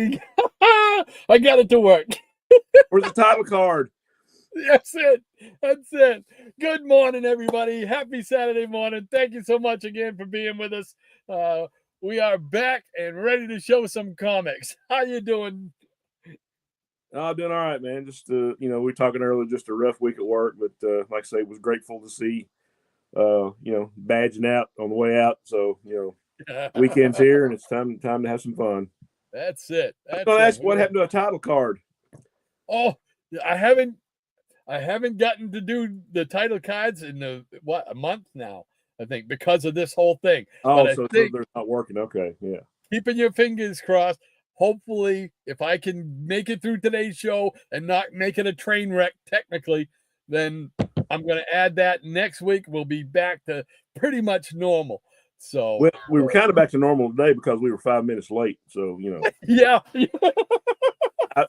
finally, I got it to work. Where's the title card? That's it. That's it. Good morning, everybody. Happy Saturday morning. Thank you so much again for being with us. We are back and ready to show some comics. How you doing? I'm doing all right, man. Just we were talking earlier, just a rough week at work, but like I say, was grateful to see badging out on the way out. So weekend's here, and it's time to have some fun. That's it. I'm gonna ask what happened to a title card. Oh, I haven't gotten to do the title cards in a month now, I think, because of this whole thing. Oh, so they're not working. Okay, yeah. Keeping your fingers crossed. Hopefully, if I can make it through today's show and not make it a train wreck technically, then I'm going to add that. Next week, we'll be back to pretty much normal. So we were kind of back to normal today because we were 5 minutes late. So, Yeah.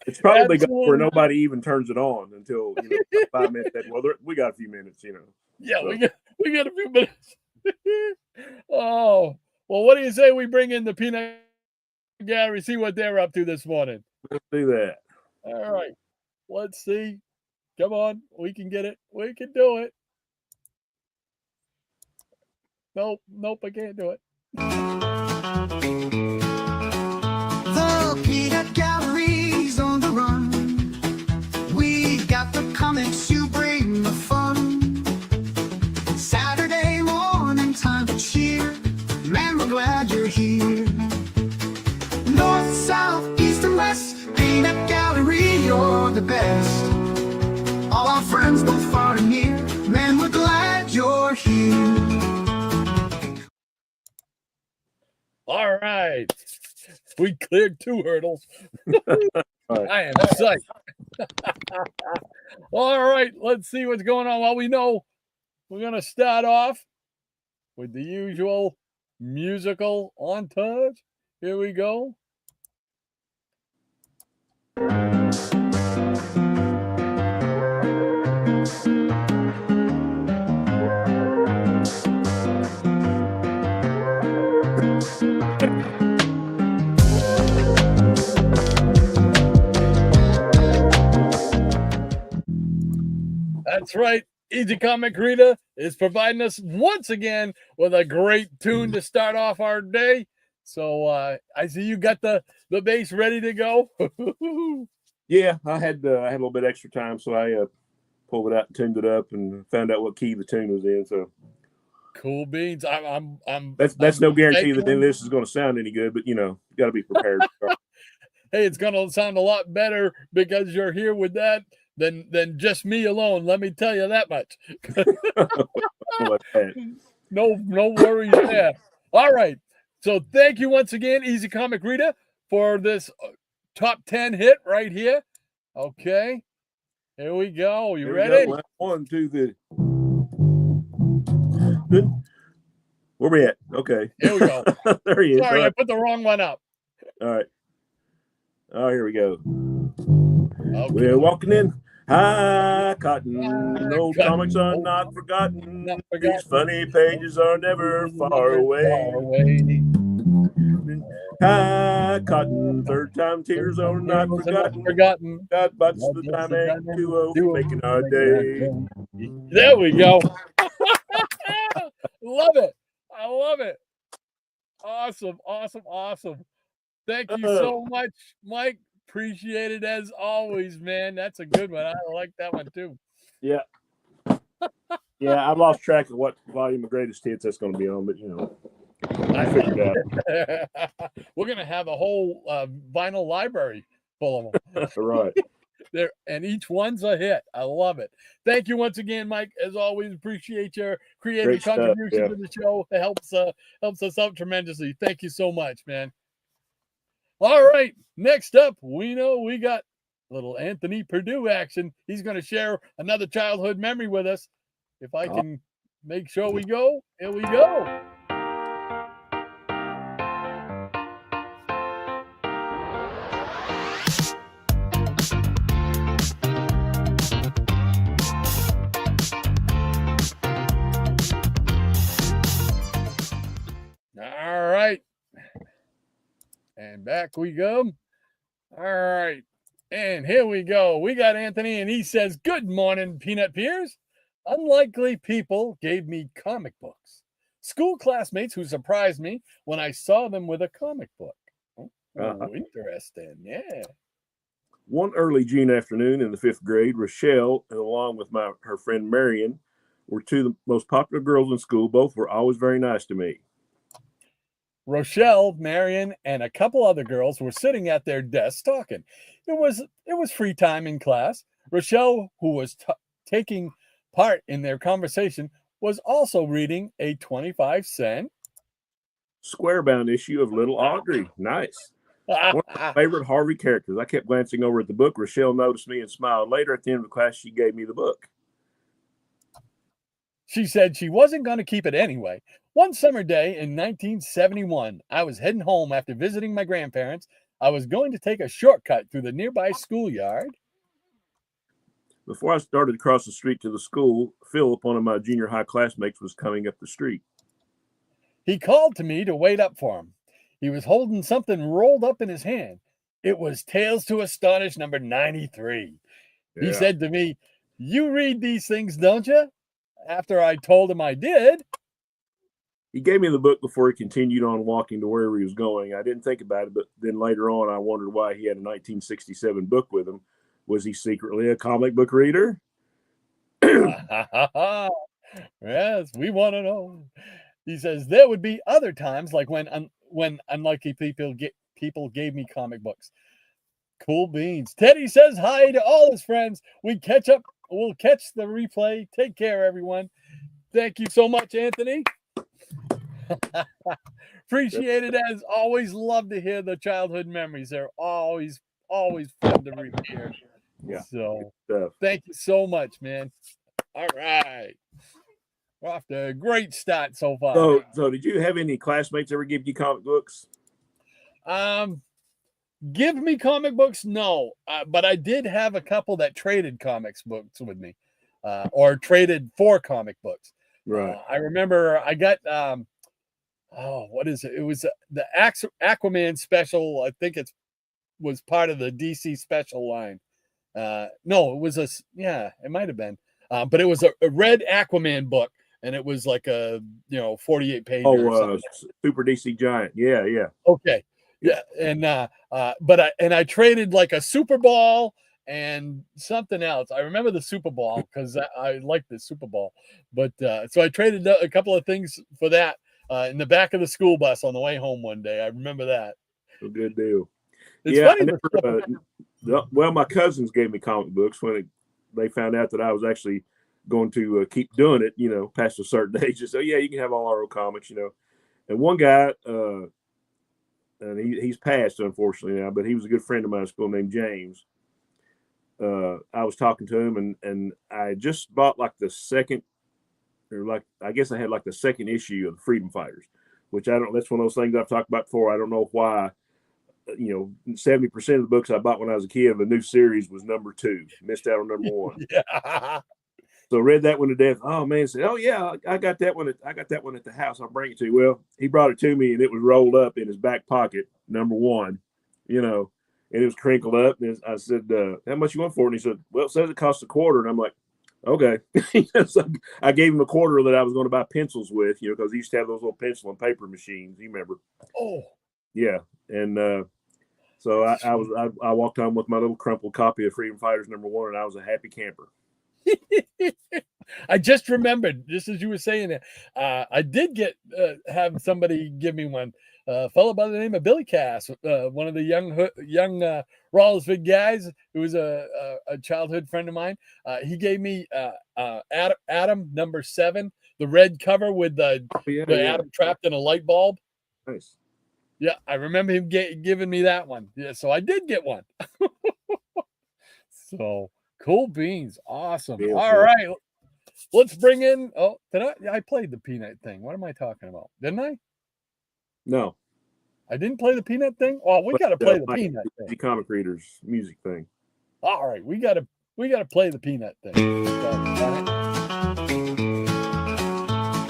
It's probably where nobody even turns it on until 5 minutes. Well, we got a few minutes, Yeah, so. we got a few minutes. Oh, well, what do you say we bring in the peanut gallery, see what they're up to this morning? Let's do that. All right. Let's see. Come on. We can get it. We can do it. Nope, I can't do it. The peanut gallery's on the run. We got the comics, you bring the fun. Saturday morning, time to cheer. Man, we're glad you're here. North, south, east, and west, peanut gallery, you're the best. All our friends, both far and near. Man, we're glad you're here. All right. We cleared 2 hurdles. Right. I am psyched. All right. Let's see what's going on. Well, we know we're going to start off with the usual musical montage. Here we go. That's right. Easy Comic Reader is providing us once again with a great tune to start off our day. So I see you got the bass ready to go. Yeah, I had a little bit extra time, so I pulled it out and tuned it up and found out what key the tune was in. So cool beans. That's no guarantee that this is going to sound any good, but you got to be prepared. Hey, it's going to sound a lot better because you're here with that than just me alone. Let me tell you that much. No worries there. All right. So thank you once again, Easy Comic Reader, for this top 10 hit right here. Okay. Here we go. You ready? On to the... Where we at? Okay. Here we go. There he is. Sorry, right. I put the wrong one up. All right. Oh, here we go. Okay. We're walking in high cotton. No comics are not forgotten. These funny pages are never far away. High cotton, third time tears are not forgotten. God butts the time and duo for making our day. There we go. Love it. I love it. Awesome. Thank you so much, Mike. Appreciate it as always, man. That's a good one. I like that one too. Yeah. Yeah, I've lost track of what volume of greatest hits that's going to be on, but I figured it out. We're going to have a whole vinyl library full of them. Right. There, and each one's a hit. I love it. Thank you once again, Mike. As always, appreciate your creative contribution to the show. It helps us out tremendously. Thank you so much, man. All right, next up, we got little Anthony Purdue action. He's going to share another childhood memory with us. If I can make sure we go, here we go. All right. And back we go. All right. And here we go. We got Anthony, and he says, "Good morning, Peanut Peers. Unlikely people gave me comic books. School classmates who surprised me when I saw them with a comic book." Oh, interesting. Yeah. One early June afternoon in the 5th grade, Rochelle, along with her friend Marion, were two of the most popular girls in school. Both were always very nice to me. Rochelle, Marion, and a couple other girls were sitting at their desks talking. It was free time in class. Rochelle, who was taking part in their conversation, was also reading a 25-cent square-bound issue of Little Audrey. Nice. One of my favorite Harvey characters. I kept glancing over at the book. Rochelle noticed me and smiled. Later at the end of the class, she gave me the book. She said she wasn't going to keep it anyway. One summer day in 1971, I was heading home after visiting my grandparents. I was going to take a shortcut through the nearby schoolyard. Before I started across the street to the school, Philip, one of my junior high classmates, was coming up the street. He called to me to wait up for him. He was holding something rolled up in his hand. It was Tales to Astonish number 93. Yeah. He said to me, "You read these things, don't you?" After I told him I did. He gave me the book before he continued on walking to wherever he was going. I didn't think about it, but then later on, I wondered why he had a 1967 book with him. Was he secretly a comic book reader? Yes, we want to know. He says there would be other times, like when unlucky people gave me comic books. Cool beans. Teddy says hi to all his friends. We'll catch the replay. Take care, everyone. Thank you so much, Anthony. Appreciate it as always. Love to hear the childhood memories. They're always fun to rehear. Yeah. So thank you so much, man. All right. We're off to a great start so far. So did you have any classmates ever give you comic books? Give me comic books? No. But I did have a couple that traded comics books with me, or traded for comic books. Right. I remember I got, what is it? It was the Aquaman special. I think it was part of the DC special line. No, it was it might have been. But it was a red Aquaman book, and it was like a 48 page. Oh, Super DC Giant. Yeah. Okay. Yeah, and but I traded like a Super Ball and something else. I remember the Super Ball because I liked the Super Ball. But so I traded a couple of things for that in the back of the school bus on the way home one day. I remember that. A good deal. It's funny. Well, my cousins gave me comic books when they found out that I was actually going to keep doing it, past a certain age. So, yeah, you can have all our old comics, And one guy, and he's passed, unfortunately, now, but he was a good friend of mine at school named James. I was talking to him, and I just bought like the second, I guess I had like the second issue of the Freedom Fighters, which that's one of those things I've talked about before. I don't know why, 70% of the books I bought when I was a kid of a new series was number 2. Missed out on number 1. Yeah. So read that one to death. Oh man, said, "Oh yeah, I got that one. I got that one at the house. I'll bring it to you." Well, he brought it to me, and it was rolled up in his back pocket, number 1, and it was crinkled up. And I said, "How much you want for it?" And he said, "Well, it says it costs $0.25." And I'm like, "Okay." So I gave him $0.25 that I was going to buy pencils with, because he used to have those little pencil and paper machines. You remember? Oh, yeah. And so I walked home with my little crumpled copy of Freedom Fighters number 1, and I was a happy camper. I just remembered, just as you were saying it, I did have somebody give me one. A fellow by the name of Billy Cass, one of the young Rawlsville guys, who was a childhood friend of mine. He gave me Adam number 7, the red cover with the Adam trapped in a light bulb. Nice. Yeah, I remember him giving me that one. Yeah, so I did get one. So cool beans, awesome. Yeah, all right, let's bring in. Oh, I played the peanut thing. What am I talking about? Didn't I? No, I didn't play the peanut thing. Oh, we got to play the peanut thing. The comic readers music thing. All right, we got to play the peanut thing.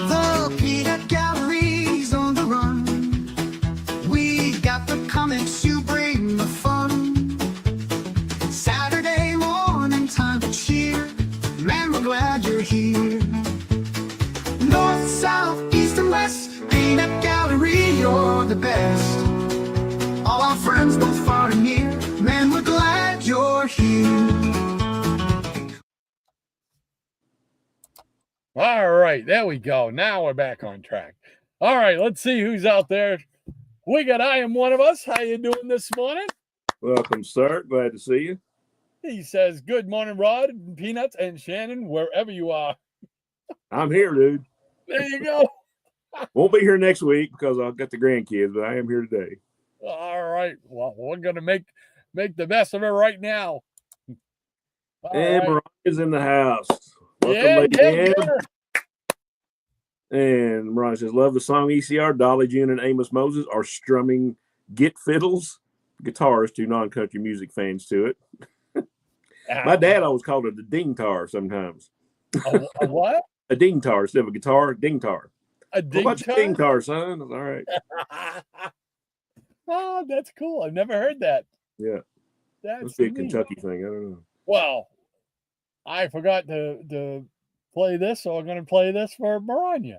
The peanut gallery's on the run. We got the comics, you bring the fun. Peanut Gallery, you're the best. All our friends, both far and near, man, we're glad you're here. All right, there we go. Now we're back on track. All right, let's see who's out there. We got I Am One of Us. How you doing this morning? Welcome, sir. Glad to see you. He says, good morning, Rod, and Peanuts, and Shannon, wherever you are. I'm here, dude. There you go. Won't be here next week because I've got the grandkids, but I am here today. All right. Well, we're going to make the best of it right now. All and right. Mariah's in the house. Welcome, Yeah, Lady yeah, M. And Mariah says, love the song ECR. Dolly June and Amos Moses are strumming Get Fiddles guitars to non-country music fans to it. My dad always called it a ding-tar sometimes. A what? A ding-tar instead of a guitar, ding-tar. A What about your ding-tar, son? All right. Oh, that's cool. I've never heard that. Yeah. That's Must be a neat. Kentucky thing. I don't know. Well, I forgot to play this, so I'm going to play this for Mariah.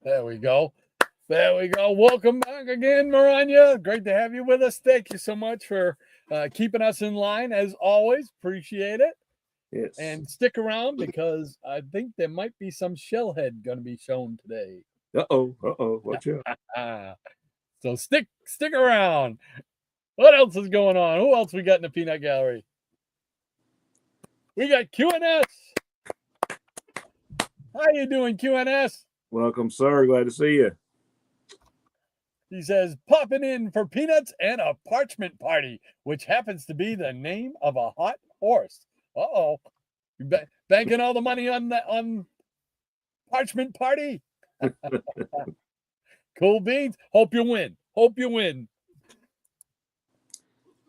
There we go. There we go. Welcome back again, Mariah. Great to have you with us. Thank you so much for keeping us in line, as always. Appreciate it. Yes. And stick around because I think there might be some shellhead going to be shown today. Uh-oh. Watch out. So stick around. What else is going on? Who else we got in the Peanut Gallery? We got QNS. How you doing, QNS? Welcome, sir. Glad to see you. He says, popping in for peanuts and a parchment party, which happens to be the name of a hot horse. Uh-oh. You banking all the money on parchment party? Cool beans. Hope you win.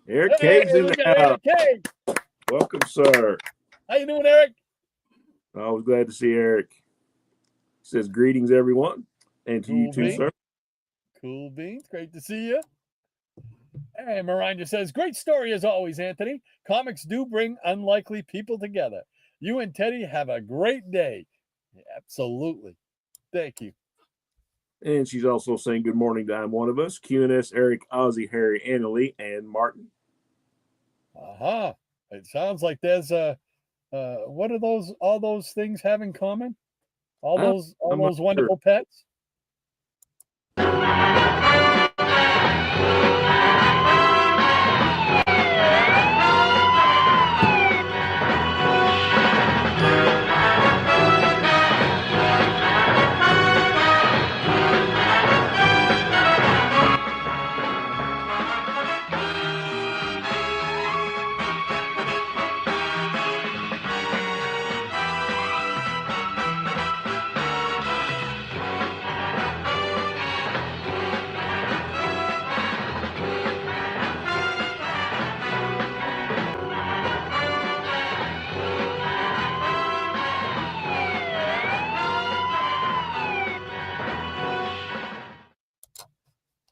Eric Cave's in the house. Eric Cave. Welcome, sir. How you doing, Eric? Always glad to see Eric. Says greetings, everyone, and to you too, sir. Cool beans. Great to see you. And Miranda says, great story as always, Anthony. Comics do bring unlikely people together. You and Teddy have a great day. Yeah, absolutely. Thank you. And she's also saying good morning to I'm One of Us, QNS, Eric, Ozzy, Harry, Annalie, and Martin. Uh-huh. It sounds like there's what are all those things have in common? All those wonderful pets?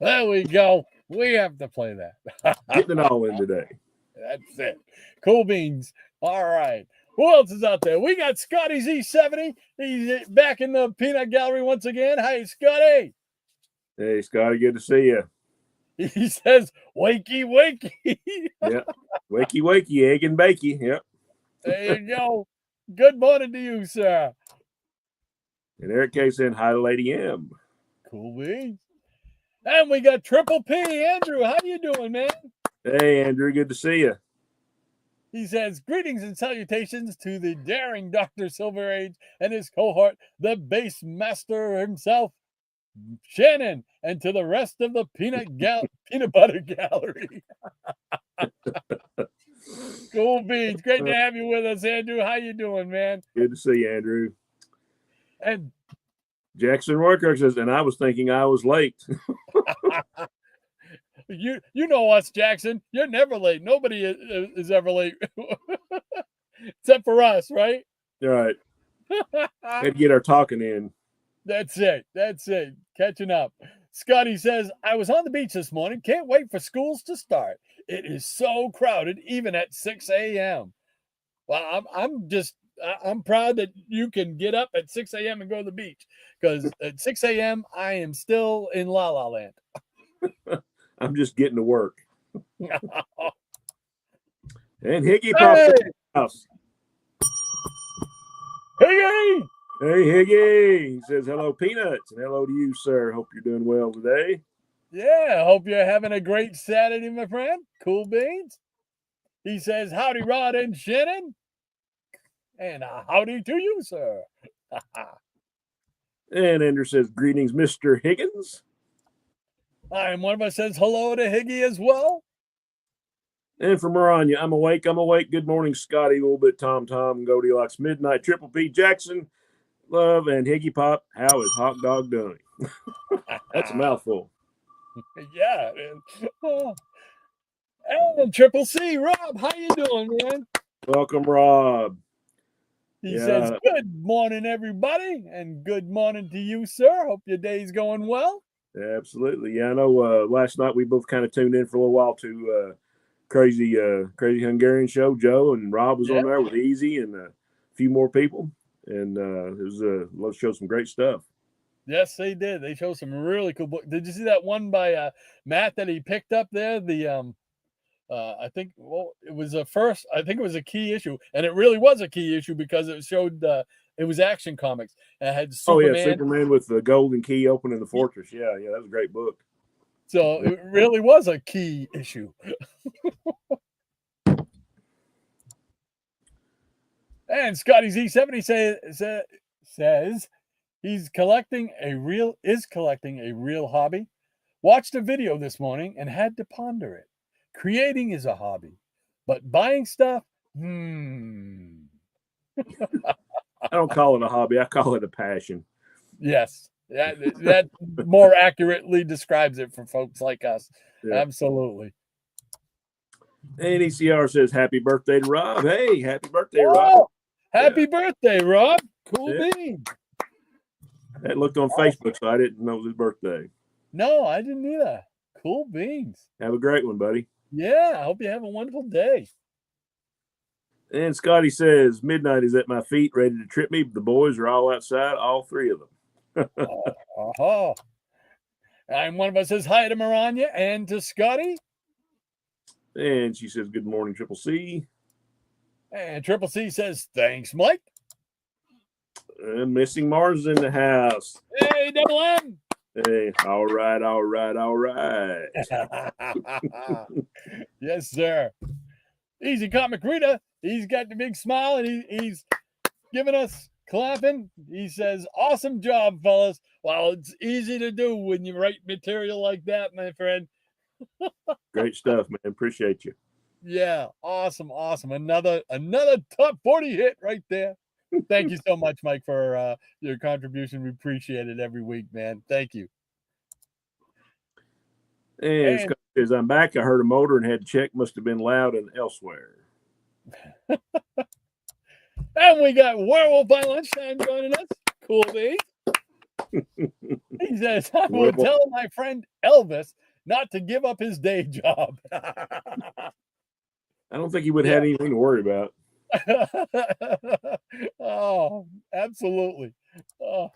There we go. We have to play that. Getting it all in today. That's it. Cool beans. All right. Who else is out there? We got Scotty Z70. He's back in the Peanut Gallery once again. Hey, Scotty. Hey, Scotty, good to see you. He says, wakey, wakey. Yep. Wakey, wakey, egg and bakey. Yep. There you go. Good morning to you, sir. And Eric K saying hi to Lady M. Cool beans. And we got Triple P. Andrew, how you doing, man? Hey, Andrew, good to see you. He says, greetings and salutations to the daring Dr. Silver Age and his cohort, the bass master himself, Shannon, and to the rest of the Peanut Butter Gallery. Cool beans. Great to have you with us, Andrew. How you doing, man? Good to see you, Andrew. And Jackson Roykirk says, and I was thinking I was late. you know us, Jackson. You're never late. Nobody is ever late, except for us, right? All right. Had to get our talking in. That's it. Catching up. Scotty says, I was on the beach this morning. Can't wait for schools to start. It is so crowded, even at 6 a.m. Well, I'm proud that you can get up at 6 a.m. and go to the beach, because at 6 a.m. I am still in La La Land. I'm just getting to work. And Higgy Hey! popped in the house. Hey! Hey, Higgy. He says, hello, Peanuts, and hello to you, sir. Hope you're doing well today. Yeah, hope you're having a great Saturday, my friend. Cool beans. He says, howdy, Rod and Shannon. And howdy to you, sir. And Ender says, greetings, Mr. Higgins. And one of us says hello to Higgy as well. And from Maranya, I'm awake. Good morning, Scotty. A little bit Tom, Goldilocks, Midnight, Triple P, Jackson, Love, and Higgy Pop. How is Hot Dog doing? That's a mouthful. Yeah. And Triple C, Rob, how you doing, man? Welcome, Rob. He says, good morning, everybody, and good morning to you, sir. Hope your day's going well. Absolutely. Yeah, I know last night we both kind of tuned in for a little while to Crazy Hungarian Show. Joe and Rob was on there with Easy and a few more people. And it was let's show some great stuff. Yes, they did. They showed some really cool books. Did you see that one by Matt that he picked up there? The I think it was a key issue, and it really was a key issue because it showed it was Action Comics and it had Superman. Superman with the golden key opening the fortress. Yeah, that was a great book. So it really was a key issue. And Scotty Z70 says he's collecting a real hobby. Watched a video this morning and had to ponder it. Creating is a hobby, but buying stuff, I don't call it a hobby. I call it a passion. Yes, that more accurately describes it for folks like us. Yeah. Absolutely. And ECR says, happy birthday to Rob. Hey, happy birthday, Rob. Happy birthday, Rob. Cool bean. I looked on Facebook, so I didn't know it was his birthday. No, I didn't either. Cool beans. Have a great one, buddy. Yeah, I hope you have a wonderful day. And Scotty says, midnight is at my feet, ready to trip me. The boys are all outside, all three of them. And one of us says hi to Maranya and to Scotty. And she says, good morning, Triple C. And Triple C says, thanks, Mike. And Missing Mars in the house. Hey, Double M. Hey, all right. Yes, sir. Easy Comic Reader. He's got the big smile and he's giving us clapping. He says, awesome job, fellas. Well, it's easy to do when you write material like that, my friend. Great stuff, man. Appreciate you. Yeah, awesome. Another top 40 hit right there. Thank you so much, Mike, for your contribution. We appreciate it every week, man. Thank you. And Scott says, I'm back. I heard a motor and had to check. Must have been loud and elsewhere. And we got Werewolf by Lunchtime joining us. Cool, Dave. He says, I will tell my friend Elvis not to give up his day job. I don't think he would have anything to worry about. Oh, absolutely. Oh.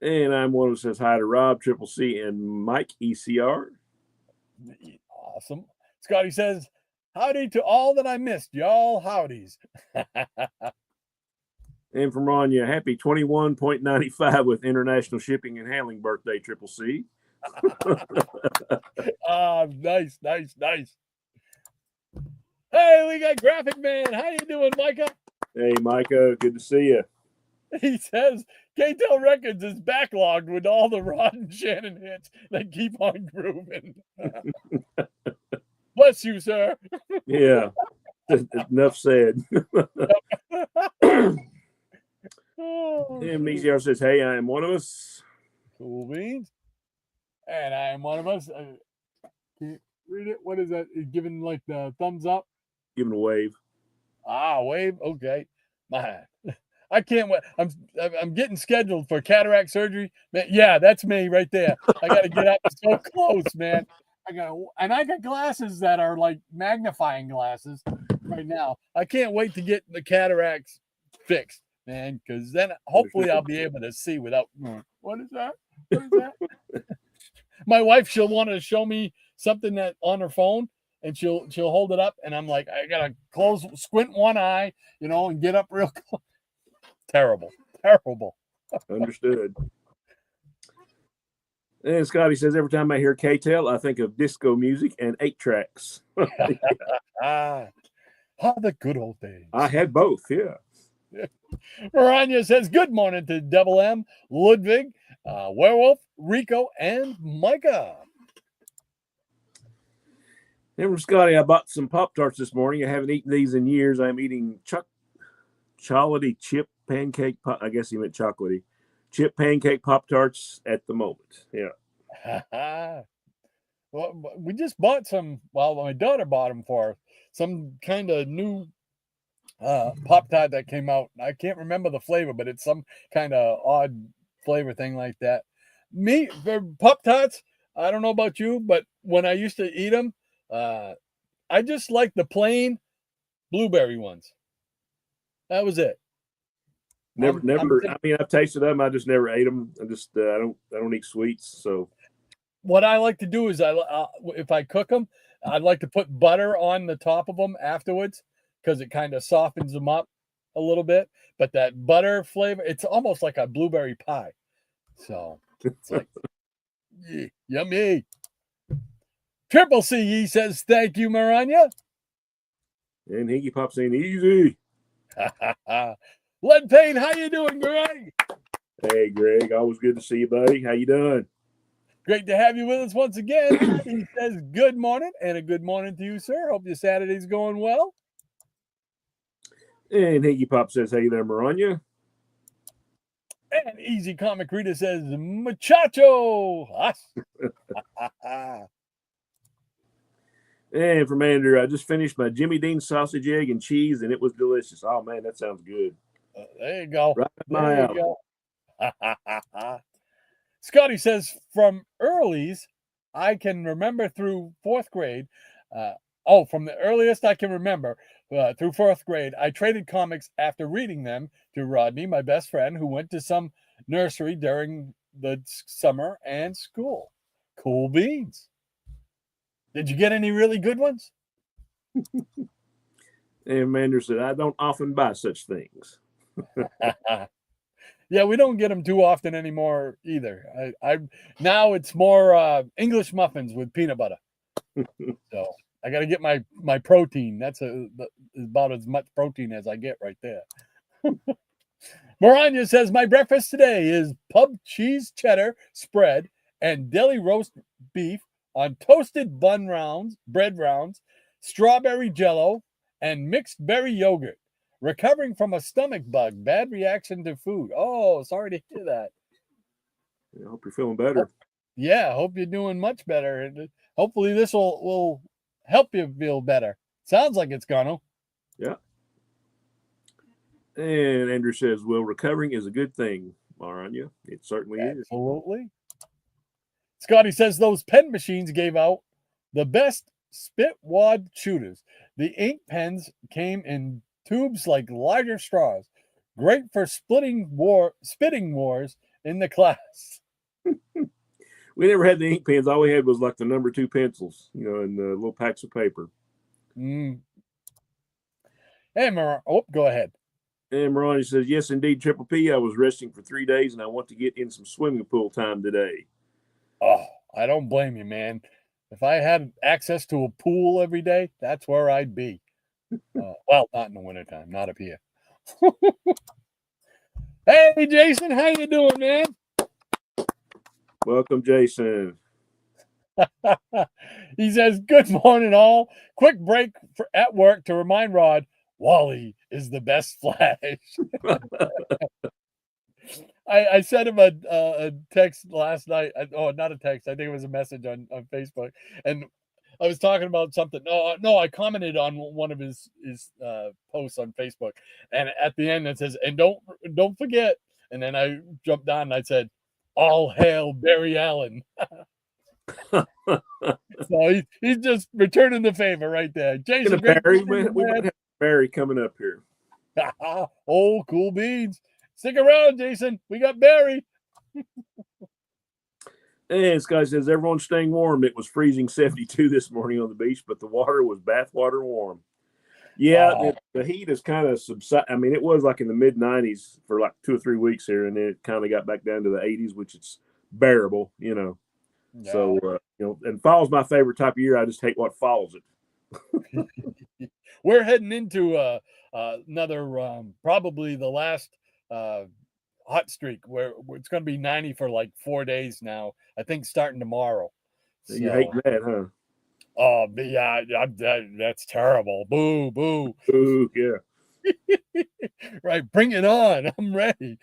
And I'm one who says hi to Rob, Triple C, and Mike ECR. Awesome. Scotty says, howdy to all that I missed, y'all. Howdies. And from Rania, happy 21.95 with international shipping and handling birthday, Triple C. Nice. Hey, we got Graphic Man. How you doing, Micah? Hey, Micah. Good to see you. He says KTEL Records is backlogged with all the Rod and Shannon hits that keep on grooving. Bless you, sir. Yeah. Enough said. And Meezy says, hey, I am one of us. Cool beans. And I am one of us. Can you read it? What is that? Giving like the thumbs up? Giving a wave. Wave. Okay. Man, I can't wait. I'm getting scheduled for cataract surgery. Man, yeah, that's me right there. I got to get up so close, man. I got glasses that are like magnifying glasses right now. I can't wait to get the cataracts fixed, man, because then hopefully I'll be able to see without. What is that? What is that? My wife, she'll want to show me something that on her phone, and she'll hold it up, and I'm like, I gotta squint one eye, and get up real close. Terrible. Understood. And Scotty says, every time I hear K-Tel, I think of disco music and 8 tracks. The good old days. I had both, yeah. Maranya says, good morning to Double M, Ludwig, Werewolf, Rico, and Micah. And from Scotty, I bought some Pop-Tarts this morning. I haven't eaten these in years. I'm eating chocolatey chip pancake I guess he meant chocolatey chip pancake Pop-Tarts at the moment. Yeah. Well, we just bought some. Well, my daughter bought them for some kind of new Pop-Tart that came out. I can't remember the flavor, but it's some kind of odd flavor thing like that. Me, for Pop-Tarts, I don't know about you, but when I used to eat them, I just like the plain blueberry ones. That was it. I mean, I've tasted them. I just never ate them. I don't eat sweets. So what I like to do is if I cook them, I'd like to put butter on the top of them afterwards because it kind of softens them up a little bit. But that butter flavor, it's almost like a blueberry pie. So it's like, yeah, yummy. Triple C, he says, thank you, Maranya. And Hinky Pop saying easy. Lead Pain, how you doing, Greg? Hey, Greg. Always good to see you, buddy. How you doing? Great to have you with us once again. He says good morning, and a good morning to you, sir. Hope your Saturday's going well. And Hinky Pop says, hey there, Maranya. And Easy Comic Reader says, muchacho. And from Andrew, I just finished my Jimmy Dean sausage, egg, and cheese, and it was delicious. Oh, man, that sounds good. There you go. Right there you go. Scotty says, from earlies, I can remember through 4th grade. From the earliest I can remember through 4th grade, I traded comics after reading them to Rodney, my best friend, who went to some nursery during the summer and school. Cool beans. Did you get any really good ones? And Mander said, I don't often buy such things. Yeah, we don't get them too often anymore either. I now it's more English muffins with peanut butter. So I got to get my protein. That's about as much protein as I get right there. Maranya says, my breakfast today is pub cheese cheddar spread and deli roast beef on toasted bread rounds, strawberry jello, and mixed berry yogurt. Recovering from a stomach bug, bad reaction to food. Oh, sorry to hear that. I hope you're feeling better. Yeah, hope you're doing much better. Hopefully this will help you feel better. Sounds like it's gonna. Yeah. And Andrew says, well, recovering is a good thing, Maranya. It certainly is. Absolutely. Scotty says those pen machines gave out the best spit wad shooters. The ink pens came in tubes like larger straws. Great for spitting wars in the class. We never had the ink pens. All we had was like the number 2 pencils, and the little packs of paper. Hey, go ahead. And Marani says, yes, indeed, Triple P. I was resting for 3 days, and I want to get in some swimming pool time today. Oh, I don't blame you, man. If I had access to a pool every day, that's where I'd be. Well, not in the wintertime, not up here. Hey, Jason, how you doing, man? Welcome, Jason. He says, good morning, all. Quick break at work to remind Rod, Wally is the best Flash. I sent him a text last night. Not a text. I think it was a message on Facebook, and I was talking about something. No, I commented on one of his posts on Facebook, and at the end it says, "And don't forget." And then I jumped on and I said, "All hail Barry Allen." So he's just returning the favor right there. Jason, great Barry, man, we might have Barry coming up here. Oh, cool beans. Stick around, Jason. We got Barry. And this guy says everyone's staying warm. It was freezing 72 this morning on the beach, but the water was bathwater warm. Yeah, the heat is kind of subside. I mean, it was like in the mid 90s for like 2 or 3 weeks here, and then it kind of got back down to the 80s, which is bearable, you know. Yeah. So, and fall's my favorite type of year. I just hate what follows it. We're heading into another probably the last hot streak where it's going to be 90 for like 4 days now. I think starting tomorrow. So you hate that, huh? Oh, yeah, that's terrible. Boo, boo. Boo, yeah. Right, bring it on. I'm ready.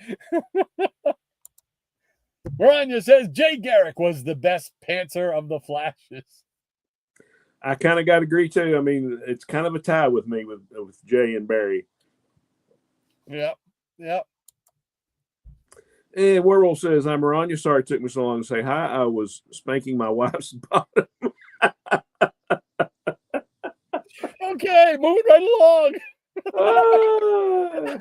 Maranya says Jay Garrick was the best pantser of the Flashes. I kind of got to agree too. I mean, it's kind of a tie with me with Jay and Barry. Yep. And Werewolf says, "I'm Maranya. Sorry it took me so long to say hi. I was spanking my wife's bottom." Okay, moving right along.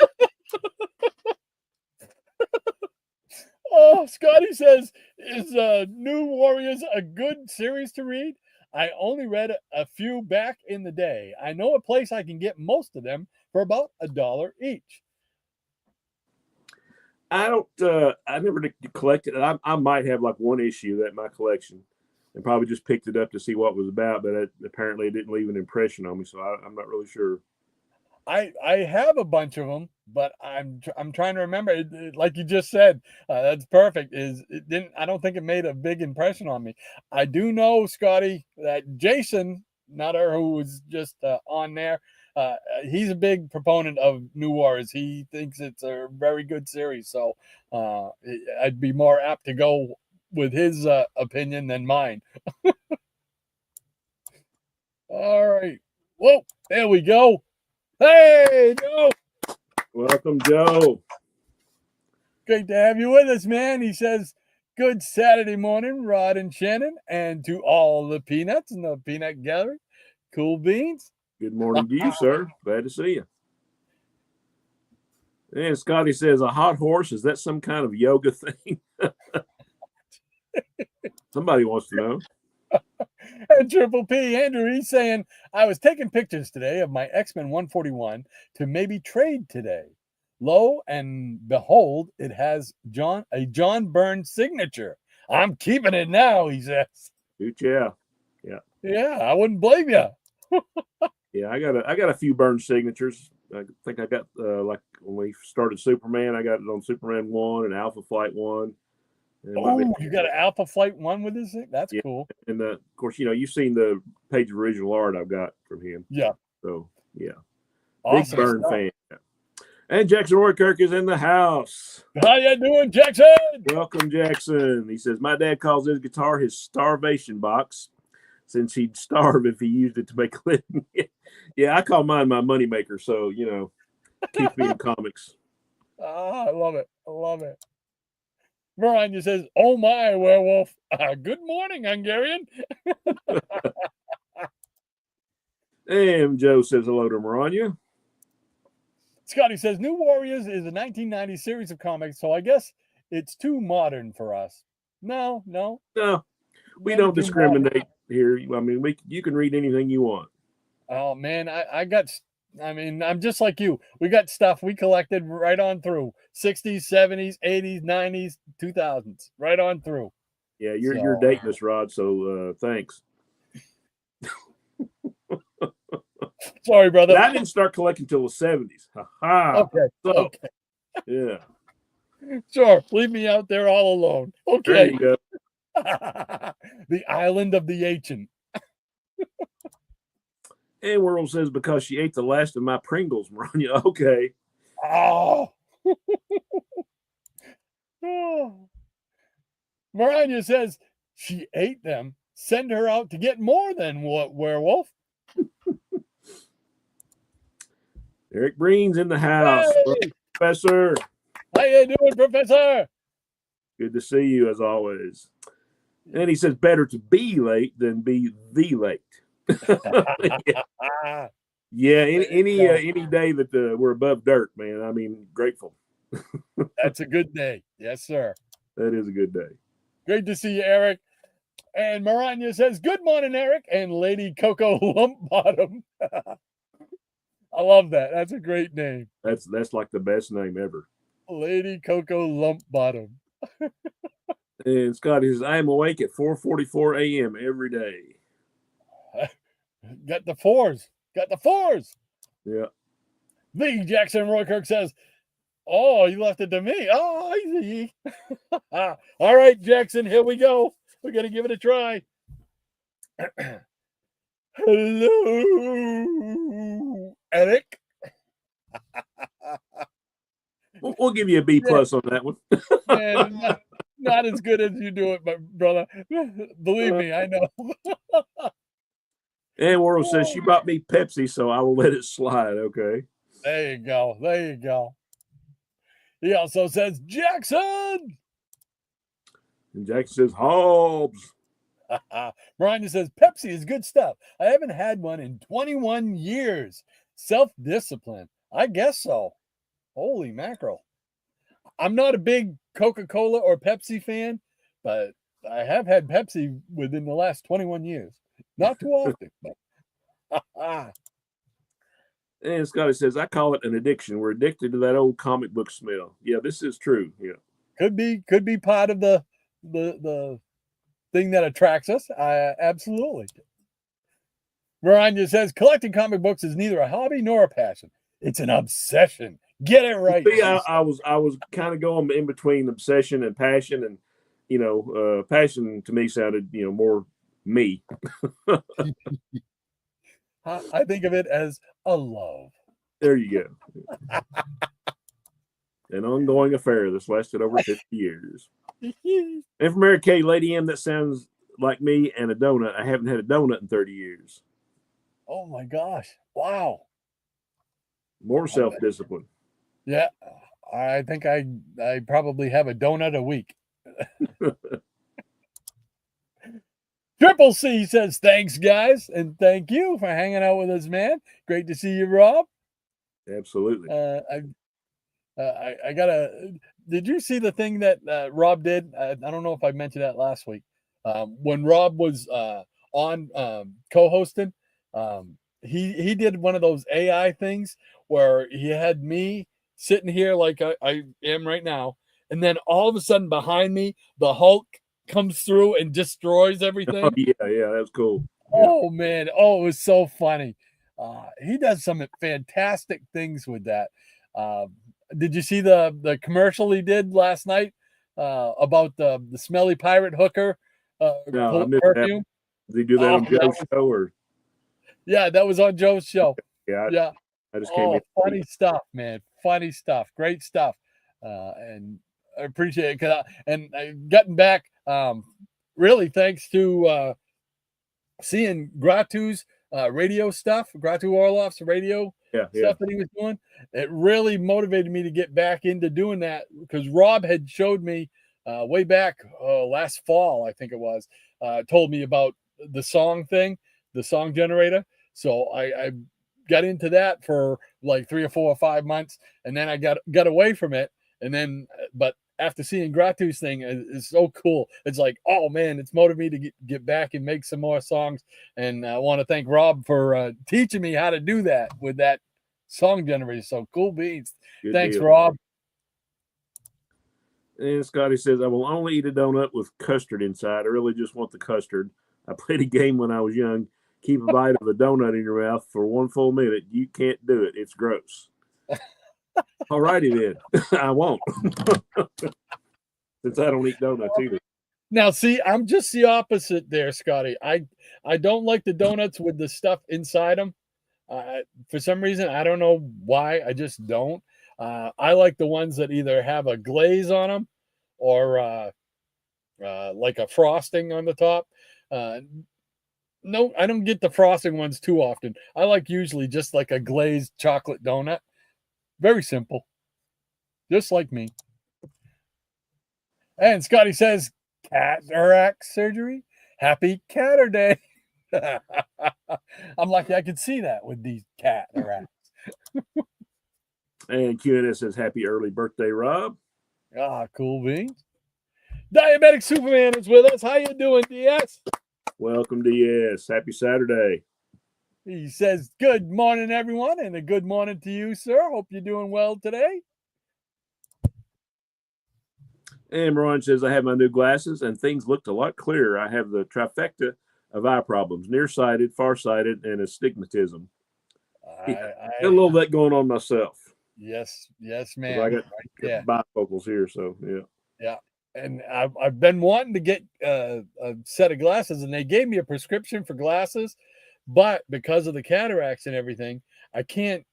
Oh, Scotty says, "Is New Warriors a good series to read? I only read a few back in the day. I know a place I can get most of them for about $1 each." I never collected it. I might have like one issue that in my collection and probably just picked it up to see what it was about, but apparently it didn't leave an impression on me, so I'm not really sure. I have a bunch of them, but I'm trying to remember. Like you just said, that's perfect. I don't think it made a big impression on me. I do know, Scotty, that Jason Nutter, who was just on there, he's a big proponent of New Warriors. He thinks it's a very good series, so I'd be more apt to go with his opinion than mine. All right. Whoa, there we go. Hey, Joe. Welcome, Joe. Great to have you with us, man. He says, "Good Saturday morning, Rod and Shannon, and to all the peanuts in the peanut gallery. Cool beans." Good morning to you, sir. Glad to see you. And Scotty says, "A hot horse, is that some kind of yoga thing?" Somebody wants to know. And Triple P, Andrew, he's saying, "I was taking pictures today of my X-Men 141 to maybe trade today. Lo and behold, it has a John Byrne signature. I'm keeping it now," he says. Yeah. Yeah, I wouldn't blame you. Yeah, I got a few Byrne signatures. I think I got like when we started Superman, I got it on Superman 1 and Alpha Flight 1. Oh, you got an Alpha Flight 1 with this thing? That's cool. And of course, you've seen the page of original art I've got from him. Yeah. So yeah, awesome big Byrne fan. And Jackson Roykirk is in the house. How you doing, Jackson? Welcome, Jackson. He says, "My dad calls his guitar his starvation box, since he'd starve if he used it to make a living." Yeah, I call mine my moneymaker. So keep me in comics. I love it. Maranya says, "Oh my, werewolf. Good morning, Hungarian." And Joe says hello to Maranya. Scotty says, "New Warriors is a 1990 series of comics, so I guess it's too modern for us." No. We don't discriminate here. I mean, you can read anything you want. Oh man, I'm just like you. We got stuff we collected right on through 60s, 70s, 80s, 90s, 2000s, right on through. Yeah, you're dating us, Rod. So thanks. Sorry, brother. But I didn't start collecting until the 70s. Okay. Yeah. Sure. Leave me out there all alone. Okay. There you go. The island of the ancient. And World says, "Because she ate the last of my Pringles, Maranya." Okay. Oh. Oh. Mariah says she ate them. Send her out to get more than what werewolf. Eric Breen's in the house. Hey! Welcome, Professor. How you doing, Professor? Good to see you as always. And he says better to be late than be the late. Yeah, any day that we're above dirt, man. I mean, grateful. That's a good day. Yes, sir. That is a good day. Great to see you, Eric. And Maranya says, good morning, Eric. And Lady Coco Lumpbottom. I love that. That's a great name. That's like the best name ever. Lady Coco Lumpbottom. And Scotty says, I am awake at 4:44 a.m. every day. Got the fours. Got the fours. Yeah. The Jackson Roykirk says, oh, you left it to me. Oh, easy. All right, Jackson, here we go. We're going to give it a try. Hello, Eric. We'll give you a B+ on that one. Man, not as good as you do it, my brother. Believe me, I know. And Worrell says she bought me Pepsi, so I will let it slide. Okay. There you go. There you go. He also says, Jackson. And Jackson says, Hobbs. Brian says, Pepsi is good stuff. I haven't had one in 21 years. Self-discipline. I guess so. Holy mackerel. I'm not a big Coca-Cola or Pepsi fan, but I have had Pepsi within the last 21 years. Not too often. And Scotty says, I call it an addiction. We're addicted to that old comic book smell. Yeah, this is true. Yeah. Could be part of the thing that attracts us. Absolutely. Verania says, collecting comic books is neither a hobby nor a passion. It's an obsession. Get it right. See, I was kind of going in between obsession and passion, and passion to me sounded more me. I think of it as a love. There you go. An ongoing affair that's lasted over 50 years. And from Mary Kay, Lady M, that sounds like me and a donut. I haven't had a donut in 30 years. Oh my gosh. Wow. More self-discipline. Yeah. I think I probably have a donut a week. Triple C says, thanks, guys. And thank you for hanging out with us, man. Great to see you, Rob. Absolutely. I gotta. Did you see the thing that Rob did? I don't know if I mentioned that last week. When Rob was on co-hosting, he did one of those AI things where he had me sitting here like I am right now, and then all of a sudden behind me, the Hulk comes through and destroys everything. Oh, yeah, that's cool. Oh man, it was so funny. He does some fantastic things with that. Did you see the commercial he did last night about the smelly pirate hooker No, I missed perfume? That. Did he do that on Joe's show or? Yeah, that was on Joe's show. Yeah. I just came in. Funny stuff, man. Funny stuff. Great stuff. And I appreciate it. And getting back, really thanks to seeing Gratu's radio stuff, Gratu Orloff's radio stuff that he was doing. It really motivated me to get back into doing that because Rob had showed me way back last fall, I think it was, told me about the song thing, the song generator. So I got into that for like 3 or 4 or 5 months, and then I got away from it. And then, but after seeing Gratu's thing, it's so cool. It's like, oh man, it's motivated me to get back and make some more songs. And I want to thank Rob for teaching me how to do that with that song generator. So cool beans. Good Thanks, deal. Rob. And Scotty says, I will only eat a donut with custard inside. I really just want the custard. I played a game when I was young. Keep a bite of a donut in your mouth for 1 full minute. You can't do it. It's gross. All righty then. I won't. Since I don't eat donuts either. Now, see, I'm just the opposite there, Scotty. I don't like the donuts with the stuff inside them. For some reason, I don't know why. I just don't. I like the ones that either have a glaze on them or like a frosting on the top. No, I don't get the frosting ones too often. I like usually just like a glazed chocolate donut. Very simple. Just like me. And Scotty says, cataract surgery? Happy Catter I'm lucky I could see that with these cataracts. And QNS says, happy early birthday, Rob. Ah, cool beans. Diabetic Superman is with us. How you doing, DS? Welcome, DS. Happy Saturday. He says, good morning, everyone, and a good morning to you, sir. Hope you're doing well today. And Ron says, I have my new glasses, and things looked a lot clearer. I have the trifecta of eye problems, nearsighted, farsighted, and astigmatism. Got a little of that going on myself. Yes, man. I got bifocals here, so yeah. Yeah. And I've been wanting to get a set of glasses, and they gave me a prescription for glasses, but because of the cataracts and everything, I can't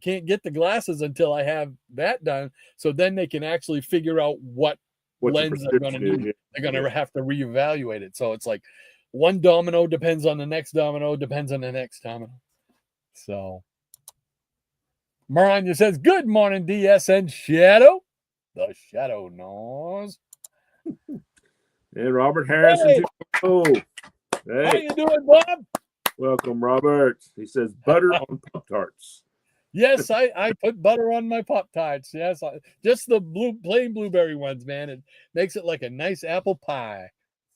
get the glasses until I have that done. So then they can actually figure out what lens they're going to need. They're going to have to reevaluate it. So it's like one domino depends on the next domino, depends on the next domino. So Maranya says, good morning, DS and Shadow. The Shadow knows. And Robert Harrison. Hey. Oh, hey. How you doing, Bob? Welcome, Robert. He says butter on Pop-Tarts. Yes, I put butter on my Pop-Tarts. Yes, just the plain blueberry ones, man. It makes it like a nice apple pie.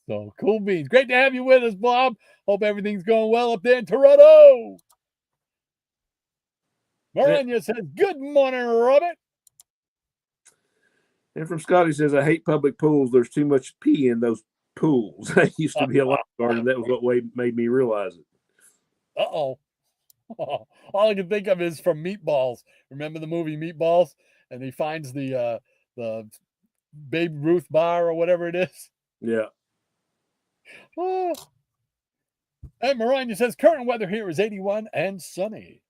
So cool beans. Great to have you with us, Bob. Hope everything's going well up there in Toronto. Maranya says, good morning, Robert. And from Scotty says, I hate public pools. There's too much pee in those pools. I used to be a lifeguard, and that was what made me realize it. Uh-oh. All I can think of is from Meatballs. Remember the movie Meatballs? And he finds the Babe Ruth bar or whatever it is. Yeah. Oh. And Maranya says, current weather here is 81 and sunny.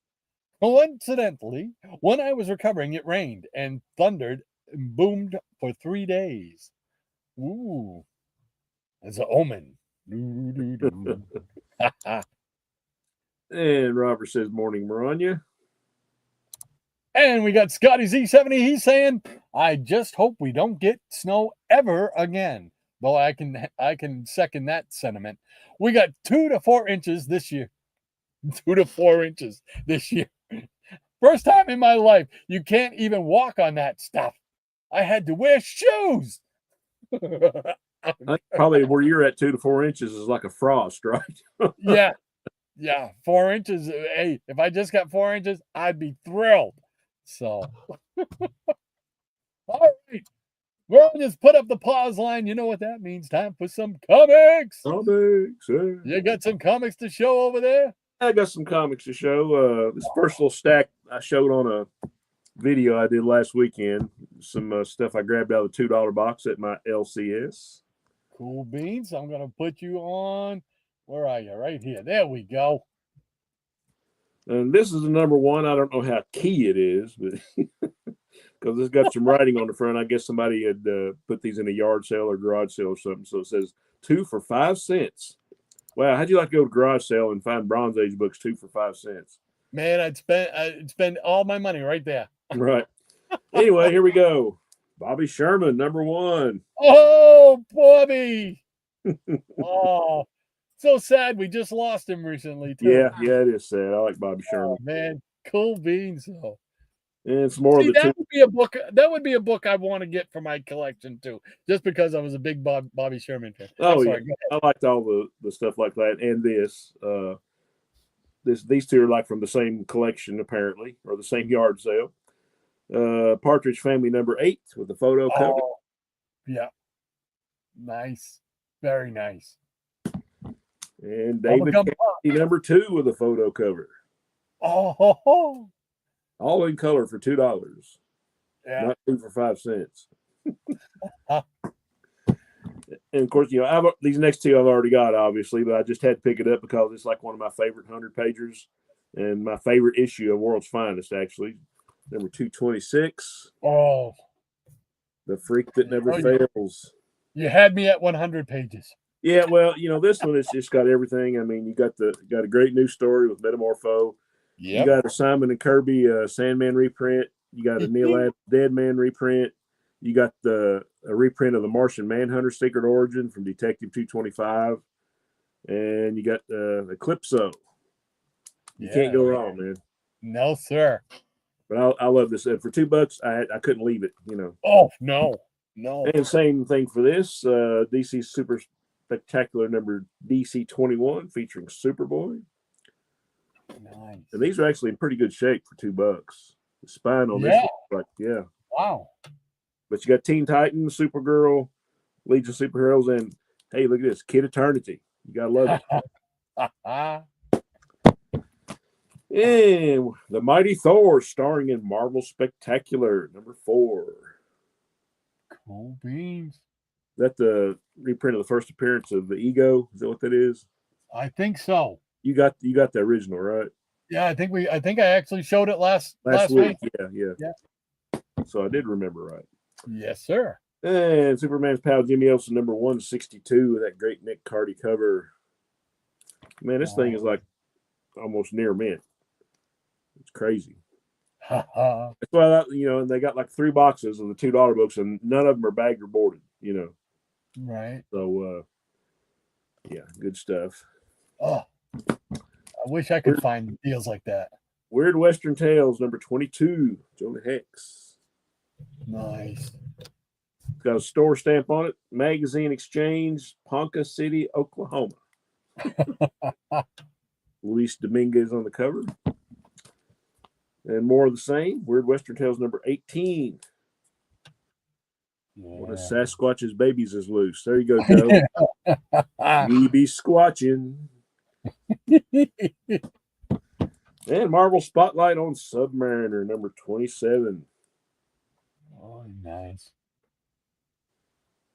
Coincidentally, when I was recovering, it rained and thundered and boomed for 3 days. Ooh. That's an omen. And Robert says, morning, Maranya. And we got Scotty Z70. He's saying, I just hope we don't get snow ever again. Though I can second that sentiment. We got 2 to 4 inches this year. 2 to 4 inches this year. First time in my life, you can't even walk on that stuff. I had to wear shoes. Probably where you're at 2 to 4 inches is like a frost, right? Yeah. 4 inches. Hey, if I just got 4 inches, I'd be thrilled. So, all right. We'll just put up the pause line. You know what that means. Time for some comics. You got some comics to show over there? I got some comics to show. This first little stack I showed on a video I did last weekend. Some stuff I grabbed out of the $2 box at my LCS. Cool beans. I'm going to put you on. Where are you? Right here. There we go. And this is the number one. I don't know how key it is, but because it's got some writing on the front. I guess somebody had put these in a yard sale or garage sale or something. So it says 2 for 5 cents. Wow, how'd you like to go to garage sale and find Bronze Age books 2 for 5 cents? Man, I'd spend all my money right there. Right. Anyway, here we go. Bobby Sherman, number one. Oh, Bobby. Oh, so sad. We just lost him recently, too. Yeah, it is sad. I like Bobby Sherman. Oh, man, cool beans, though. And it's more of the that would be a book. That would be a book I'd want to get for my collection too, just because I was a big Bobby Sherman fan. Oh yeah, I liked all the stuff like that, and these two are like from the same collection apparently, or the same yard sale. Partridge Family number 8 with the photo cover. Yeah, nice, very nice. And David Kennedy number 2 with a photo cover. Oh. All in color for $2. Yeah. Not 2 for 5 cents. And of course, these next two I've already got, obviously, but I just had to pick it up because it's like one of my favorite 100-pagers and my favorite issue of World's Finest, actually. Number 226. Oh. The freak that never fails. You had me at 100 pages. Yeah, well, this one has just got everything. I mean, you got a great new story with Metamorpho. Yep. You got a Simon and Kirby Sandman reprint. You got a Neil Adams Dead Man reprint. You got a reprint of the Martian Manhunter Secret Origin from Detective 225. And you got Eclipso. You can't go wrong, man. No, sir. But I love this. And for $2, I couldn't leave it, Oh, no. And same thing for this. DC Super Spectacular number DC 21 featuring Superboy. Nice. And these are actually in pretty good shape for $2. The spine on this one, Wow. But you got Teen Titans, Supergirl, Legion of Superheroes, and hey, look at this, Kid Eternity. You gotta love it. And the Mighty Thor, starring in Marvel Spectacular number 4. Cool beans. Is that the reprint of the first appearance of the Ego? Is that what that is? I think so. You got the original, right? Yeah, I think I actually showed it last week. Yeah. So I did remember right. Yes, sir. And Superman's pal Jimmy Olsen, number 162, with that great Nick Cardy cover. Man, this thing is like almost near mint. It's crazy. That's why and they got like 3 boxes of the $2 books, and none of them are bagged or boarded. Right. So, good stuff. Oh, I wish I could find deals like that. Weird Western Tales, number 22, Jonah Hex. Nice. It's got a store stamp on it. Magazine Exchange, Ponca City, Oklahoma. Luis Dominguez on the cover. And more of the same. Weird Western Tales, number 18. One of Sasquatch's babies is loose. There you go, Joe. We be squatching. And Marvel Spotlight on Submariner, number 27. Oh, nice.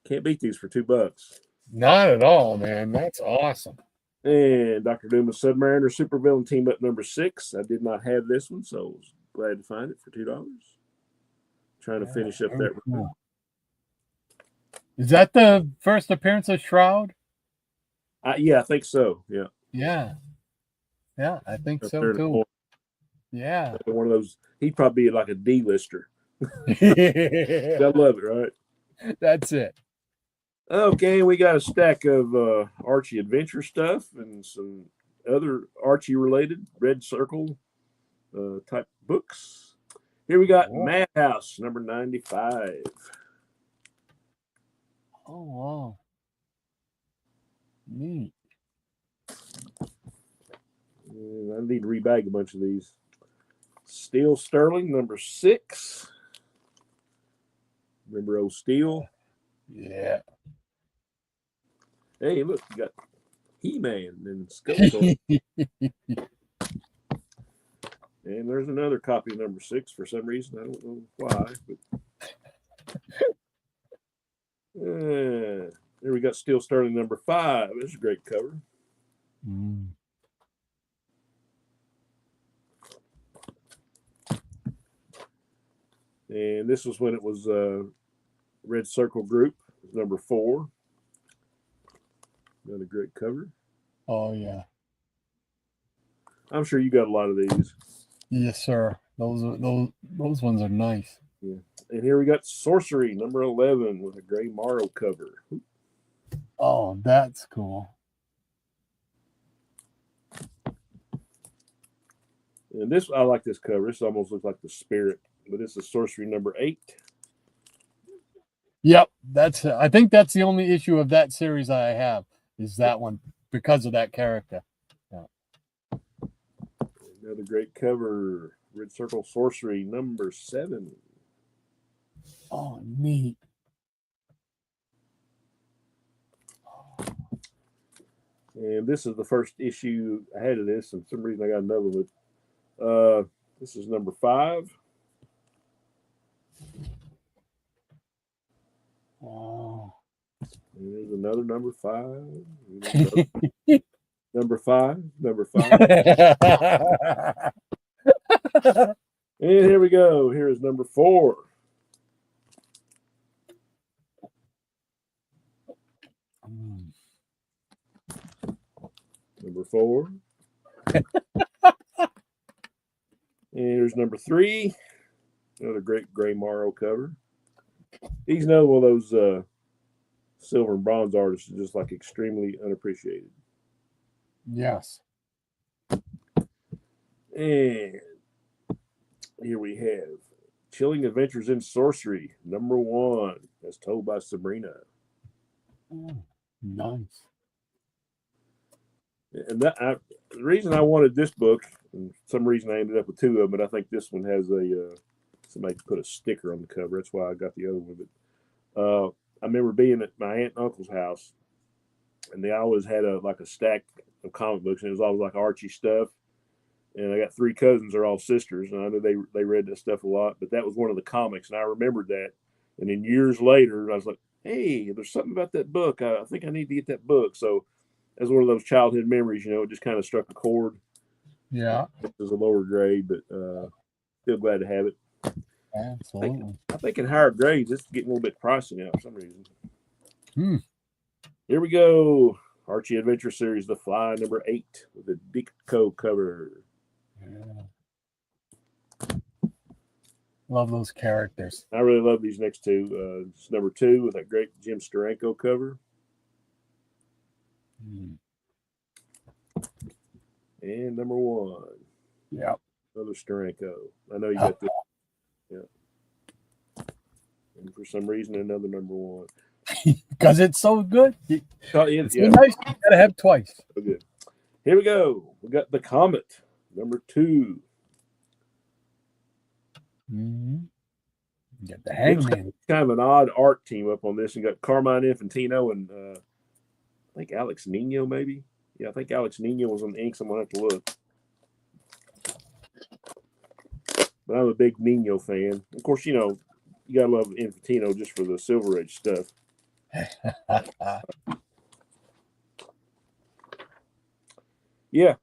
Can't beat these for $2. Not at all, man. That's awesome. And Dr. Doom and Submariner Supervillain Team Up number 6. I did not have this one, so I was glad to find it for $2. Trying to finish up that. Cool. Is that the first appearance of Shroud? Yeah, I think so. Yeah. Yeah, I think so too. Yeah. One of those, he'd probably be like a D-lister. I love it, right? That's it. Okay, we got a stack of Archie Adventure stuff and some other Archie-related Red Circle type books. Here we got Madhouse, number 95. Oh, wow. Neat. And I need to rebag a bunch of these. Steel Sterling, number 6. Remember old Steel? Yeah. Hey, look, you got He-Man and Skeletor. And there's another copy of number 6 for some reason. I don't know why. But there we got Steel Sterling number 5. This is a great cover. And this was when it was Red Circle Group, number 4. Another great cover. Oh, yeah. I'm sure you got a lot of these. Yes, sir. Those ones are nice. Yeah. And here we got Sorcery, number 11, with a gray Morrow cover. Oh, that's cool. And this, I like this cover. This almost looks like the Spirit, but this is Sorcery number 8. Yep, I think that's the only issue of that series I have is that one because of that character. Yeah. Another great cover, Red Circle Sorcery number 7. Oh, neat. And this is the first issue I had of this, and for some reason I got another one. This is number 5. Oh. And there's another number 5. Number 5. And here we go. Here is number 4. number 4. And here's number 3. Another great Gray Morrow cover. He's another one of those silver and bronze artists is just like extremely unappreciated. Yes. And here we have Chilling Adventures in Sorcery, number 1, as told by Sabrina. Nice. And the reason I wanted this book, and for some reason I ended up with 2 of them, but I think this one has somebody put a sticker on the cover. That's why I got the other one. But I remember being at my aunt and uncle's house, and they always had a stack of comic books, and it was always like Archie stuff. And I got 3 cousins, they're all sisters, and I know they read that stuff a lot. But that was one of the comics, and I remembered that. And then years later, I was like, "Hey, there's something about that book. I think I need to get that book." So as one of those childhood memories, it just kind of struck a chord. Yeah. It was a lower grade, but still glad to have it. Absolutely. I think in higher grades, it's getting a little bit pricey now for some reason. Here we go. Archie Adventure Series, The Fly, number 8, with a Ditko cover. Yeah. Love those characters. I really love these next 2. It's number 2 with that great Jim Steranko cover. And number 1. Yep. Another Steranko. I know you got this. Yeah. And for some reason, another number 1. Because it's so good. It's yeah. nice. You gotta have twice. So good. Here we go. We got The Comet, number 2. You got the Hangman. Kind of an odd art team up on this, and got Carmine Infantino and I think Alex Nino, maybe. Yeah, I think Alex Nino was on the inks. I'm gonna have to look. But I'm a big Nino fan. Of course, you gotta love Infantino just for the Silver Age stuff. Yeah,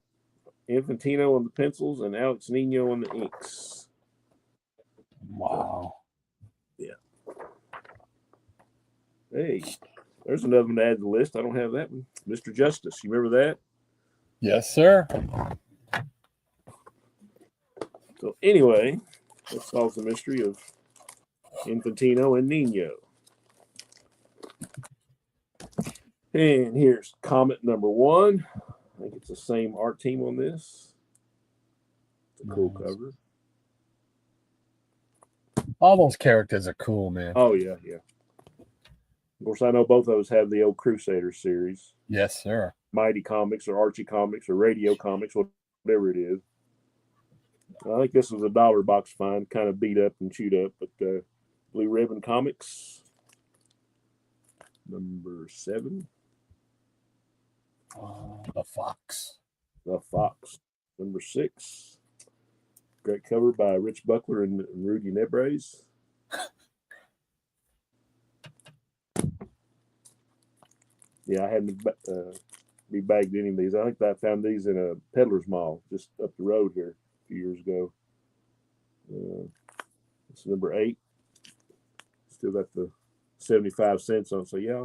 Infantino on the pencils and Alex Nino on the inks. Wow. Yeah. Hey, there's another one to add to the list. I don't have that one. Mr. Justice. You remember that? Yes, sir. So anyway, that solves the mystery of Infantino and Nino. And here's Comet number 1. I think it's the same art team on this. It's a cool cover. All those characters are cool, man. Oh, yeah, yeah. Of course, I know both of those have the old Crusader series. Yes, sir. Mighty Comics or Archie Comics or Radio Comics, whatever it is. I think this was a $1 box find, kind of beat up and chewed up, but Blue Ribbon Comics, number 7. The Fox. The Fox, number 6. Great cover by Rich Buckler and Rudy Nebres. Yeah, I hadn't be bagged any of these. I think I found these in a peddler's mall just up the road here a few years ago. It's number 8. Still got the 75 cents on. So yeah,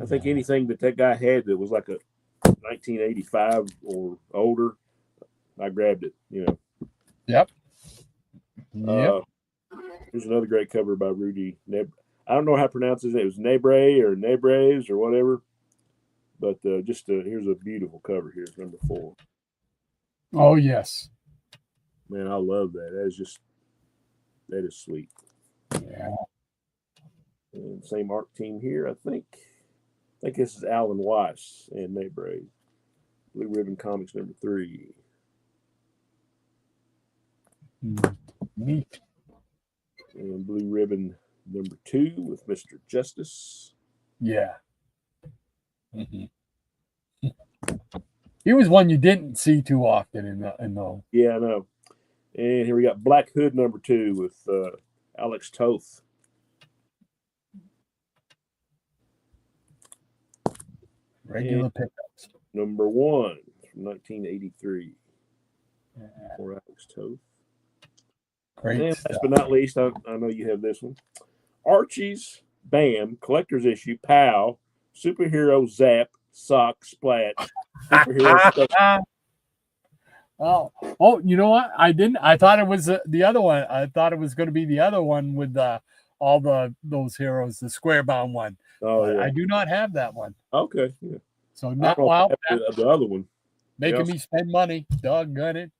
I think anything that guy had that was like a 1985 or older, I grabbed it. Yep. Here's another great cover by Rudy Neb. I don't know how to pronounce his name. It was Nebres or whatever. But here's a beautiful cover here. It's number 4. Oh, yes. Man, I love that. That is sweet. Yeah. And same art team here, I think. I think this is Alan Weiss and Nebres. Blue Ribbon Comics number 3. Neat. And Blue Ribbon number 2 with Mr. Justice. Yeah. He was one you didn't see too often in the. Yeah, I know. And here we got Black Hood number 2 with Alex Toth. Regular pickups. Number 1 from 1983 for Alex Toth. Great. And last but not least, I know you have this one. Archie's BAM Collector's Issue POW Superhero Zap sock splat superhero stuff. Oh, you know what? I didn't. I thought it was the other one. I thought it was going to be the other one with all those heroes, the square bound one. Oh, yeah. I do not have that one. Okay. Yeah. So not well. The other one. Making me spend money. Doggone it.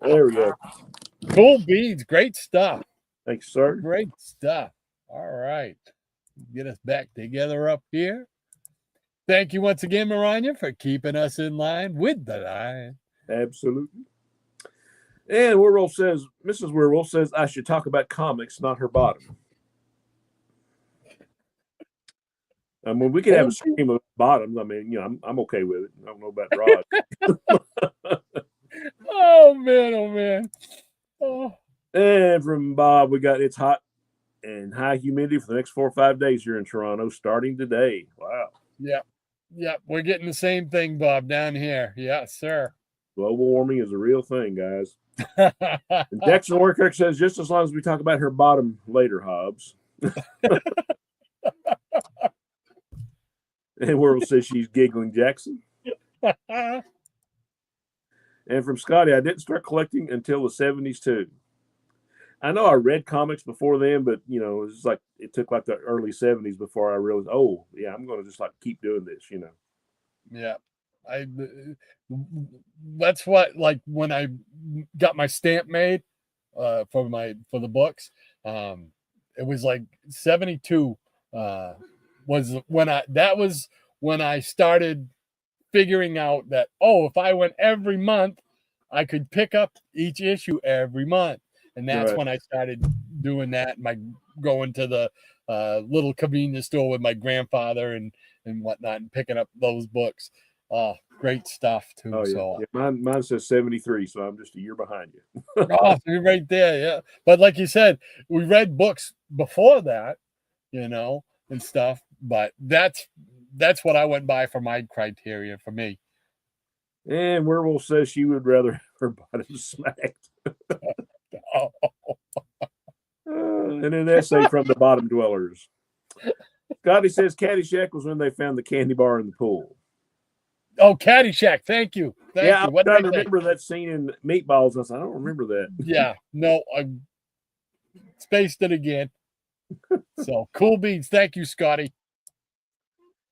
There we go. Cool beans. Great stuff. Thanks, sir. Great stuff. All right. Get us back together up here. Thank you once again, Maranya, for keeping us in line with the line. Absolutely. And Mrs. Werewolf says, I should talk about comics, not her bottom. I mean, we could have a stream of bottoms. I mean, you know, I'm okay with it. I don't know about Rod. Oh, man. Oh. And from Bob, we got it's hot and high humidity for the next 4 or 5 days here in Toronto, starting today. Wow. Yeah. We're getting the same thing, Bob, down here. Yes, sir. Global warming is a real thing, guys. And Jackson Warkirk says, just as long as we talk about her bottom later, Hobbs. And World says she's giggling, Jackson. And from Scotty, I didn't start collecting until the 70s too. I know I read comics before then, but you know, it was like it took like the early 70s before I realized, oh yeah, I'm going to just like keep doing this, you know. Yeah, that's what, like when I got my stamp made for the books, it was like 72 was when I started figuring out that, if I went every month, I could pick up each issue every month. And that's when I started doing that. Going to the little convenience store with my grandfather and whatnot, and picking up those books. Oh, great stuff too. Oh, yeah. So yeah, mine says 73, so I'm just a year behind you. Oh, you're right there, yeah. But like you said, we read books before that, you know, and stuff. But that's what I went by for my criteria for me. And Werewolf says she would rather have her bottom smacked. And an essay from the bottom dwellers. Scotty says Caddyshack was when they found the candy bar in the pool. Oh, Caddyshack. Thank you. I'm trying to remember that scene in Meatballs. I don't remember that. Yeah, no, I spaced it again. So cool beans. Thank you, Scotty.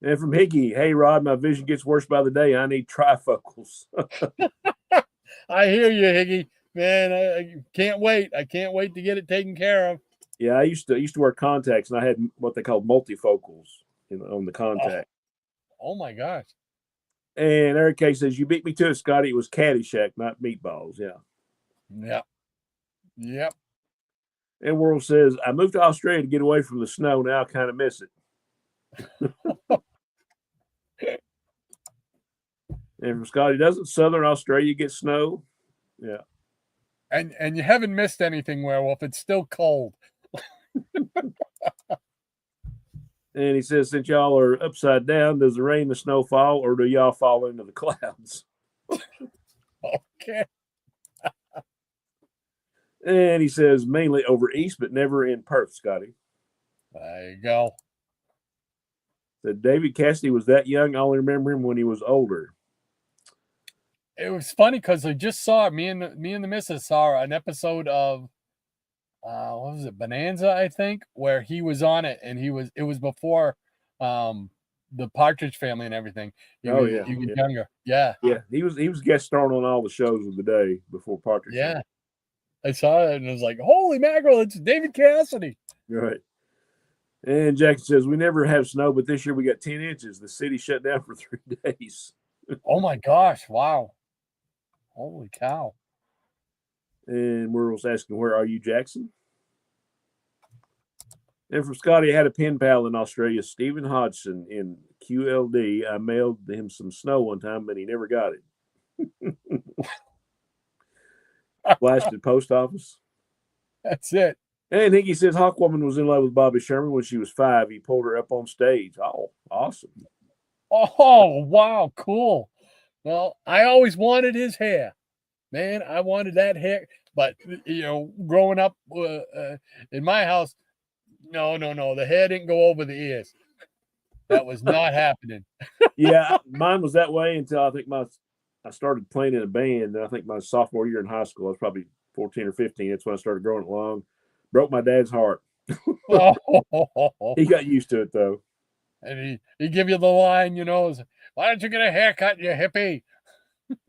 And from Higgy, hey Rod, my vision gets worse by the day. I need trifocals. I hear you, Higgy. Man, I can't wait. I can't wait to get it taken care of. Yeah, I used to wear contacts, and I had what they call multifocals, on the contact. Oh my gosh. And Eric K says, you beat me to it, Scotty. It was Caddyshack, not Meatballs. Yeah. Yep. And World says, I moved to Australia to get away from the snow. Now I kind of miss it. And from Scotty, doesn't Southern Australia get snow? Yeah. And you haven't missed anything, Werewolf. It's still cold. And he says, since y'all are upside down, does the rain and snow fall, or do y'all fall into the clouds? Okay. And he says, mainly over east, but never in Perth, Scotty. There you go. Said David Cassidy was that young. I only remember him when he was older. It was funny because I just saw me and the missus saw an episode of what was it, Bonanza, I think, where he was on it, and it was before the Partridge Family and everything. He was younger. Yeah. Yeah. He was guest starring on all the shows of the day before Partridge. Yeah. Family. I saw it and I was like, holy mackerel, it's David Cassidy. Right. And Jackson says, we never have snow, but this year we got 10 inches. The city shut down for 3 days. Oh my gosh. Wow. Holy cow. And Merle's asking, where are you, Jackson? And from Scotty, I had a pen pal in Australia, Stephen Hodgson in QLD. I mailed him some snow one time, but he never got it. Blasted post office. That's it. And Hickey says Hawkwoman was in love with Bobby Sherman when she was 5. He pulled her up on stage. Oh, awesome. Oh, wow. Cool. Well, I always wanted his hair. Man, I wanted that hair. But, growing up in my house, no. The hair didn't go over the ears. That was not happening. Yeah, mine was that way until I think I started playing in a band. I think my sophomore year in high school. I was probably 14 or 15. That's when I started growing it long. Broke my dad's heart. Oh, He got used to it though. and he give you the line, why don't you get a haircut, you hippie?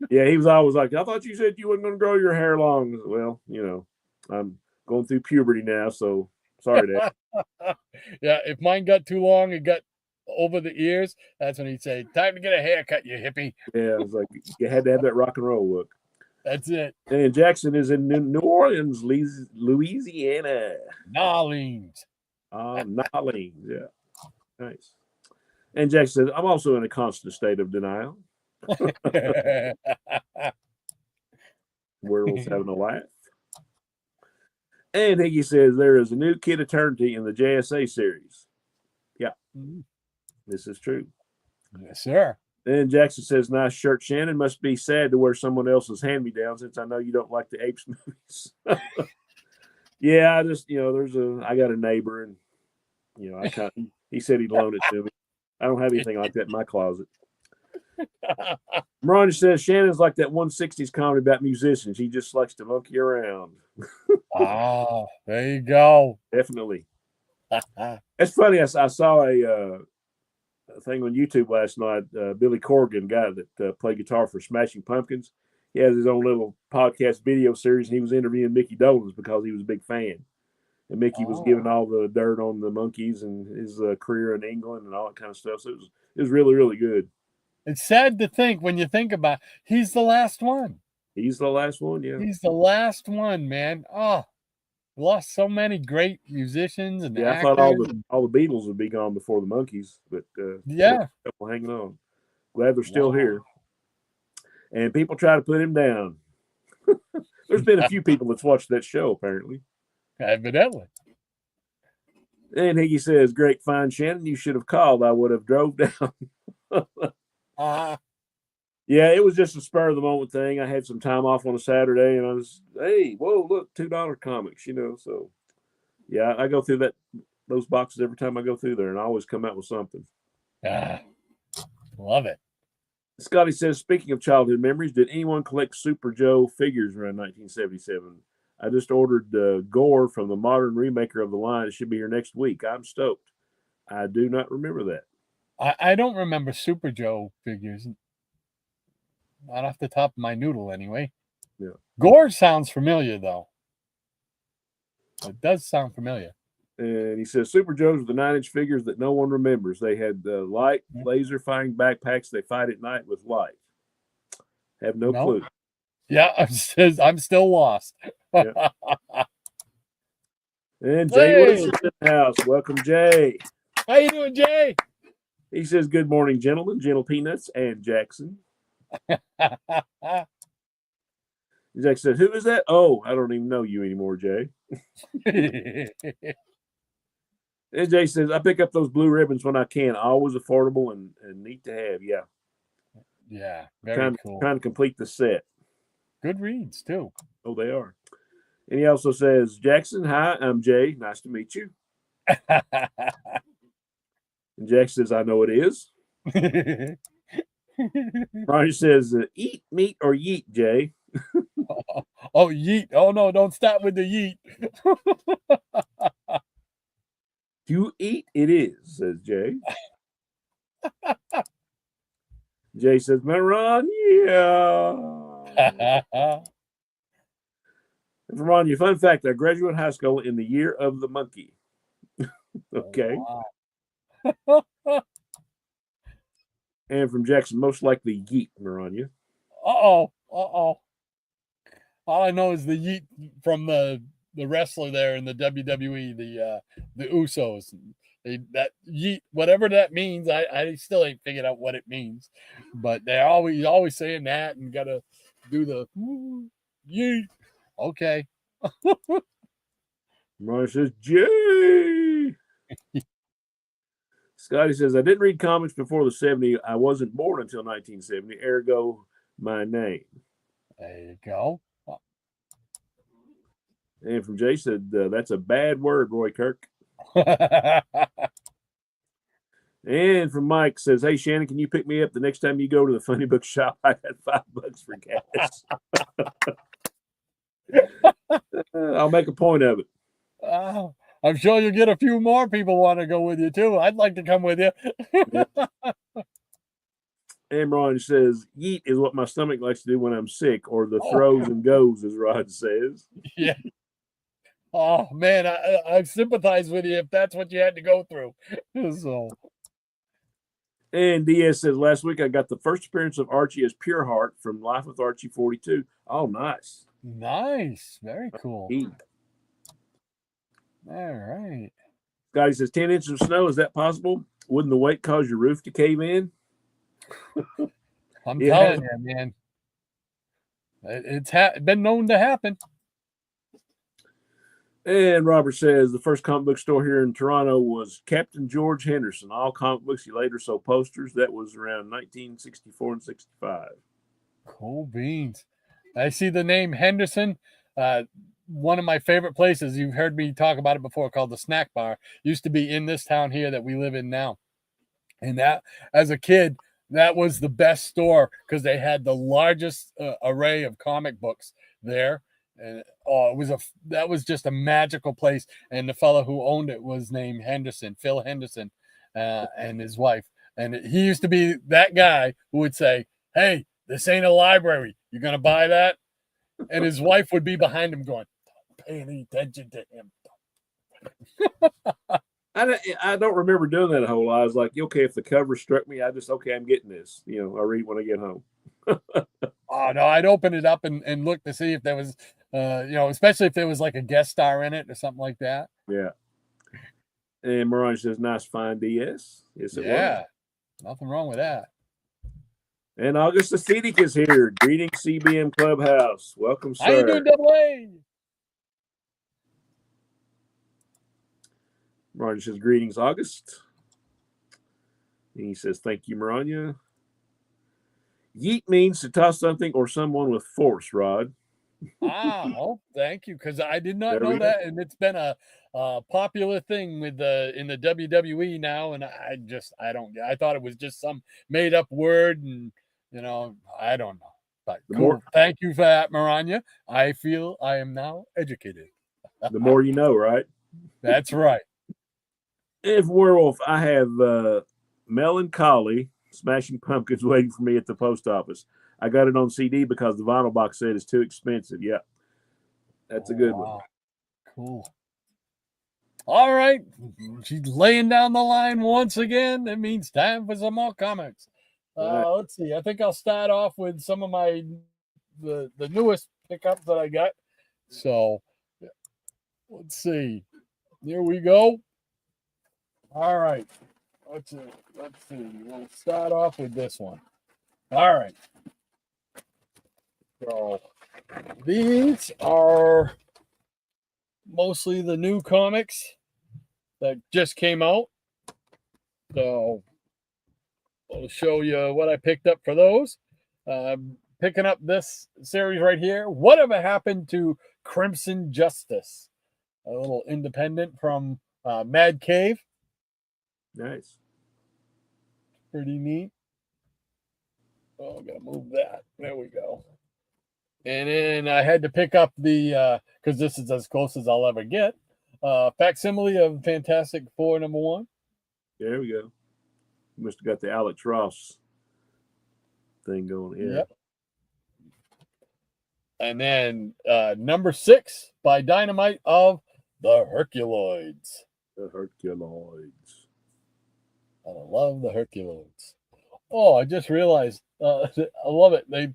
Yeah, he was always like, I thought you said you weren't going to grow your hair long. Well, I'm going through puberty now, so sorry, Dad. Yeah, if mine got too long and got over the ears, that's when he'd say, time to get a haircut, you hippie. Yeah, it was like you had to have that rock and roll look. That's it. And Jackson is in New Orleans, Louisiana. Nolens. Nolens, yeah. Nice. And Jackson says, I'm also in a constant state of denial. Werewolves having a laugh. And Higgy says there is a new Kid Eternity in the JSA series. Yeah, this is true. Yes, sir. And Jackson says, nice shirt. Shannon must be sad to wear someone else's hand-me-down since I know you don't like the Apes movies. Yeah, I just, I got a neighbor and, he said he'd loan it to me. I don't have anything like that in my closet. Ron says Shannon's like that 160s comedy about musicians. He just likes to monkey around. Oh, there you go. Definitely. It's funny. I saw a thing on YouTube last night. Billy Corgan, guy that played guitar for Smashing Pumpkins, he has his own little podcast video series, and he was interviewing Mickey Dolenz because he was a big fan. And Mickey was giving all the dirt on the Monkees and his career in England and all that kind of stuff. So it was really, really good. It's sad to think when you think about it, he's the last one. He's the last one, yeah. He's the last one, man. Oh, lost so many great musicians and actors. I thought all the Beatles would be gone before the Monkees, but yeah, couple hanging on. Glad they're still here. And people try to put him down. There's been a few people that's watched that show apparently. Evidently. And Higgy says, great find, Shannon. You should have called. I would have drove down. Yeah, it was just a spur of the moment thing. I had some time off on a Saturday and I was, hey, whoa, look, $2 comics, so yeah, I go through those boxes every time I go through there and I always come out with something. Love it. Scotty says, speaking of childhood memories, did anyone collect Super Joe figures around 1977? I just ordered Gore from the modern remaker of the line. It should be here next week. I'm stoked. I do not remember that. I don't remember Super Joe figures. Not off the top of my noodle, anyway. Yeah. Gore sounds familiar, though. It does sound familiar. And he says, Super Joes are the 9-inch figures that no one remembers. They had light, laser-firing backpacks. They fight at night with light. Have no clue. Yeah, I'm still lost. Yeah. And Jay Wilson's in the house. Welcome, Jay. How you doing, Jay? He says, good morning, gentlemen, Gentle Peanuts, and Jackson. Jack said, who is that? Oh, I don't even know you anymore, Jay. And Jay says, I pick up those blue ribbons when I can. Always affordable and neat to have. Yeah. Yeah. Very cool. Trying to complete the set. Good reads, too. Oh, they are. And he also says, Jackson, hi, I'm Jay. Nice to meet you. And Jack says, I know it is. Ronnie says, eat, meat, or yeet, Jay. Oh, yeet. Oh, no, don't stop with the yeet. You eat, it is, says Jay. Jay says, Ron, yeah. And from Ron, your fun fact, I graduated high school in the year of the monkey. Okay. Oh, wow. And from Jackson, most likely yeet, Maranya. Uh-oh. All I know is the yeet from the wrestler there in the WWE, the Usos. That yeet, whatever that means, I still ain't figured out what it means. But they're always saying that and gotta do the yeet. Okay. Marcia says, Jay. Scotty says, I didn't read comics before the 70s. I wasn't born until 1970. Ergo, my name. There you go. And from Jay said, that's a bad word, Roy Kirk. And from Mike says, "Hey Shannon, can you pick me up the next time you go to the funny book shop? I got $5 for gas." I'll make a point of it. I'm sure you'll get a few more people want to go with you too. I'd like to come with you. And Ron says, "Yeet is what my stomach likes to do when I'm sick, or the Oh. throws and goes," as Rod says. Yeah. Oh man, I sympathize with you if that's what you had to go through. So. And DS says, "Last week I got the first appearance of Archie as Pure Heart from Life with Archie 42. Oh, nice. Nice. Very cool. All right. Scotty says, 10 inches of snow. Is that possible? Wouldn't the weight cause your roof to cave in? I'm telling you, man. It's been known to happen. And Robert says, the first comic book store here in Toronto was Captain George Henderson. All comic books. He later sold posters. That was around 1964 and 65. Cool beans. I see the name Henderson. One of my favorite places, you've heard me talk about it before, called the Snack Bar, used to be in this town here that we live in now. And that, as a kid, that was the best store because they had the largest array of comic books there. And that was just a magical place. And the fellow who owned it was named Henderson, Phil Henderson, and his wife. And he used to be that guy who would say, "Hey, this ain't a library. You gonna buy that?" And his wife would be behind him going, "Don't pay any attention to him." I don't remember doing that a whole lot. I was like, okay, if the cover struck me, I'm getting this. I'll read when I get home. Oh no, I'd open it up and look to see if there was, especially if there was like a guest star in it or something like that. Yeah. And Mirage says, "Nice fine DS." Yes, it was. Nothing wrong with that. And August Aesthetic is here. Greetings, CBM Clubhouse. Welcome, sir. How you doing, Double A? Maranya says, "Greetings, August." And he says, "Thank you, Maranya." Yeet means to toss something or someone with force, Rod. Thank you, because I did not know that, and it's been a popular thing in the WWE now, and I thought it was just some made up word, and I don't know. But cool. Thank you for that, Maranya. I feel I am now educated. The more you know, right? That's right. If Werewolf, I have Melancholy, Smashing Pumpkins waiting for me at the post office. I got it on CD because the vinyl box set is too expensive. Yeah, that's a good one. Cool. All right. She's laying down the line once again. That means time for some more comics. Let's see. I think I'll start off with some of the newest pickups that I got. So let's see. Here we go. All right. Let's see. We'll start off with this one. All right. So these are mostly the new comics that just came out. So I'll show you what I picked up for those. Picking up this series right here. Whatever happened to Crimson Justice? A little independent from Mad Cave. Nice. Pretty neat. Oh, I gotta move that. There we go. And then I had to pick up the because this is as close as I'll ever get. Facsimile of Fantastic Four #1. There we go. You must have got the Alex Ross thing going. Yeah. Yep. And then #6 by Dynamite of the Herculoids. The Herculoids. I love the Herculoids. Oh, I just realized. I love it. They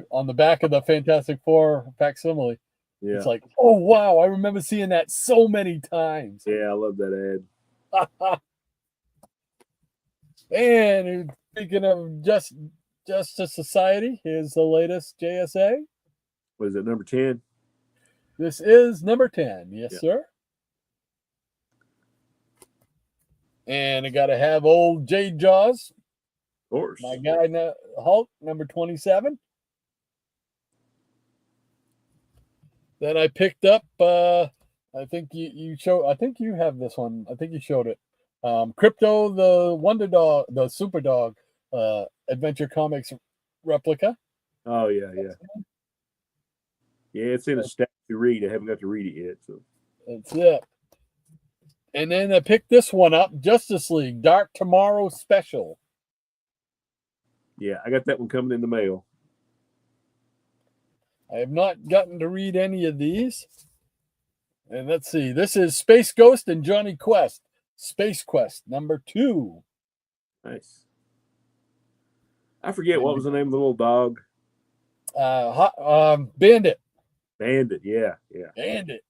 on the back of the Fantastic Four facsimile. Yeah. It's like, oh wow, I remember seeing that so many times. Yeah, I love that ad. And speaking of Justice Society, here's the latest JSA. What is it, number 10? This is number 10. Yes, sir. And I got to have old J Jaws. Of course. My guy, Hulk, number 27. Then I picked up, I think you have this one. I think you showed it. Crypto, the Wonder Dog, the Super Dog Adventure Comics replica. Oh yeah. Yeah, it's in a stack to read. I haven't got to read it yet. So That's it. And then I picked this one up, Justice League Dark Tomorrow Special. yeah, I got that one coming in the mail. I have not gotten to read any of these. And let's see. This is Space Ghost and Johnny Quest. Space Quest #2. Nice. I forget what was the name of the little dog. Bandit. Bandit. Yeah. Bandit.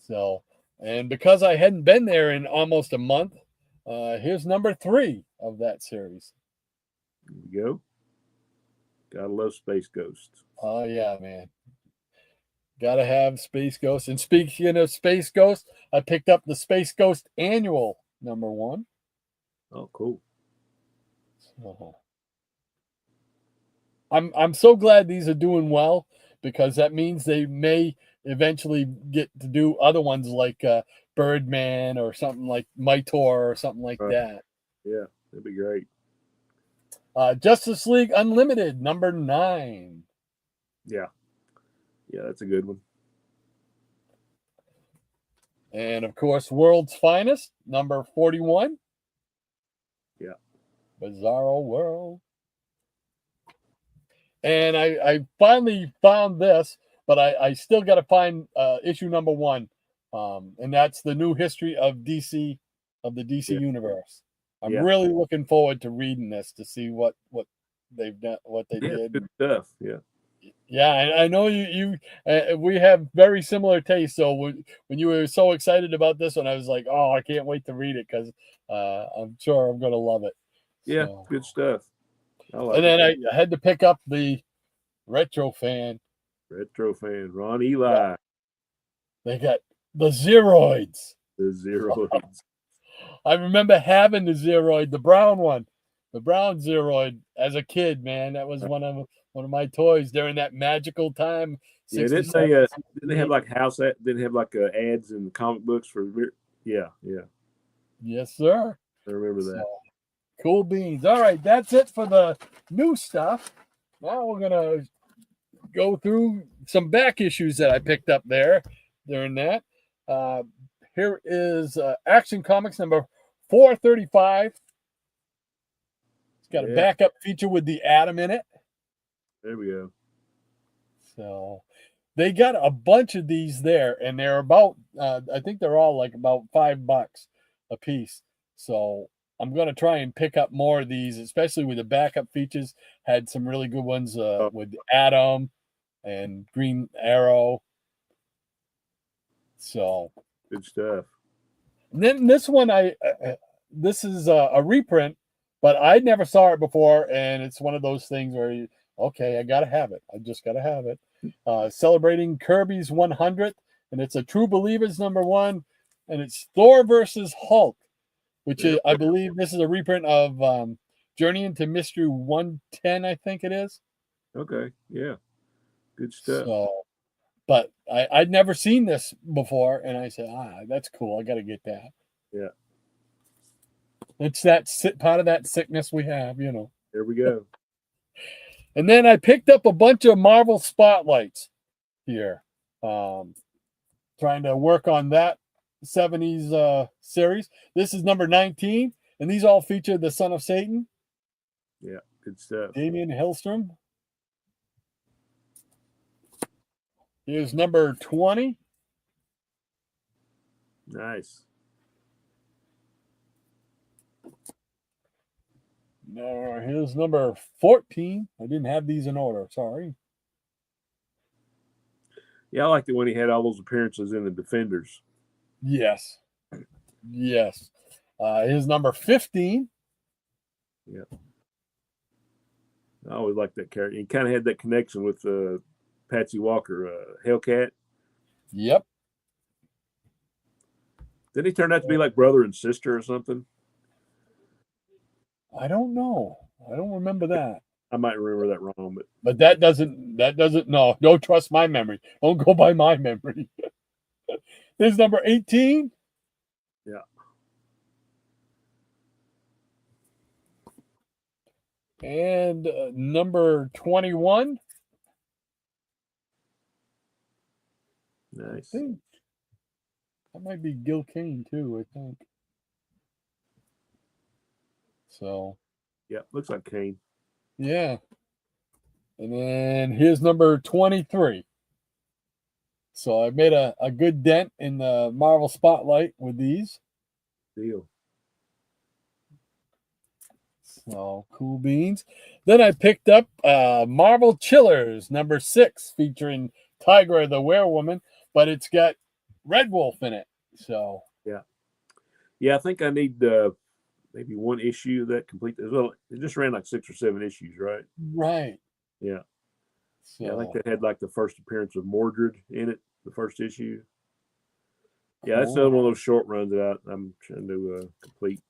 So, and because I hadn't been there in almost a month, here's #3 of that series. There we go. Gotta love Space Ghost. Oh yeah, man. Gotta have Space Ghost. And speaking of Space Ghost, I picked up the Space Ghost Annual #1. Oh, cool. So, I'm so glad these are doing well, because that means they may eventually get to do other ones like Birdman or something like Mitor or something like that. Yeah, that'd be great. Justice League Unlimited #9. Yeah, that's a good one. And of course, World's Finest #41. Yeah. Bizarro World. And I finally found this, but I still got to find issue #1. And that's the new history of DC, of the DC universe. I'm really looking forward to reading this to see what they've done, what they did. Good stuff. Yeah. Yeah, I know you we have very similar tastes. So when you were so excited about this one, I was like, oh, I can't wait to read it, because I'm sure I'm going to love it. Yeah, so. Good stuff. And then I had to pick up the Retro Fan, Ron Eli. Yeah. They got the Zeroids. The Zeroids. I remember having the Zeroid, the brown one, the brown Zeroid as a kid, man. That was one of my toys during that magical time. Yeah, didn't they have like didn't have like ads in comic books for? Yeah. Yes, sir. I remember that. Cool beans. All right, that's it for the new stuff. Now we're gonna go through some back issues that I picked up there during that. Here is Action Comics #435. It's got a backup feature with the Atom in it. There we go. So they got a bunch of these there, and they're about I think they're all like about $5 a piece. So I'm going to try and pick up more of these, especially with the backup features. Had some really good ones with Atom and Green Arrow. So good stuff. And then this one, this is a reprint, but I never saw it before, and it's one of those things where okay, I gotta have it. I just gotta have it. Celebrating Kirby's 100th, and it's a True Believers #1, and it's Thor versus Hulk, which is, I believe, this is a reprint of Journey into Mystery 110. I think it is. Okay, yeah, good stuff. So, but I'd never seen this before, and I said, that's cool. I got to get that. Yeah. It's that part of that sickness we have, There we go. And then I picked up a bunch of Marvel Spotlights here. Trying to work on that 70s series. This is #19, and these all feature the Son of Satan. Yeah, good stuff. Damian Hillstrom. Here's #20. Nice. Here's #14. I didn't have these in order. Sorry. Yeah, I liked it when he had all those appearances in the Defenders. Yes. Here's #15. Yeah. I always liked that character. He kind of had that connection with Patsy Walker, Hellcat. Yep. Didn't he turn out to be like brother and sister or something? I don't know. I don't remember that. I might remember that wrong, but that doesn't no, don't trust my memory. Don't go by my memory. Here's #18. Yeah. And number 21. Nice. I think that might be Gil Kane too, I think. So, yeah, looks like Kane. Yeah. And then here's number 23. So I made a good dent in the Marvel Spotlight with these. Deal. So cool beans. Then I picked up Marvel Chillers number 6 featuring Tigra the Werewoman, but it's got Red Wolf in it. So yeah, I think I need maybe one issue that complete as well. It just ran like 6 or 7 issues, right? right. Yeah. So Yeah, I think that had like the first appearance of Mordred in it, the first issue. Yeah, that's cool. another one of those short runs that I'm trying to complete.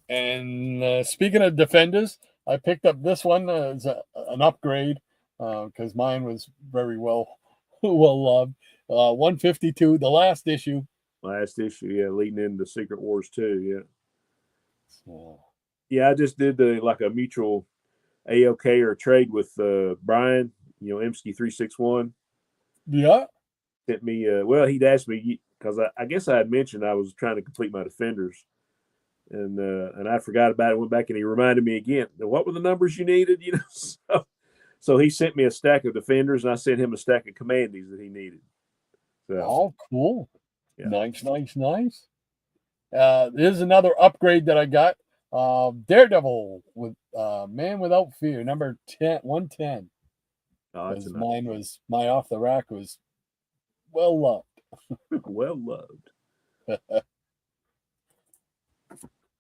And speaking of Defenders, I picked up this one as an upgrade because mine was very well loved. 152, the last issue. Last issue, yeah, leading into Secret Wars 2, yeah. So, yeah, I just did like a mutual AOK or trade with Brian, Emsky 361. Yeah. Sent me, well, he'd asked me because I guess I had mentioned I was trying to complete my Defenders, and I forgot about it. Went back and he reminded me again. What were the numbers you needed? So he sent me a stack of Defenders, and I sent him a stack of Commandees that he needed. So, oh, cool. Yeah. Nice. Here's another upgrade that I got. Daredevil with Man Without Fear, number 110. Because mine was my off the rack was well loved. well loved.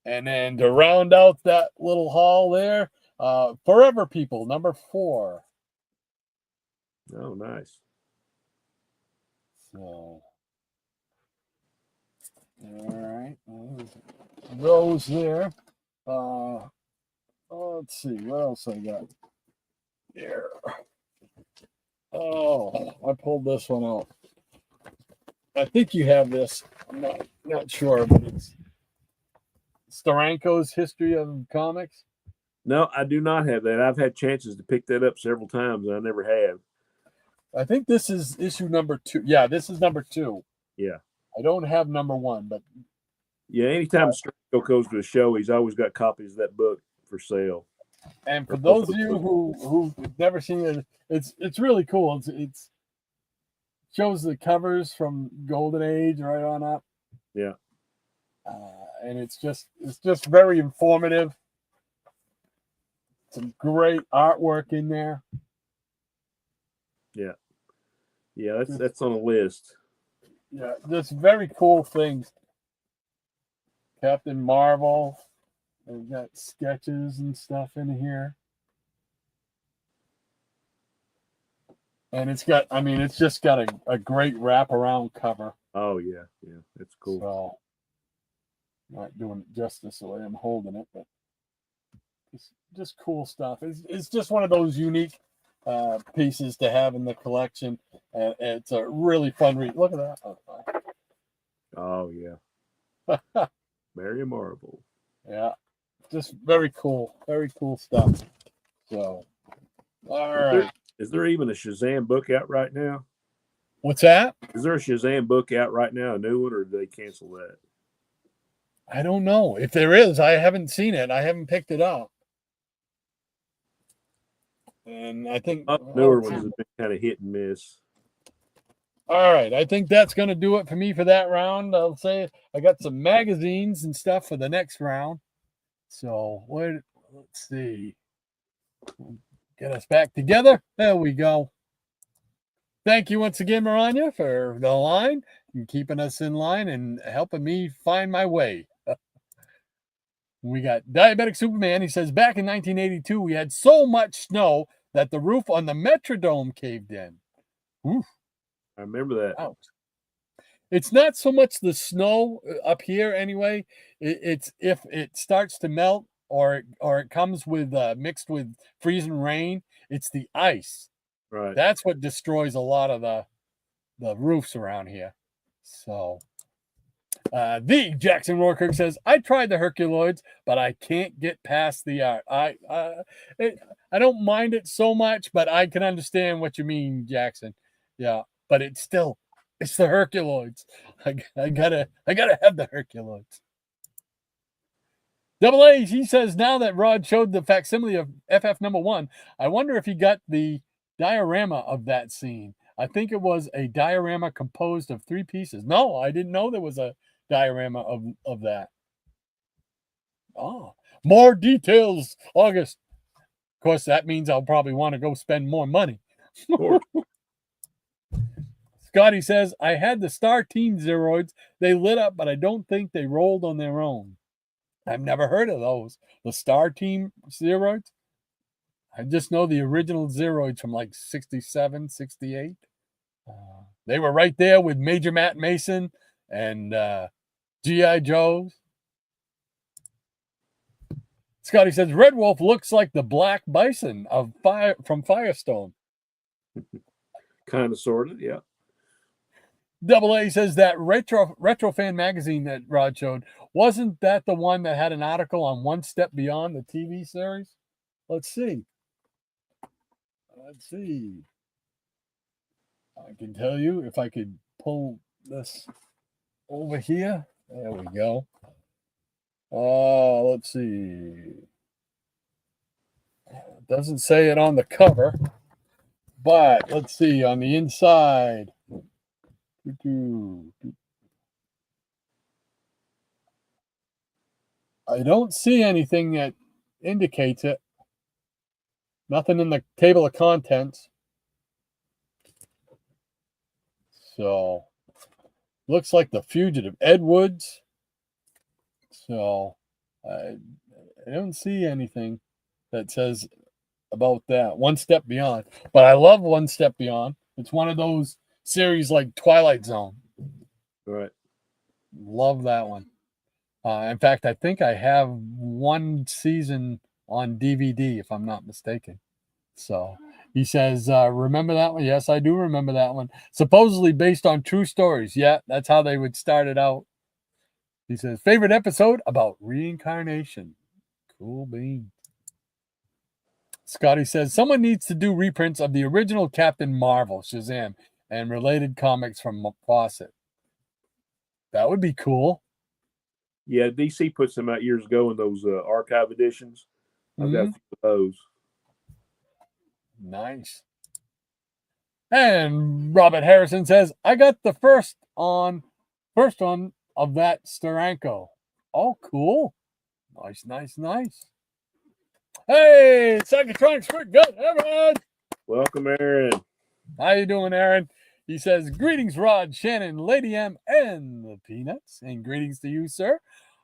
And then to round out that little haul there, Forever People, number 4. Oh, nice. So, all right. Those there. Let's see. What else I got here? Oh, I pulled this one out. I think you have this. I'm not sure, but it's Steranko's History of Comics. No, I do not have that. I've had chances to pick that up several times, and I never have. I think this is issue number 2. Yeah, this is number 2. Yeah. I don't have number 1, but yeah, anytime Steranko goes to a show, he's always got copies of that book for sale. And for those of you who've never seen it, it's really cool. It's shows the covers from Golden Age right on up. Yeah. And it's just very informative. Some great artwork in there. Yeah. Yeah, that's on a list. Yeah, just very cool things. Captain Marvel. They've got sketches and stuff in here. And it's just got a great wraparound cover. Oh, yeah. Yeah, it's cool. So, not doing it justice the way I'm holding it, but it's just cool stuff. It's just one of those unique pieces to have in the collection. And it's a really fun read. Look at that. Oh, yeah. Mary Marvel. Yeah. Just very cool stuff. So, all right. Is there even a Shazam book out right now? What's that? Is there a Shazam book out right now, a new one, or did they cancel that? I don't know. If there is, I haven't seen it. I haven't picked it up. And I think newer ones have been kind of hit and miss. All right. I think that's going to do it for me for that round. I'll say I got some magazines and stuff for the next round. So let's see. Get us back together. There we go. Thank you once again, Maranya, for the line and keeping us in line and helping me find my way. We got Diabetic Superman. He says, back in 1982, we had so much snow that the roof on the Metrodome caved in. Oof. I remember that. Ouch. It's not so much the snow up here anyway. It's if it starts to melt or it comes with mixed with freezing rain, it's the ice. Right. That's what destroys a lot of the roofs around here. So, The Jackson Rourke says, I tried the Herculoids, but I can't get past the art. I don't mind it so much, but I can understand what you mean, Jackson. Yeah, but it's the Herculoids. I gotta have the Herculoids. Double A, he says, now that Rod showed the facsimile of FF number 1, I wonder if he got the diorama of that scene. I think it was a diorama composed of 3 pieces. No, I didn't know there was a diorama of that. Oh, more details, August. Of course, that means I'll probably want to go spend more money. Scotty says, I had the Star Team Zeroids. They lit up, but I don't think they rolled on their own. I've never heard of those. The Star Team Zeroids? I just know the original Zeroids from like 67, 68. They were right there with Major Matt Mason and G.I. Joes. Scotty says, Red Wolf looks like the Black Bison from Firestone. Kind of, sort of, yeah. Double A says that retro fan magazine that Rod showed, wasn't that the one that had an article on One Step Beyond the TV series? Let's see. I can tell you if I could pull this over here. There we go. Let's see. It doesn't say it on the cover, but let's see on the inside. I don't see anything that indicates it. Nothing in the table of contents. So, looks like the fugitive Ed Woods. So, I don't see anything that says about that. One Step Beyond. But I love One Step Beyond. It's one of those series like Twilight Zone. Right. Love that one. In fact, I think I have one season on DVD, if I'm not mistaken. So he says, remember that one? Yes, I do remember that one. Supposedly based on true stories. Yeah, that's how they would start it out. He says, favorite episode about reincarnation. Cool bean. Scotty says, someone needs to do reprints of the original Captain Marvel, Shazam, and related comics from Fawcett. That would be cool. Yeah, DC puts them out years ago in those archive editions. I've got a few of those. Nice. And Robert Harrison says, I got the first one of that Steranko. Oh, cool. Nice. Hey, Psychotronics, we're good, everyone. Welcome, Aaron. How you doing, Aaron? He says, greetings, Rod, Shannon, Lady M, and the Peanuts. And greetings to you, sir.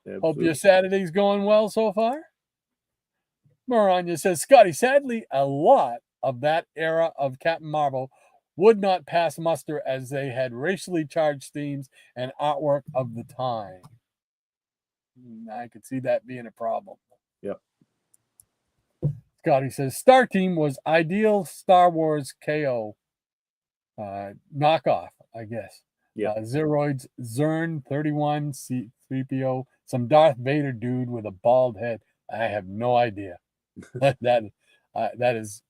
Absolutely. Hope your Saturday's going well so far. Maranya says, Scotty, sadly, a lot of that era of Captain Marvel would not pass muster as they had racially charged themes and artwork of the time. I could see that being a problem. Yep. Scotty says, Star Team was ideal Star Wars KO knockoff, I guess. Yeah. Zeroids, Zern, 31, C3PO, some Darth Vader dude with a bald head. I have no idea. that is,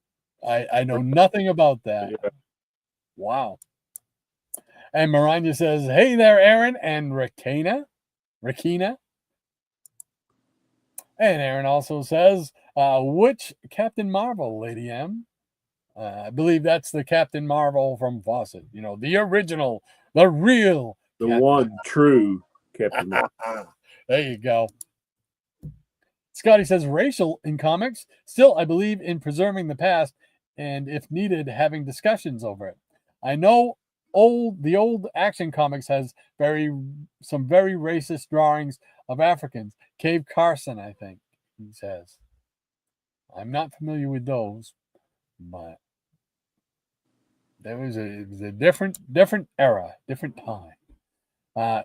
I know nothing about that. Yeah. Wow. And Maranya says, hey there, Aaron and Rakina. And Aaron also says, which Captain Marvel, Lady M? I believe that's the Captain Marvel from Fawcett. You know, the original, the real. The Captain one Marvel. True Captain Marvel. There you go. Scotty says, racial in comics. Still, I believe in preserving the past and, if needed, having discussions over it. I know the old Action Comics has some very racist drawings of Africans. Cave Carson, I think, he says. I'm not familiar with those, but it was a different era, different time.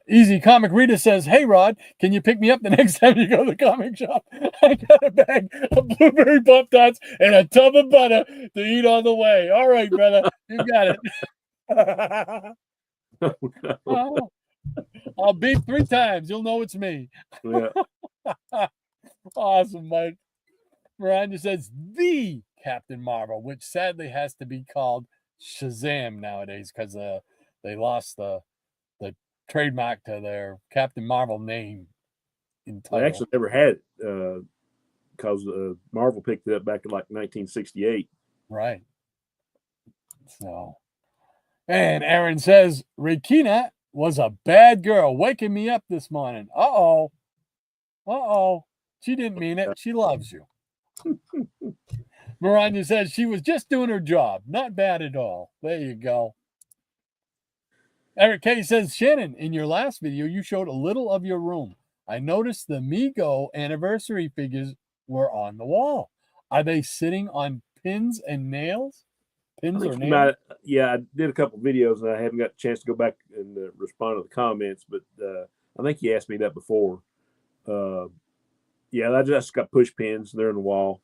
Easy Comic Reader says, hey, Rod, can you pick me up the next time you go to the comic shop? I got a bag of blueberry Pop-Tarts and a tub of butter to eat on the way. All right, brother, you got it. I'll beep 3 times. You'll know it's me. Yeah. Awesome, Mike. Miranda says the Captain Marvel, which sadly has to be called Shazam nowadays because they lost the trademark to their Captain Marvel name in title. They actually never had it because Marvel picked it up back in like 1968. Right. So, and Aaron says Regina was a bad girl waking me up this morning. Uh oh. She didn't mean it. She loves you. Miranda says she was just doing her job. Not bad at all. There you go. Eric K says, Shannon, in your last video, you showed a little of your room. I noticed the Mego anniversary figures were on the wall. Are they sitting on pins and nails? Pins or nails? I did a couple videos and I haven't got a chance to go back and respond to the comments, but I think you asked me that before. I just got push pins. They're in the wall.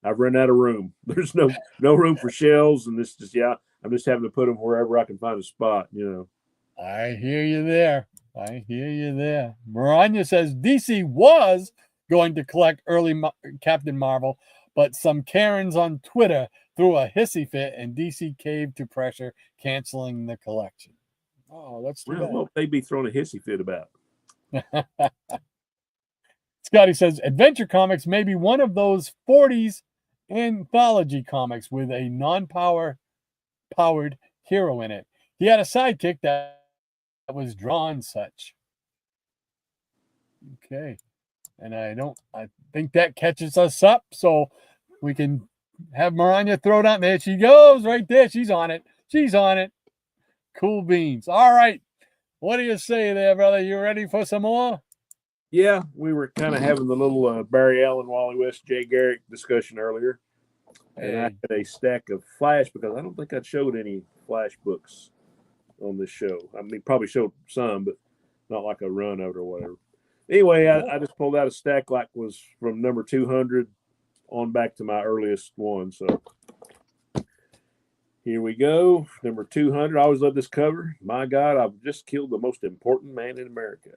I've run out of room. There's no room for shelves, and this just I'm just having to put them wherever I can find a spot. I hear you there. Miranda says DC was going to collect early Captain Marvel, but some Karens on Twitter threw a hissy fit, and DC caved to pressure, canceling the collection. Oh, that's too bad. What they'd be throwing a hissy fit about? Scotty says Adventure Comics may be one of those 40s anthology comics with a non-powered hero in it. He had a sidekick that was drawn such. Okay. And I think that catches us up, so we can have Miranda throw it out there. She goes right there. She's on it. Cool beans. All right. What do you say there, brother? You ready for some more? Yeah, we were kind of having the little Barry Allen, Wally West, Jay Garrick discussion earlier. And I had a stack of Flash because I don't think I showed any Flash books on this show. I mean, probably showed some, but not like a run out or whatever. Anyway, I just pulled out a stack like was from number 200 on back to my earliest one. So here we go. Number 200. I always love this cover. My God, I've just killed the most important man in America.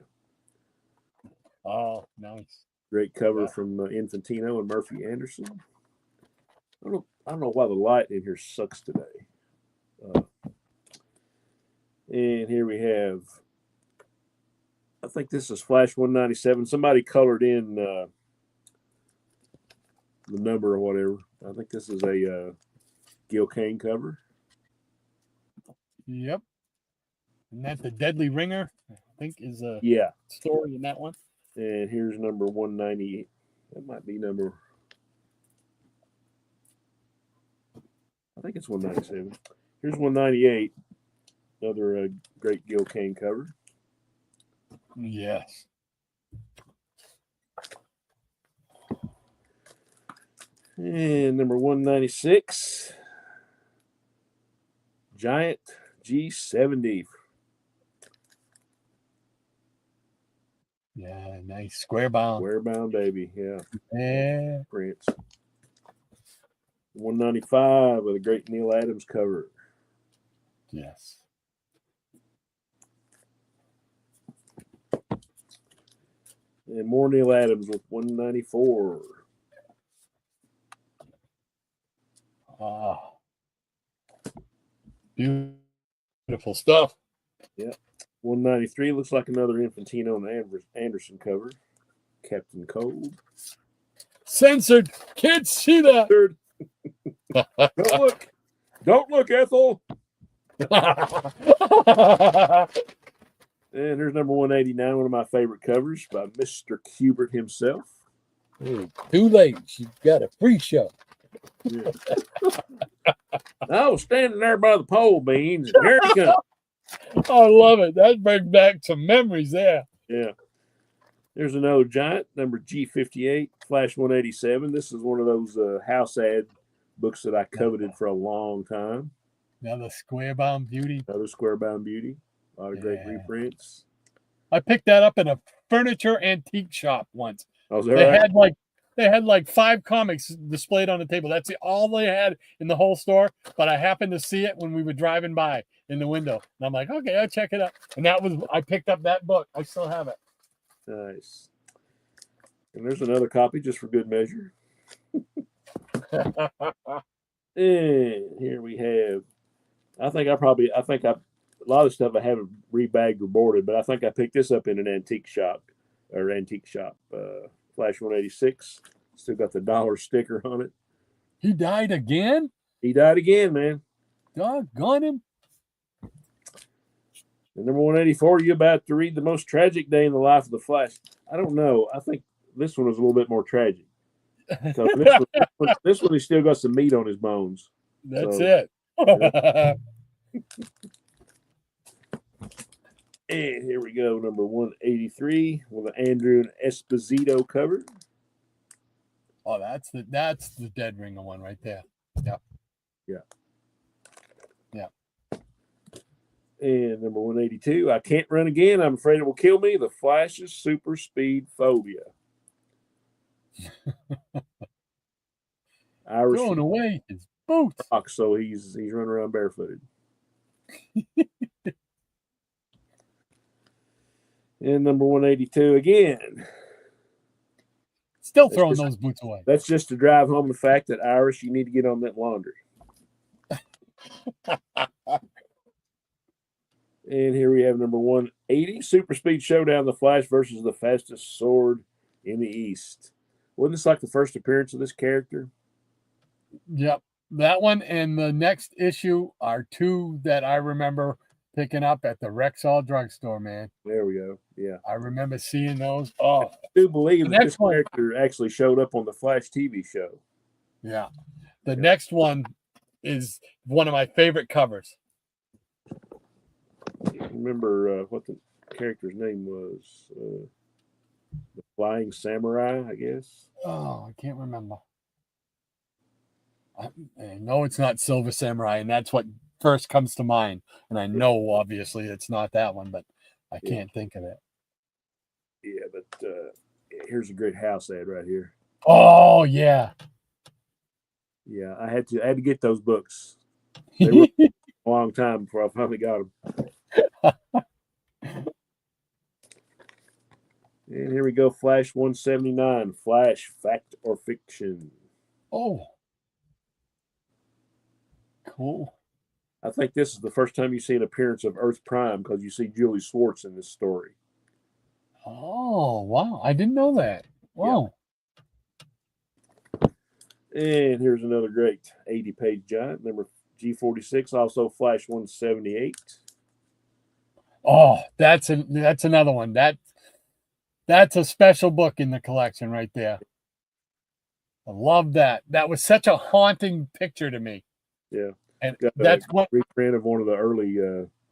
Oh, nice. Great cover from Infantino and Murphy Anderson. I don't know why the light in here sucks today. And here we have, I think this is Flash 197. Somebody colored in the number or whatever. I think this is a Gil Kane cover. Yep. And that's the Deadly Ringer, I think, is a story in that one. And here's number 198. That might be number, I think it's 197. Here's 198. Another great Gil Kane cover. Yes. And number 196. Giant G70. Yeah, nice. Square bound. Square bound, baby. Yeah. Yeah. Prince. 195 with a great Neil Adams cover. Yes. And more Neil Adams with 194. Beautiful stuff. Yeah. 193 looks like another Infantino and Anderson cover. Captain Cold. Censored. Can't see that. Don't look, Ethel. And here's number 189, one of my favorite covers by Mr. Kubert himself. Too late. She got a free show. Yeah. I was standing there by the pole beans, and here he comes. I love it. That brings back some memories there. Yeah. There's another Giant, number G58, Flash 187. This is one of those house ad books that I coveted for a long time. Another square bound beauty. Another square bound beauty. A lot of great reprints. I picked that up in a furniture antique shop once. Oh, is that right? they had like 5 comics displayed on the table. That's all they had in the whole store. But I happened to see it when we were driving by in the window, and I'm like, okay, I'll check it out. And I picked up that book. I still have it. Nice. And there's another copy just for good measure. And here we have. I think a lot of stuff I haven't rebagged or boarded, but I think I picked this up in an antique shop. Flash 186. Still got the dollar sticker on it. He died again? He died again, man. Doggone him. And number 184, you about to read the most tragic day in the life of the Flash. I don't know. I think this one was a little bit more tragic. This one, he still got some meat on his bones. That's it. Yeah. And here we go, number 183 with an Andrew and Esposito cover. Oh, that's the Dead Ringer one right there. Yeah. And number 182, I Can't Run Again. I'm Afraid It Will Kill Me. The Flash's Super Speed Phobia. Irish throwing away his boots. So he's running around barefooted. And number 182 again. Still throwing those boots away. That's just to drive home the fact that Irish, you need to get on that laundry. And here we have number 180, Super Speed Showdown, the Flash versus the fastest sword in the East. Wasn't this like the first appearance of this character? Yep. That one and the next issue are 2 that I remember picking up at the Rexall drugstore, man. There we go. Yeah. I remember seeing those. Oh, I do believe that this character actually showed up on the Flash TV show. Yeah. The next one is one of my favorite covers. Remember what the character's name was? The Flying Samurai, I guess. Oh, I can't remember. I know it's not Silver Samurai, and that's what first comes to mind. And I know, obviously, it's not that one, but I can't think of it. Yeah, but here's a great house ad right here. Oh, yeah. Yeah, I had to get those books. They were a long time before I finally got them. And here we go, Flash 179, Flash Fact or Fiction. Oh, cool. I think this is the first time you see an appearance of Earth Prime because you see Julie Swartz in this story. Oh, wow. I didn't know that. Wow. Yeah. And here's another great 80-page giant, number G46, also Flash 178. Oh, that's another one. That's a special book in the collection right there. I love that. That was such a haunting picture to me. Yeah. And that's what reprint of one of the early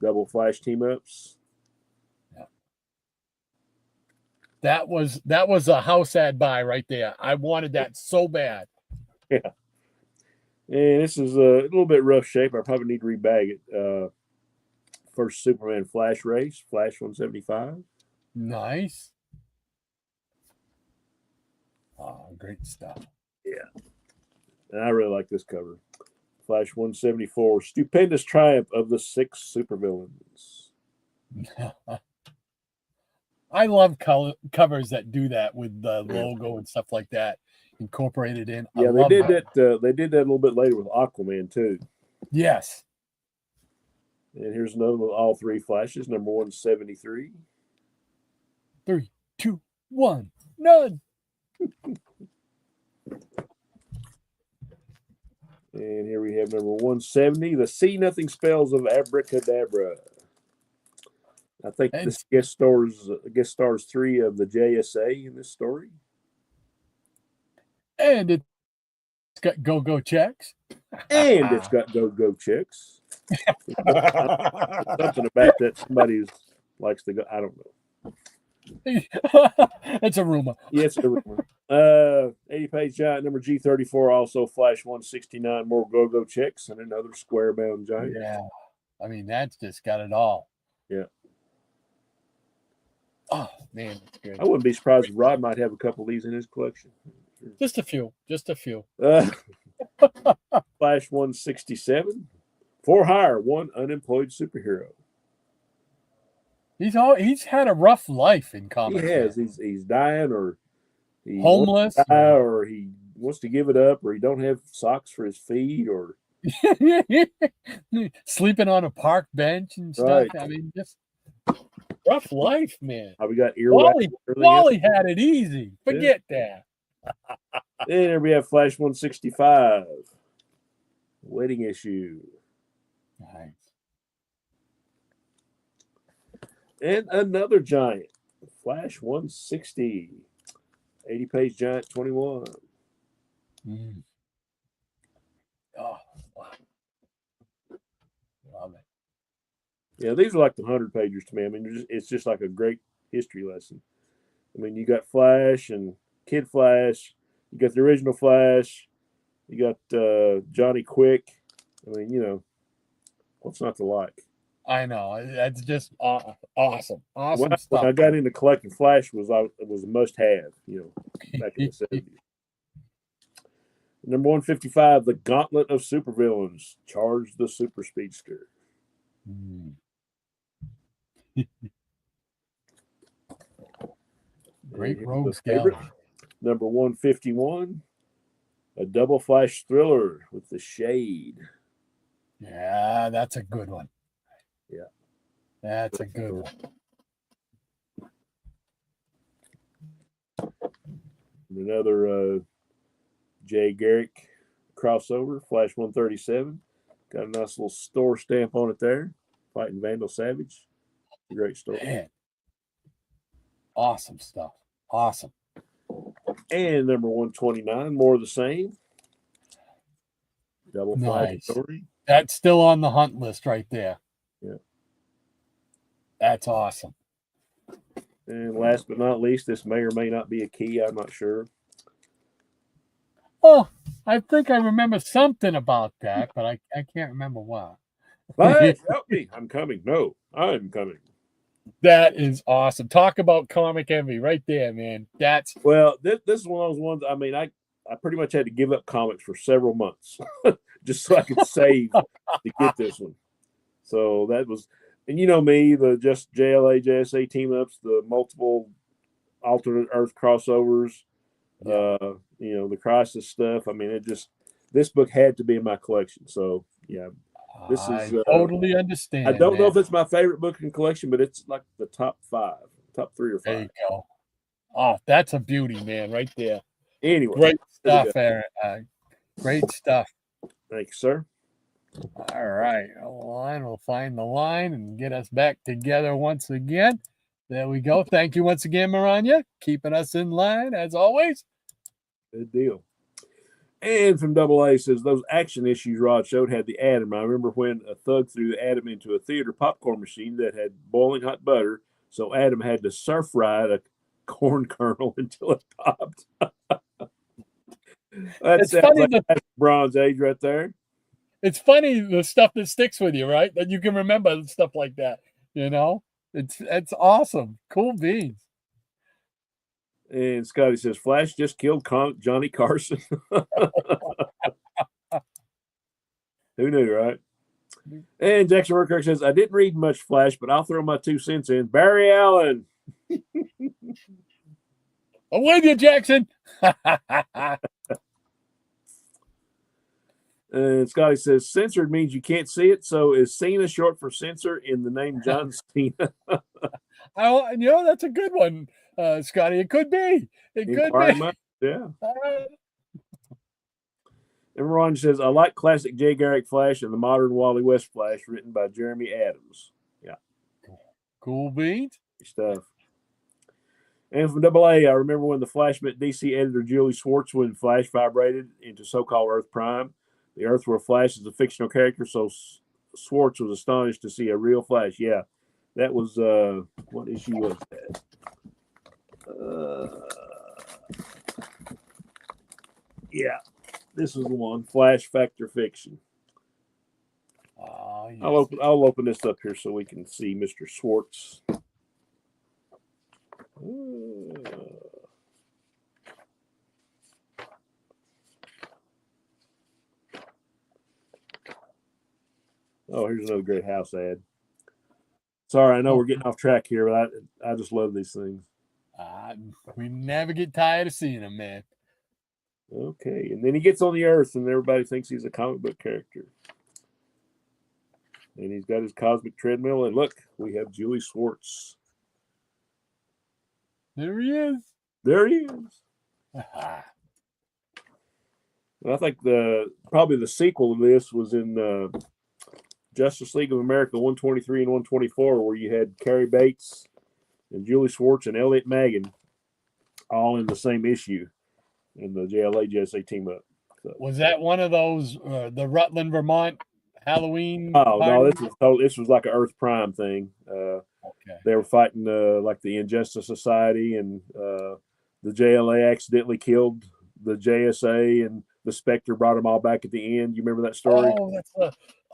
double Flash team ups. Yeah. That was a house ad buy right there. I wanted that so bad. Yeah. And this is a little bit rough shape. I probably need to rebag it. First Superman Flash race, Flash 175. Nice. Oh, great stuff. Yeah. And I really like this cover. Flash 174, Stupendous Triumph of the 6 Supervillains. I love covers that do that with the logo and stuff like that incorporated in. Yeah, they did that. They did that a little bit later with Aquaman too. Yes. And here's another of all 3 Flashes, number 173. 3, 2, 1, none. And here we have number 170, the See Nothing Spells of Abracadabra. I think this guest stars 3 of the JSA in this story. And it's got go-go checks. And it's got go-go chicks. Something about that somebody likes to go. I don't know. It's a rumor. Yeah, it's a rumor. 80-page giant, number G34, also Flash 169, more go-go chicks, and another square-bound giant. Yeah. I mean, that's just got it all. Yeah. Oh, man, that's good. I wouldn't be surprised if Rod might have a couple of these in his collection. Just a few. Flash 167. For hire, one unemployed superhero. He's had a rough life in He comics. has. Man. He's dying, or he Homeless, wants to die, or he wants to give it up, or he don't have socks for his feet, or sleeping on a park bench and stuff. Right. I mean, just rough life, man. we got earwax. Wally had it easy. Forget that. Then we have Flash 165. Wedding issue. Nice. And another giant. Flash 160. 80-page giant 21. Mm. Oh, wow. Love it. Yeah, these are like the 100-pagers to me. I mean, it's just like a great history lesson. I mean, you got Flash and Kid Flash. You got the original Flash. You got Johnny Quick. I mean, what's not to like? I know. That's just awesome. Awesome stuff. When I got into collecting Flash, was a must-have, back in the 70s. Number 155, The Gauntlet of Supervillains. Charge the Super Speedster. Great rogues gallery. Number 151, a double Flash thriller with the Shade. Yeah, that's a good one. Yeah. That's a good one. Another Jay Garrick crossover, Flash 137. Got a nice little store stamp on it there. Fighting Vandal Savage. Great story. Man. Awesome stuff. Awesome. And number 129, more of the same. Double Flash story. That's still on the hunt list right there. Yeah. That's awesome. And last but not least, this may or may not be a key. I'm not sure. Oh, I think I remember something about that, but I can't remember what. Flash, help me. I'm coming. No, I'm coming. That is awesome. Talk about comic envy right there, man. This is one of those ones. I mean, I pretty much had to give up comics for several months just so I could save to get this one. So that was, and you know me, the just JLA, JSA team ups, the multiple alternate Earth crossovers, the Crisis stuff. I mean, this book had to be in my collection. So yeah. This is I totally understand. I don't know if it's my favorite book in collection, but it's like the top 3 or 5. There you go. Oh, that's a beauty, man, right there. Anyway, great stuff, Aaron. Great stuff. Thank you, sir. All right, line. We'll find the line and get us back together once again. There we go. Thank you once again, Maranya, keeping us in line as always. Good deal. And from Double A says those action issues Rod showed had the Atom. I remember when a thug threw the Atom into a theater popcorn machine that had boiling hot butter, so Atom had to surf ride a corn kernel until it popped. That's funny, like Bronze Age right there. It's funny the stuff that sticks with you, right? That you can remember stuff like that. It's awesome. Cool beans. And Scotty says, Flash just killed Johnny Carson. Who knew, right? And Jackson Workirk says, I didn't read much Flash, but I'll throw my 2 cents in. Barry Allen. I'm with you, Jackson. And Scotty says, censored means you can't see it. So is Cena short for censor in the name John Cena? That's a good one. Scotty, it could be. It could be. Yeah. And Ron says, I like classic Jay Garrick Flash and the modern Wally West Flash written by Jeremy Adams. Yeah. Cool beans. Stuff. And from Double A, I remember when the Flash met DC editor Julie Schwartz when Flash vibrated into so-called Earth Prime. The Earth where Flash is a fictional character, so Schwartz was astonished to see a real Flash. Yeah. That was, what issue was that? Yeah, this is the one. Flash Factor Fiction. Yes. I'll open this up here so we can see Mr. Schwartz. Oh, here's another great house ad. Sorry, I know we're getting off track here, but I just love these things. We never get tired of seeing them, man. Okay, and then he gets on the earth, and everybody thinks he's a comic book character. And he's got his cosmic treadmill, and look, we have Julie Swartz. There he is. There he is. I think probably the sequel to this was in Justice League of America 123 and 124, where you had Carrie Bates and Julie Swartz and Elliot Magan all in the same issue, and the JLA just they team up. So. Was that one of those the Rutland, Vermont Halloween? Oh no, this was like an Earth Prime thing. Okay. They were fighting like the Injustice Society, and the JLA accidentally killed the JSA, and the Spectre brought them all back at the end. You remember that story? Oh, that's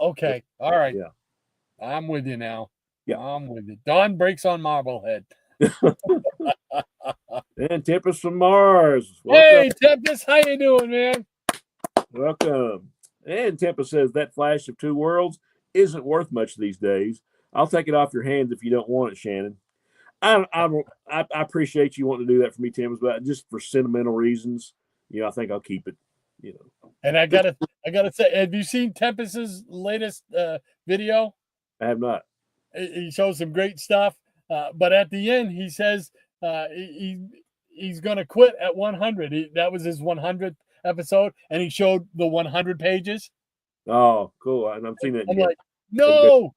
okay. All right. Yeah. I'm with you now. Yeah. I'm with you. Dawn breaks on Marblehead. And Tempest from Mars. Welcome. Hey, Tempest, how you doing, man? Welcome. And Tempest says that Flash of Two Worlds isn't worth much these days. I'll take it off your hands if you don't want it, Shannon. I appreciate you wanting to do that for me, Tempest, but just for sentimental reasons, I think I'll keep it. And I gotta say, have you seen Tempest's latest video? I have not. He shows some great stuff, but at the end he says he's gonna quit at 100. That was his 100th episode, and he showed the 100 pages. Oh, cool! And I'm seeing that. I'm like, no,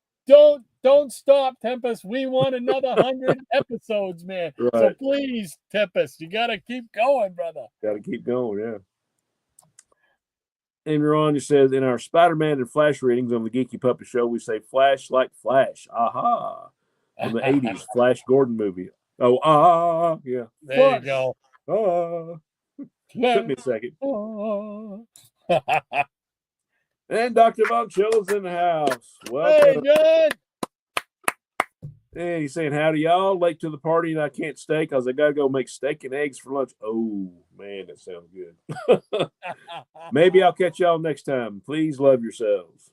don't stop, Tempest. We want another 100 episodes, man. Right. So please, Tempest, you gotta keep going, brother. Gotta keep going, yeah. And Ron says, in our Spider-Man and Flash readings on the Geeky Puppet Show, we say Flash like Flash. Aha. From the 80s Flash Gordon movie. Oh, yeah. There Flash. You go. Took me a second. And Dr. Von Chiller's in the house. Welcome. Hey, good. And he's saying, howdy, y'all. Late to the party, and I can't stay because I got to go make steak and eggs for lunch. Oh, man, that sounds good. Maybe I'll catch y'all next time. Please love yourselves.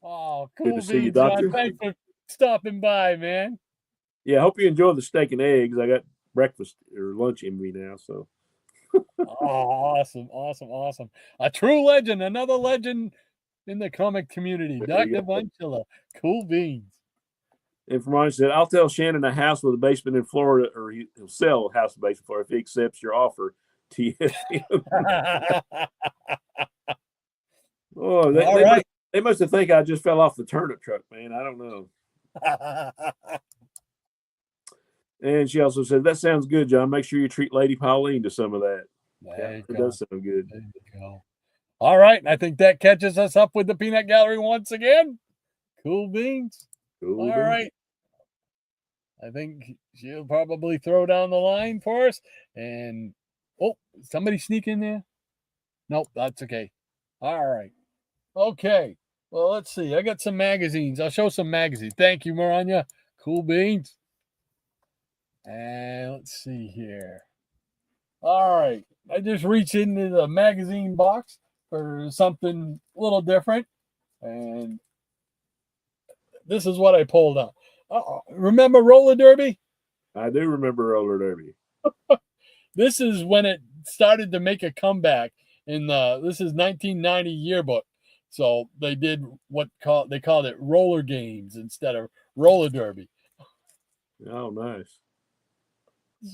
Oh, cool. Good to see you, Doctor. John. Thanks for stopping by, man. Yeah, I hope you enjoy the steak and eggs. I got breakfast or lunch in me now, so. Awesome. A true legend, another legend in the comic community. Dr. Von Chiller. Cool beans. And from mine said, I'll tell Shannon a house with a basement in Florida, or he'll sell a house with a basement in Florida if he accepts your offer. Oh, they must have think I just fell off the turnip truck, man. I don't know. And she also said, that sounds good, John. Make sure you treat Lady Pauline to some of that. It does sound good. There you go. All right. I think that catches us up with the Peanut Gallery once again. Cool beans. All right. I think she'll probably throw down the line for us. And, somebody sneak in there? Nope, that's okay. All right. Okay. Well, let's see. I got some magazines. I'll show some magazines. Thank you, Maranya. Cool beans. And let's see here. All right. I just reached into the magazine box for something a little different. And this is what I pulled up. Remember roller derby? I do remember roller derby. This is when it started to make a comeback this is 1990 yearbook. So they did they called it roller games instead of roller derby. Oh, nice.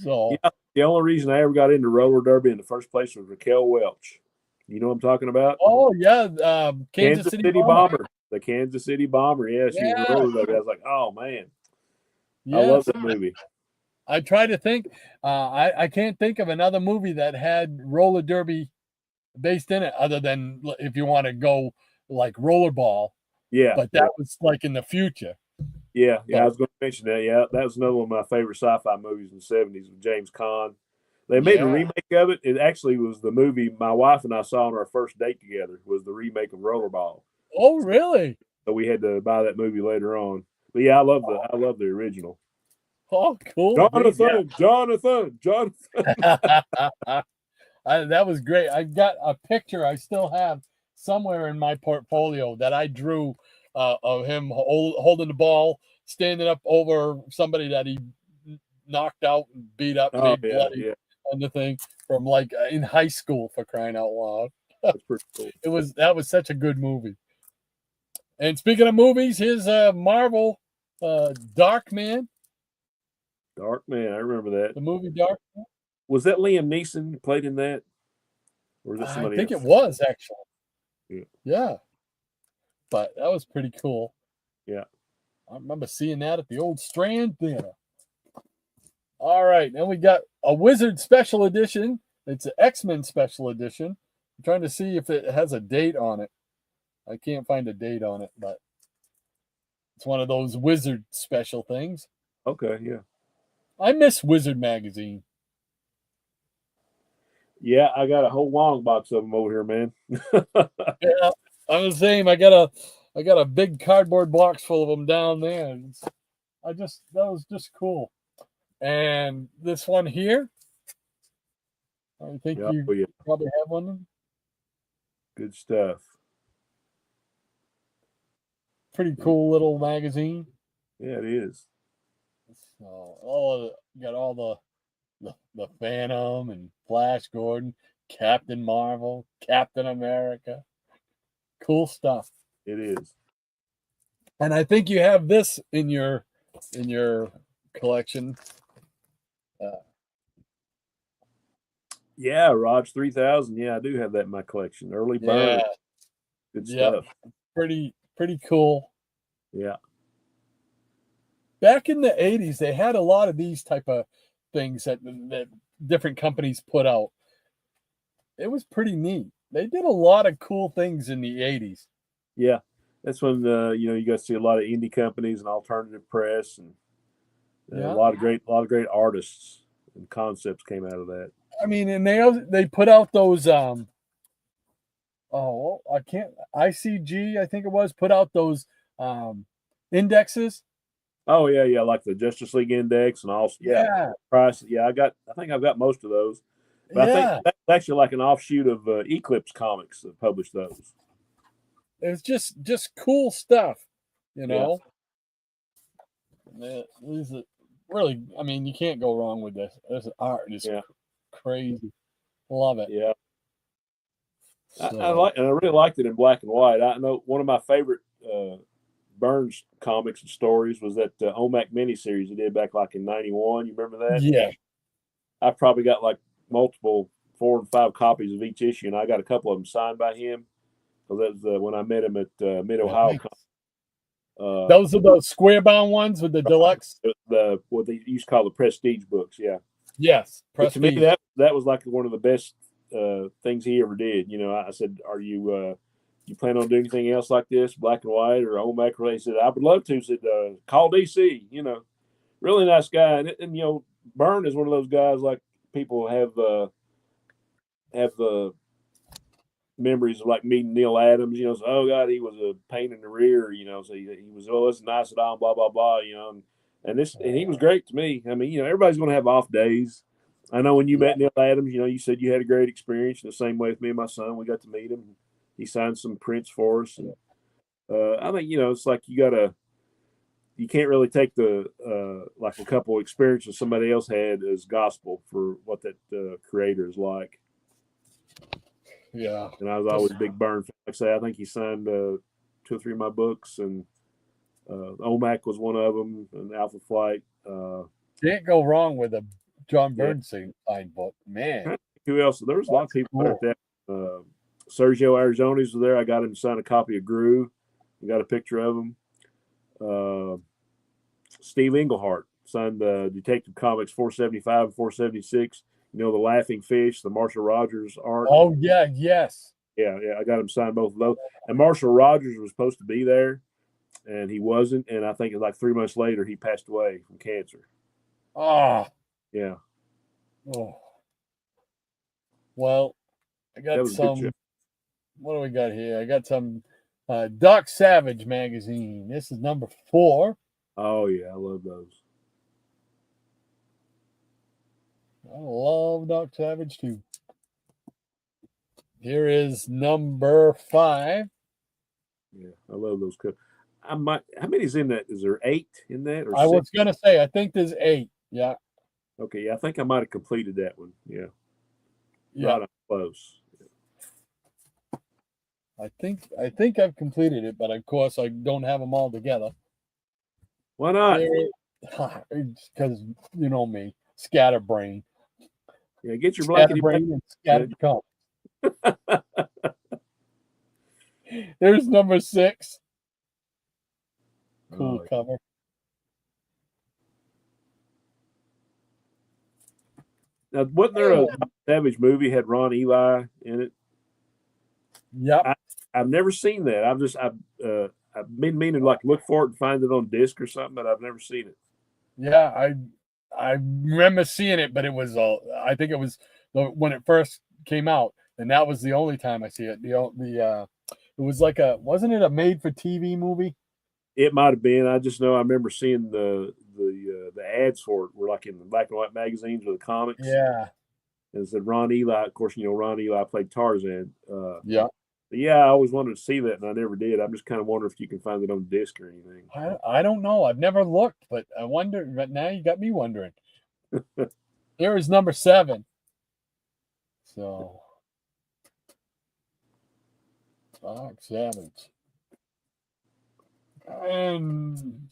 So the only reason I ever got into roller derby in the first place was Raquel Welch. You know what I'm talking about? Oh yeah, Kansas City Bomber. The Kansas City Bomber. Yeah, she was roller derby. I was like, oh man, yes. I love that movie. I try to think. I can't think of another movie that had roller derby based in it, other than if you want to go like rollerball. Yeah, but that was like in the future. Yeah, I was going to mention that. Yeah, that was another one of my favorite sci-fi movies in the 70s with James Caan. They made a remake of it. It actually was the movie my wife and I saw on our first date together, was the remake of Rollerball. Oh, really? So we had to buy that movie later on. But yeah, I love the original. Oh, cool. Jonathan. That was great. I've got a picture I still have somewhere in my portfolio that I drew of him holding the ball, standing up over somebody that he knocked out and beat up, made bloody on the thing from like in high school, for crying out loud. That's pretty cool. That was such a good movie. And speaking of movies, here's Marvel Darkman. Darkman, I remember that. The movie Darkman. Was that Liam Neeson who played in that? Or was it somebody I think else? it was actually. Yeah. Yeah. But that was pretty cool. Yeah. I remember seeing that at the old Strand Theater. All right. Then we got a Wizard Special Edition. It's an X-Men Special Edition. I'm trying to see if it has a date on it. I can't find a date on it, but it's one of those Wizard special things. Okay, yeah. I miss Wizard magazine. Yeah, I got a whole long box of them over here, man. Yeah, I'm the same. I got a big cardboard box full of them down there. That was just cool. And this one here, I think you probably have one. Good stuff. Pretty cool little magazine. Yeah, it is. So got all the Phantom and Flash Gordon, Captain Marvel, Captain America. Cool stuff. It is. And I think you have this in your collection. Yeah, Raj 3000. Yeah, I do have that in my collection. Early bird. Yeah. Good stuff. Pretty cool. Yeah. Back in the 80s, they had a lot of these type of things that different companies put out. It was pretty neat. They did a lot of cool things in the 80s. Yeah. That's when you got to see a lot of indie companies and alternative press and a lot of great artists and concepts came out of that. I mean, and they put out those ICG, I think it was, put out those indexes. Oh yeah, like the Justice League Index and also price. Yeah, I think I've got most of those. But I think that's actually like an offshoot of Eclipse Comics that published those. It's just cool stuff, you know. Yeah. These are really, I mean, you can't go wrong with this. This art is crazy. Love it. Yeah. So. I really liked it in black and white. I know one of my favorite Burns comics and stories was that OMAC miniseries he did back like in '91. You remember that? Yeah. I probably got like multiple 4 and 5 copies of each issue, and I got a couple of them signed by him. So that was when I met him at Mid Ohio. Those are the square bound ones with the deluxe. What they used to call the prestige books. Yeah. Yes. To me, that was like one of the best things he ever did. You know, I said, "Are you plan on doing anything else like this, black and white or OMAC?" He said, "I would love to." He said, "Call DC." You know, really nice guy, and you know, Byrne is one of those guys like people have the memories of like meeting Neil Adams. You know, so, oh God, he was a pain in the rear. You know, so he was it's nice at all, blah blah blah. You know, and he was great to me. I mean, you know, everybody's going to have off days. I know when you met Neil Adams, you know, you said you had a great experience. The same way with me and my son, we got to meet him. He signed some prints for us, and I think you know it's like you can't really take the like a couple experiences somebody else had as gospel for what that creator is like. Yeah, and I was always a big Byrne fan. Like I say, I think he signed 2 or 3 of my books, and OMAC was one of them, and Alpha Flight. Can't go wrong with a John Bernstein signed book, man. Who else? There was a lot of people at that. Sergio Arazones was there. I got him to sign a copy of Gru. I got a picture of him. Steve Englehart signed Detective Comics 475 and 476. You know, the Laughing Fish, the Marshall Rogers art. Oh, yeah, yes. Yeah, I got him signed both of those. And Marshall Rogers was supposed to be there, and he wasn't. And I think it was like 3 months later, he passed away from cancer. Oh. Yeah. Oh. Well, I got some. What do we got here? I got some Doc Savage magazine. This is number 4. Oh, yeah, I love those. I love Doc Savage too. Here is number 5. Yeah, I love those. I might. How many is in that? Is there 8 in that, or I 6? was gonna say, I think there's 8. Yeah. Okay, yeah, I think I might have completed that one. Yeah, Yeah. right, I'm close. I think I've completed it, but of course I don't have them all together. Why not? Because you know me, scatterbrain. Yeah, get your blankety Scatterbrain and scattered comics. There's number 6. Cool cover. Now, wasn't there a Savage movie had Ron Eli in it? Yep. I've never seen that. I've been meaning to like look for it and find it on disc or something, but I've never seen it. Yeah, I remember seeing it, but it was I think it was when it first came out, and that was the only time I see it. It was like wasn't it a made for TV movie? It might have been. I just know I remember seeing the ads for it were like in the black and white magazines with the comics. Yeah. And it said Ron Eli. Of course, Ron Eli played Tarzan. Yeah. But yeah, I always wanted to see that, and I never did. I'm just kind of wondering if you can find it on disc or anything. I don't know. I've never looked, but I wonder. But now you got me wondering. Here is number 7. So, Savage. And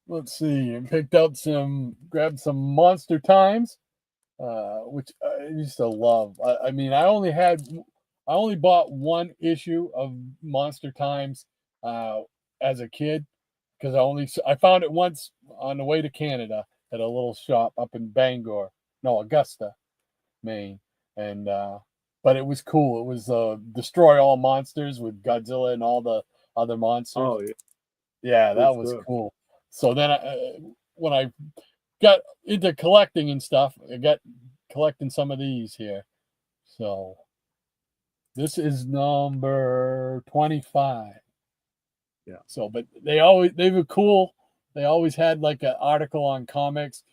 let's see. I grabbed some Monster Times, which I used to love. I mean, I only bought one issue of Monster Times as a kid because I found it once on the way to Canada at a little shop up in Augusta, Maine, and but it was cool. It was Destroy All Monsters with Godzilla and all the other monsters. Oh yeah, yeah, that was cool. So then when I got into collecting and stuff, I got collecting some of these here. So this is number 25. Yeah. So, but they were cool. They always had like an article on comics.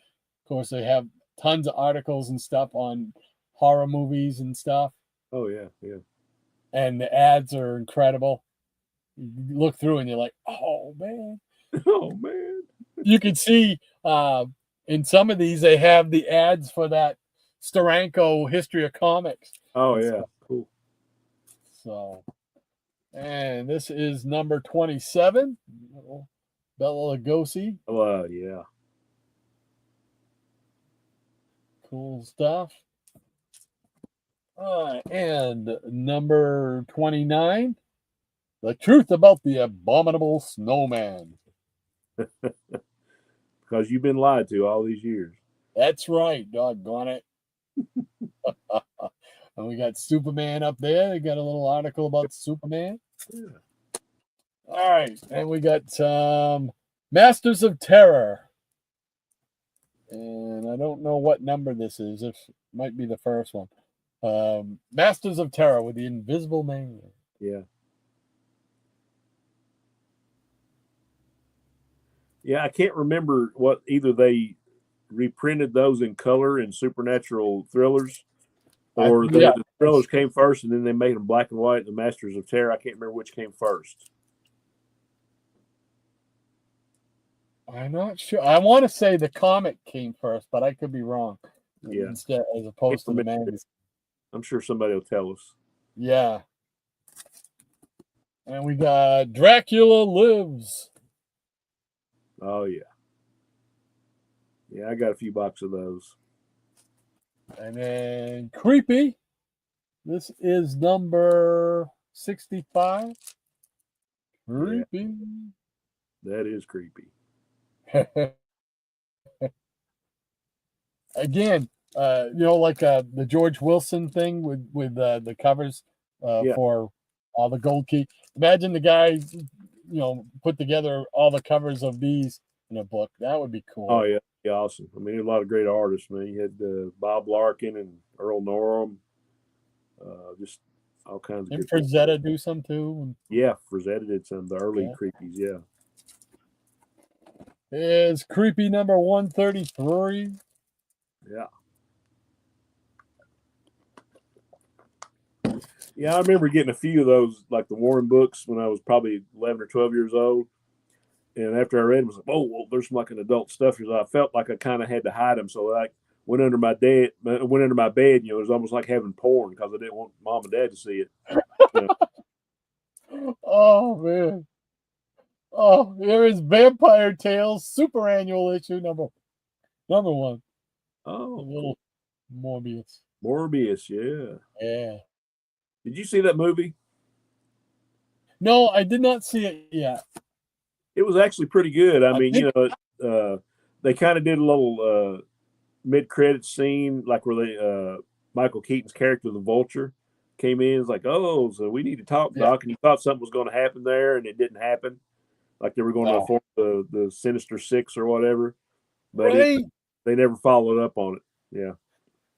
Of course, they have tons of articles and stuff on horror movies and stuff. Oh yeah, yeah. And the ads are incredible. You look through and you're like, oh man. Oh man. You can see in some of these they have the ads for that Steranko History of Comics. Oh yeah, cool. So, and this is number 27, Bela Lugosi. Oh yeah. Cool stuff. And number 29, The Truth About the Abominable Snowman. Because you've been lied to all these years. That's right, doggone it. And we got Superman up there. They got a little article about Superman. Yeah. All right. And we got Masters of Terror. And I don't know what number this is. It might be the first one. Masters of Terror with the Invisible Man. Yeah. Yeah, I can't remember what either they reprinted those in color in Supernatural Thrillers, or the Thrillers came first and then they made them black and white. The Masters of Terror, I can't remember which came first. I'm not sure. I want to say the comic came first, but I could be wrong. Yeah, instead as opposed to the magazine. I'm sure somebody will tell us. Yeah. And we got Dracula Lives. Oh yeah. Yeah, I got a few boxes of those. And then Creepy. This is number 65. Creepy. Yeah. That is creepy. Again, like the George Wilson thing with the covers for all the Gold Key. Imagine the guy, put together all the covers of these in a book. That would be cool. Oh yeah, awesome. I mean, a lot of great artists, man. You had Bob Larkin and Earl Norham, just all kinds of. Didn't Frazetta do some too? Yeah, Frazetta did some. The early Creepies, yeah. Is Creepy number 133. Yeah. Yeah, I remember getting a few of those, like the Warren books, when I was probably 11 or 12 years old. And after I read them, I was like, oh, well, there's some like an adult stuff. Because I felt like I kind of had to hide them. So I went under my bed. It was almost like having porn because I didn't want mom and dad to see it. You know? Oh, man. Oh, here is Vampire Tales Super Annual Issue number 1. Oh, a little Morbius. Morbius, yeah. Yeah. Did you see that movie? No, I did not see it yet. It was actually pretty good. I mean, they kind of did a little mid-credit scene, like where they Michael Keaton's character, the Vulture, came in. It's like, oh, so we need to talk, Doc. And you thought something was going to happen there, and it didn't happen. Like they were going to form the Sinister Six or whatever, but they never followed up on it. Yeah.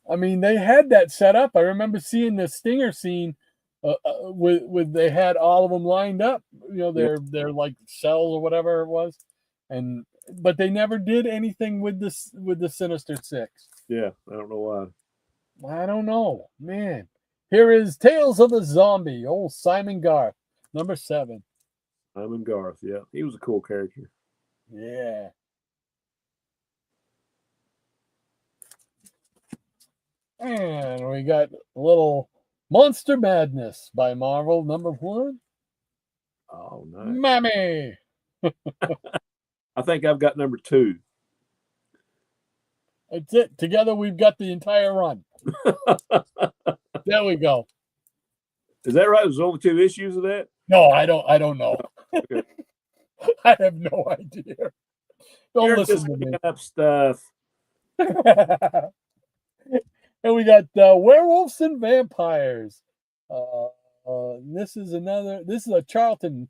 I mean, they had that set up. I remember seeing the Stinger scene with they had all of them lined up. Their like cells or whatever it was, but they never did anything with the Sinister Six. Yeah, I don't know why. I don't know, man. Here is Tales of the Zombie, old Simon Garth, number 7. Simon Garth, yeah, he was a cool character. Yeah. And we got a little Monster Madness by Marvel, number 1. Oh, nice. Mammy. I think I've got number 2. That's it. Together we've got the entire run. There we go. Is that right? There's only 2 issues of that? No, I don't know. Okay. I have no idea. Don't You're listen just to me. Up stuff. And we got Werewolves and Vampires. This is a Charlton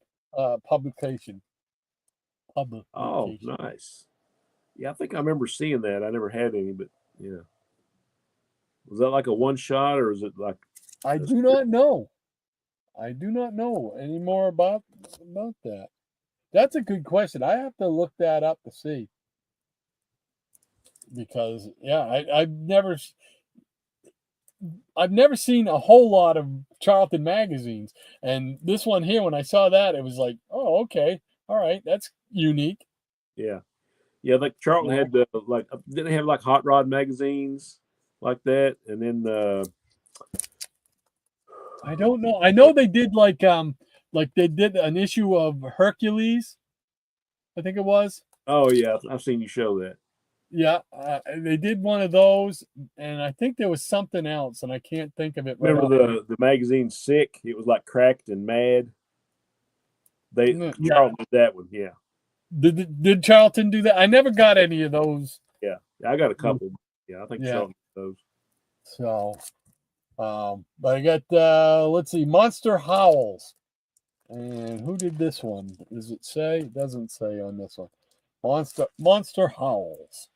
publication. Oh, nice. Yeah, I think I remember seeing that. I never had any, but yeah. Was that like a one shot, or is it like? I do not know. I do not know any more about that. That's a good question. I have to look that up to see. Because I've never seen a whole lot of Charlton magazines, and this one here, when I saw that, it was like, oh, okay, all right, that's unique. Yeah, like Charlton had didn't they have like hot rod magazines like that, and then I don't know. I know they did like they did an issue of Hercules, I think it was. Oh yeah, I've seen you show that. Yeah, they did one of those, and I think there was something else, and I can't think of it. Remember the magazine Sick? It was like Cracked and Mad. Charlton did that one, yeah. Did Charlton do that? I never got any of those. Yeah, I got a couple. Yeah, I think Charlton did those. So, but I got let's see, Monster Howls, and who did this one? Does it say? It doesn't say on this one. Monster Howls.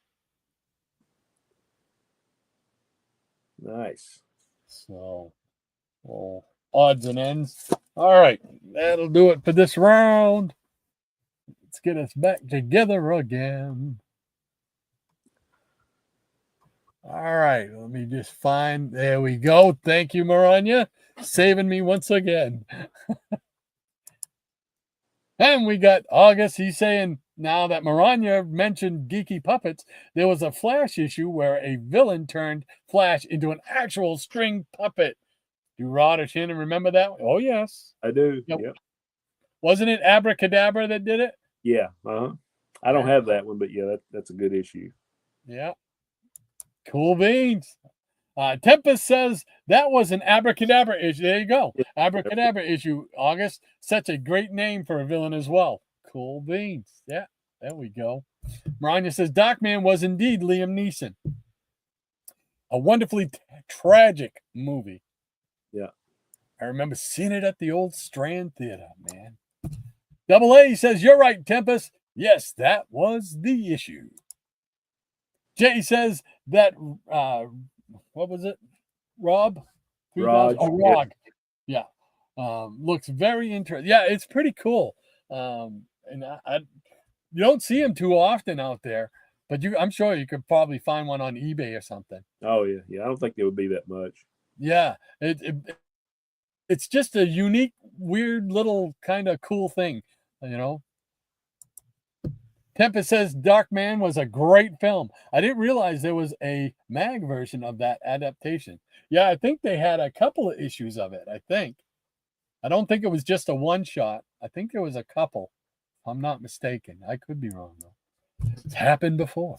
Nice. So, well, odds and ends. All right, that'll do it for this round. Let's get us back together again. All right, let me just find. There we go. Thank you, Maranya, saving me once again. And we got August. He's saying, now that Maranya mentioned Geeky Puppets, there was a Flash issue where a villain turned Flash into an actual string puppet. Do Rod or Shannon remember that? Oh, yes. I do. Yep. Wasn't it Abracadabra that did it? Yeah. I don't have that one, but yeah, that's a good issue. Yeah. Cool beans. Tempest says that was an Abracadabra issue. There you go. Abracadabra issue, August. Such a great name for a villain as well. Cool beans. Yeah, there we go. Maranya says Darkman was indeed Liam Neeson. A wonderfully tragic movie. Yeah. I remember seeing it at the old Strand Theater, man. Double A says, you're right, Tempest. Yes, that was the issue. Jay says that, what was it? Rog. Rog. Yeah. Looks very interesting. Yeah, it's pretty cool. And you don't see them too often out there, but I'm sure you could probably find one on eBay or something. Oh yeah. I don't think it would be that much. Yeah, it's just a unique, weird little kind of cool thing, you know. Tempest says Darkman was a great film. I didn't realize there was a mag version of that adaptation. Yeah, I think they had a couple of issues of it. I don't think it was just a one shot. I think there was a couple. If I'm not mistaken. I could be wrong though. It's happened before.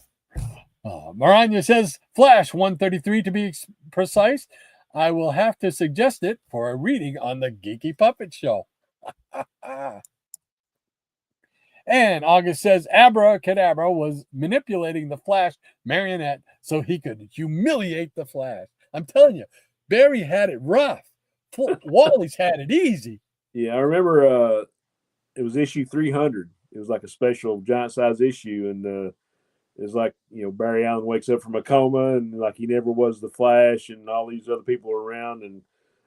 Maranya says Flash 133 to be precise. I will have to suggest it for a reading on the Geeky Puppet Show. And August says Abracadabra was manipulating the Flash marionette so he could humiliate the Flash. I'm telling you, Barry had it rough. Wally's had it easy. Yeah, I remember it was issue 300. It was like a special giant size issue. And it's like, Barry Allen wakes up from a coma and like he never was the Flash and all these other people are around. And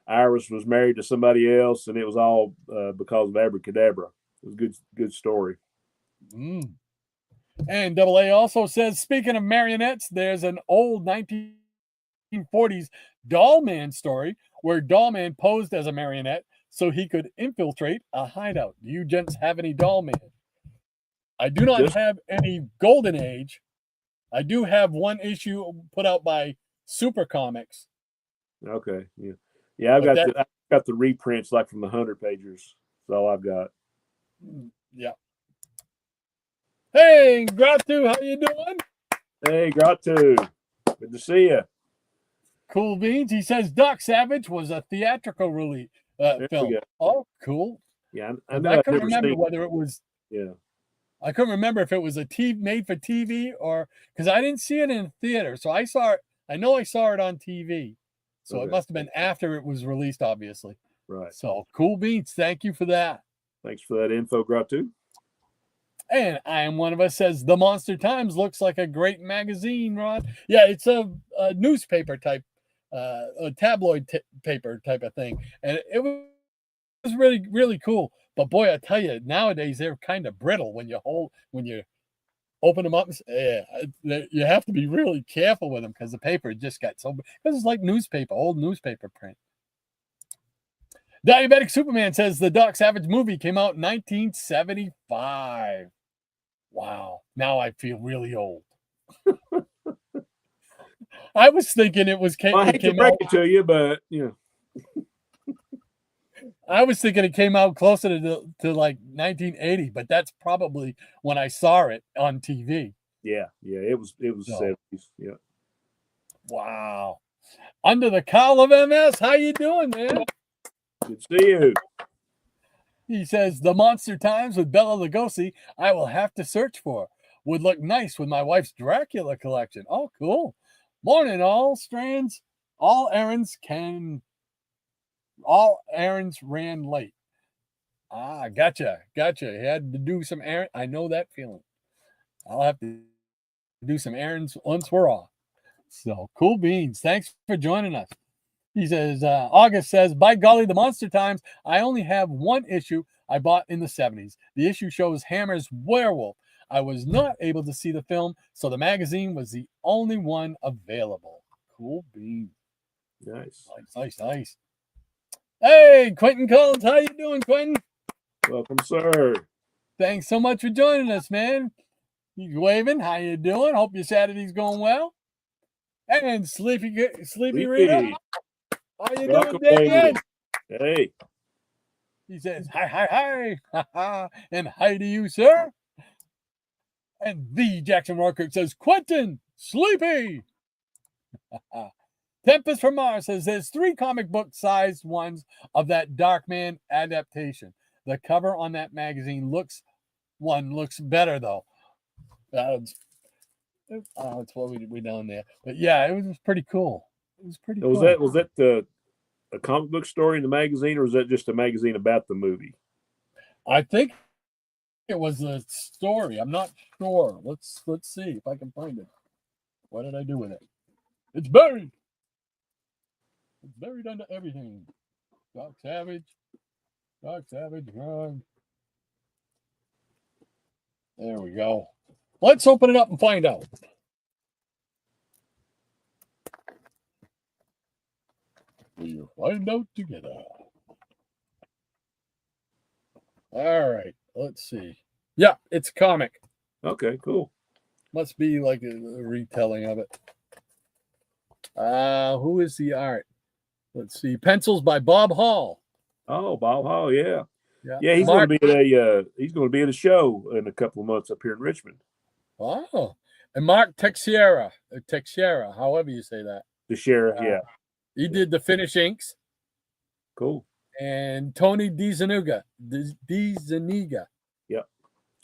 Iris was married to somebody else. And it was all because of Abracadabra. It was a good story. And AA also says, speaking of marionettes, there's an old 1940s Dollman story where Dollman posed as a marionette so he could infiltrate a hideout. Do you gents have any Dollman? I do not have any Golden Age. I do have one issue put out by Super Comics. Okay, yeah. I've got the reprints like from the 100-pagers. That's all I've got. Yeah. Hey, Gratu, how you doing? Hey, Gratu. Good to see you. Cool beans. He says Doc Savage was a theatrical release film. Oh, cool. Yeah, I couldn't remember whether it was. Yeah. I couldn't remember if it was a made for TV or because I didn't see it in theater. So I saw it. I know I saw it on TV. So it must have been after it was released, obviously. Right. So cool beans. Thank you for that. Thanks for that info, Gratu. And I Am One of Us says the Monster Times looks like a great magazine, Rod. Yeah, it's a newspaper type, a tabloid paper type of thing. And it was really, really cool. But boy, I tell you, nowadays they're kind of brittle when you open them up. You have to be really careful with them because the paper just got so. Because it's like old newspaper print. Diabetic Superman says the Doc Savage movie came out in 1975. Wow. Now I feel really old. I was thinking it was. I hate to break it to you, but I was thinking it came out closer to like 1980, but that's probably when I saw it on TV. Yeah, it was 70s. Yeah. Wow. Under the Cowl of MS, how you doing, man? Good to see you. He says the Monster Times with Bela Lugosi. I will have to search for. Would look nice with my wife's Dracula collection. Oh, cool. Morning, all strands. All errands ran late. Ah, gotcha. He had to do some errands. I know that feeling. I'll have to do some errands once we're off. So cool beans. Thanks for joining us. He says, August says, by golly, the Monster Times, I only have one issue I bought in the 70s. The issue shows Hammer's werewolf. I was not able to see the film, so the magazine was the only one available. Cool beans. Nice. Hey, Quentin Collins, how you doing, Quentin? Welcome, sir. Thanks so much for joining us, man. He's waving. How you doing? Hope your Saturday's going well. And Sleepy Rita. How you doing, David? Hey. He says, hi. And hi to you, sir. And the Jackson Rocker says, Quentin, Sleepy. Tempest from Mars says there's 3 comic book sized ones of that Darkman adaptation. The cover on that magazine looks better though. It's what we down there. But yeah, it was pretty cool. Was that a comic book story in the magazine, or was that just a magazine about the movie? I think it was a story. I'm not sure. Let's see if I can find it. What did I do with it? It's buried. It's buried under everything. Doc Savage, run. There we go. Let's open it up and find out. We'll find out together. All right, let's see. Yeah, it's a comic. Okay, cool. Must be like a retelling of it. Who is the art? Let's see. Pencils by Bob Hall. Oh, Bob Hall, yeah. Yeah. Yeah, he's going to be at a show in a couple of months up here in Richmond. Oh. And Mark Teixeira, however you say that. The sheriff, yeah. He did the Finish Inks. Cool. And Tony DiZuniga. Yeah.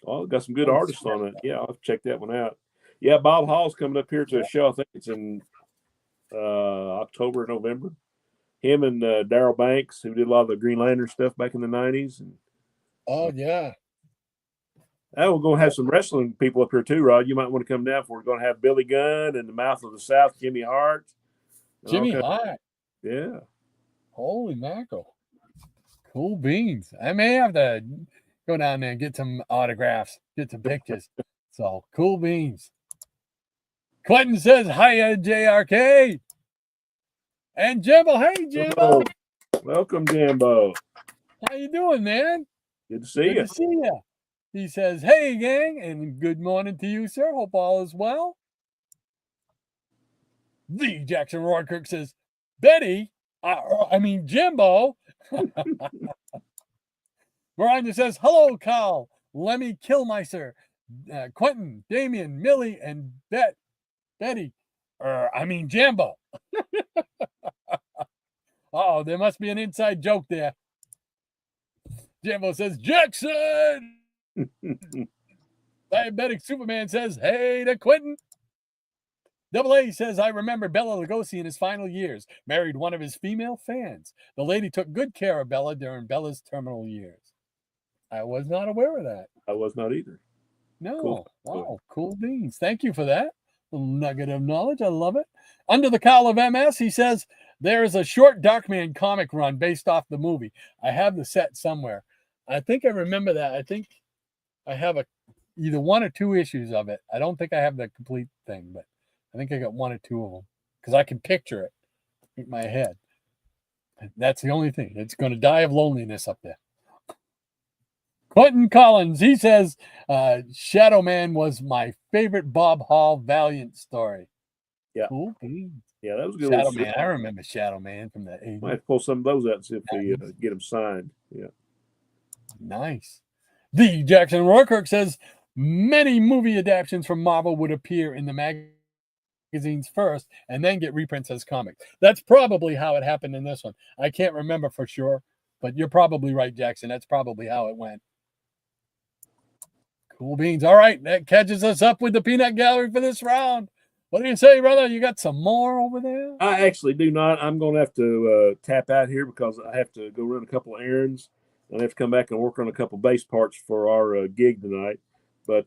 Oh, got some good artists on it. Yeah, I'll check that one out. Yeah, Bob Hall's coming up here to a show. I think it's in October, November. Him and Daryl Banks, who did a lot of the Green Lantern stuff back in the 90s. And, yeah. we're going to have some wrestling people up here too, Rod. You might want to come down for. We're going to have Billy Gunn and the Mouth of the South, Jimmy Hart. Jimmy Hart. Yeah. Holy mackerel. Cool beans. I may have to go down there and get some autographs, get some pictures. So, cool beans. Quentin says, hiya, JRK. And Jimbo, hey, Jimbo. Welcome, Jimbo. How you doing, man? Good to see you. Good to see you. He says, hey, gang, and good morning to you, sir. Hope all is well. The Jackson Roykirk says, Betty, Jimbo. Miranda says, hello, Carl. Let me kill my sir. Quentin, Damien, Millie, and Betty. Jimbo. Oh, there must be an inside joke there. Jimbo says, Jackson. Diabetic Superman says, hey to Quentin. Double A says, I remember Bela Lugosi in his final years, married one of his female fans. The lady took good care of Bela during Bela's terminal years. I was not aware of that. I was not either. No. Cool. Wow. Cool beans. Thank you for that. Little nugget of knowledge. I love it. Under the Cowl of MS, he says, there is a short Darkman comic run based off the movie. I have the set somewhere. I think I remember that. I think I have either one or two issues of it. I don't think I have the complete thing, but I think I got one or two of them because I can picture it in my head. That's the only thing. It's going to die of loneliness up there. Quentin Collins, he says, Shadow Man was my favorite Bob Hall Valiant story. Yeah. Cool. Yeah, that was a good. Shadow Man. I remember Shadow Man from the 80s. Might have to pull some of those out and see if we get them signed. Yeah. Nice. The Jackson Roykirk says, many movie adaptations from Marvel would appear in the magazines first and then get reprints as comics. That's probably how it happened in this one. I can't remember for sure, but you're probably right, Jackson. That's probably how it went. Cool beans. All right, that catches us up with the Peanut Gallery for this round. What do you say, brother? You got some more over there? I actually do not. I'm going to have to tap out here because I have to go run a couple of errands. I have to come back and work on a couple of bass parts for our gig tonight. But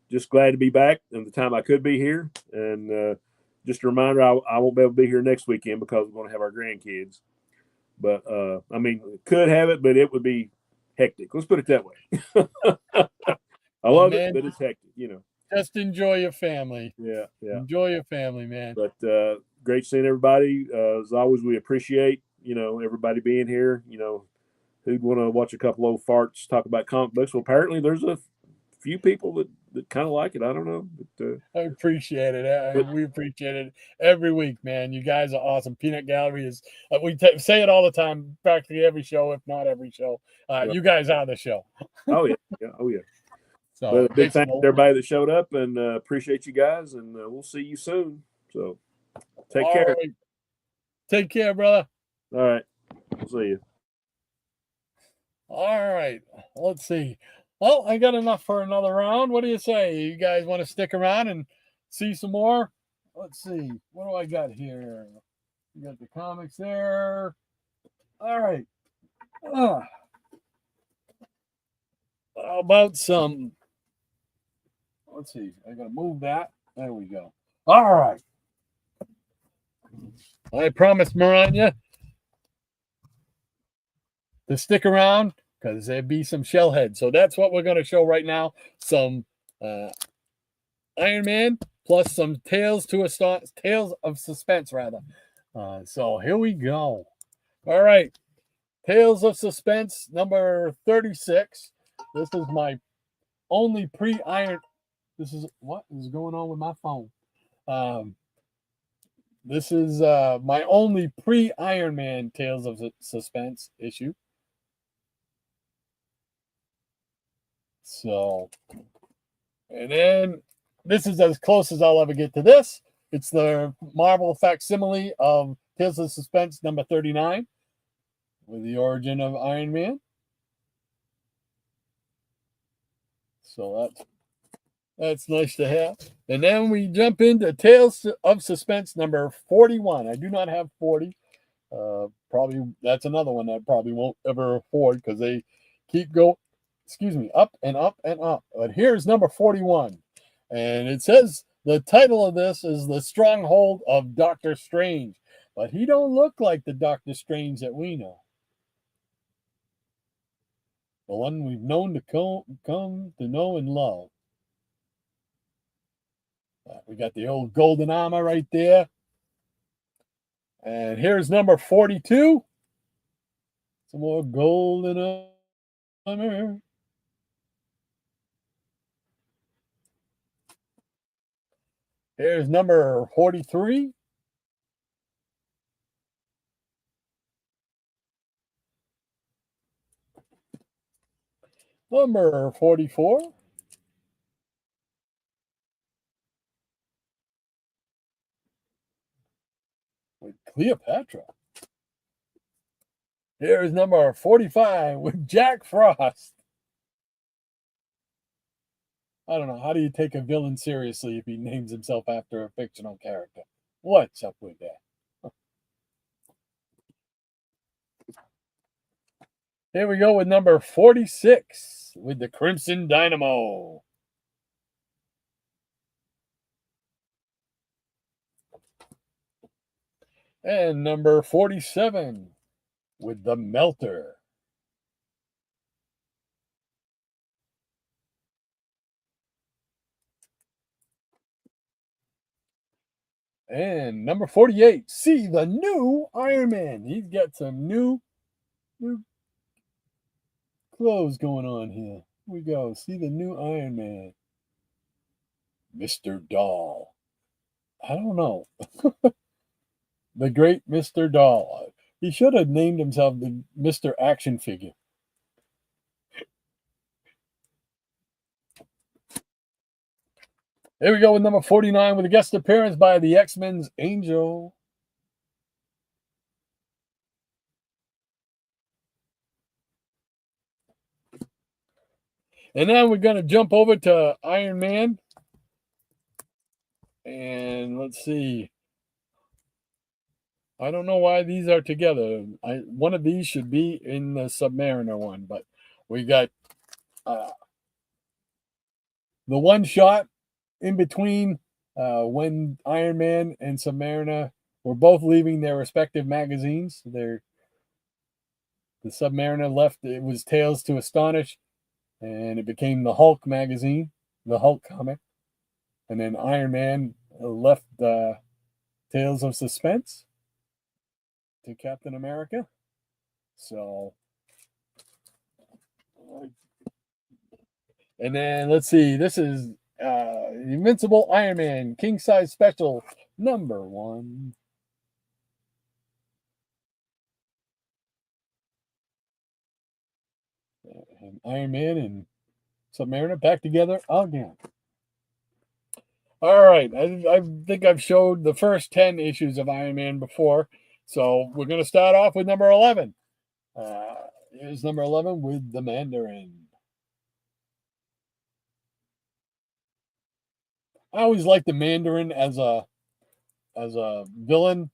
just glad to be back and the time I could be here. And just a reminder, I won't be able to be here next weekend because we're going to have our grandkids. But, could have it, but it would be hectic. Let's put it that way. I love it, but it's hectic, Just enjoy your family. Yeah. Enjoy your family, man. But great seeing everybody. As always, we appreciate, everybody being here. Who'd want to watch a couple old farts talk about comic books? Well, apparently there's a few people that kind of like it. I don't know. But, I appreciate it. We appreciate it every week, man. You guys are awesome. Peanut Gallery is, we say it all the time, practically every show, if not every show. You guys are the show. Oh, yeah. Oh, yeah. So, but a big thanks to everybody that showed up and appreciate you guys. And we'll see you soon. So take care. Right. Take care, brother. All right. We'll see you. All right. Let's see. Well, I got enough for another round. What do you say? You guys want to stick around and see some more? Let's see. What do I got here? You got the comics there. All right. How about some? Let's see. I got to move that. There we go. All right. I promised Maranya to stick around because there'd be some shell heads. So that's what we're going to show right now. Some Iron Man plus some Tales of Suspense, rather. So here we go. All right. Tales of Suspense, number 36. This is my only pre-Iron This is what is going on with my phone. This is my only pre-Iron Man Tales of Suspense issue. So, and then this is as close as I'll ever get to this. It's the Marvel facsimile of Tales of Suspense number 39 with the origin of Iron Man. So that's nice to have. And then we jump into Tales of Suspense number 41. I do not have 40. Probably that's another one that I probably won't ever afford because they keep up and up and up. But here's number 41. And it says the title of this is The Stronghold of Doctor Strange. But he don't look like the Doctor Strange that we know. The one we've known to come to know and love. We got the old golden armor right there. And here's number 42. Some more golden armor. Here's number 43. Number 44. With Cleopatra. Here's number 45 with Jack Frost. I don't know. How do you take a villain seriously if he names himself after a fictional character? What's up with that? Here we go with number 46 with the Crimson Dynamo. And number 47 with the Melter. And number 48, see the new Iron Man. He's got some new clothes going on here. Here we go. See the new Iron Man. Mr. Doll. I don't know. The great Mr. Doll. He should have named himself the Mr. Action Figure. Here we go with number 49 with a guest appearance by the X-Men's Angel. And then we're going to jump over to Iron Man. And let's see. I don't know why these are together. One of these should be in the Submariner one, but we got the one shot in between when Iron Man and Submariner were both leaving their respective magazines. The Submariner left, it was Tales to Astonish, and it became the Hulk magazine, the Hulk comic. And then Iron Man left Tales of Suspense to Captain America. So, and then let's see, this is Invincible Iron Man King Size Special number 1. And Iron Man and Submariner back together again. All right, I think I've showed the first 10 issues of Iron Man before, so we're going to start off with number 11. Here's number 11 with the Mandarin. I always liked the Mandarin as a villain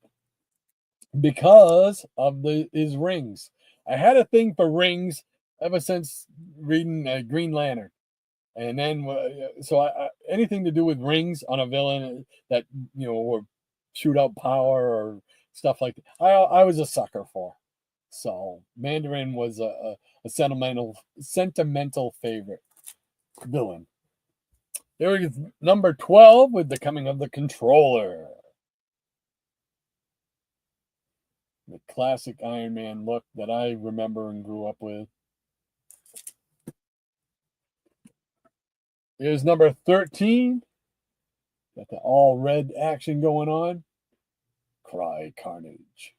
because of his rings. I had a thing for rings ever since reading Green Lantern. And then, so anything to do with rings on a villain that, or shoot out power or stuff like that, I was a sucker for. So Mandarin was a sentimental favorite villain. Here we go, number 12 with the coming of the Controller. The classic Iron Man look that I remember and grew up with. Here's number 13. Got the all red action going on. Cry Carnage.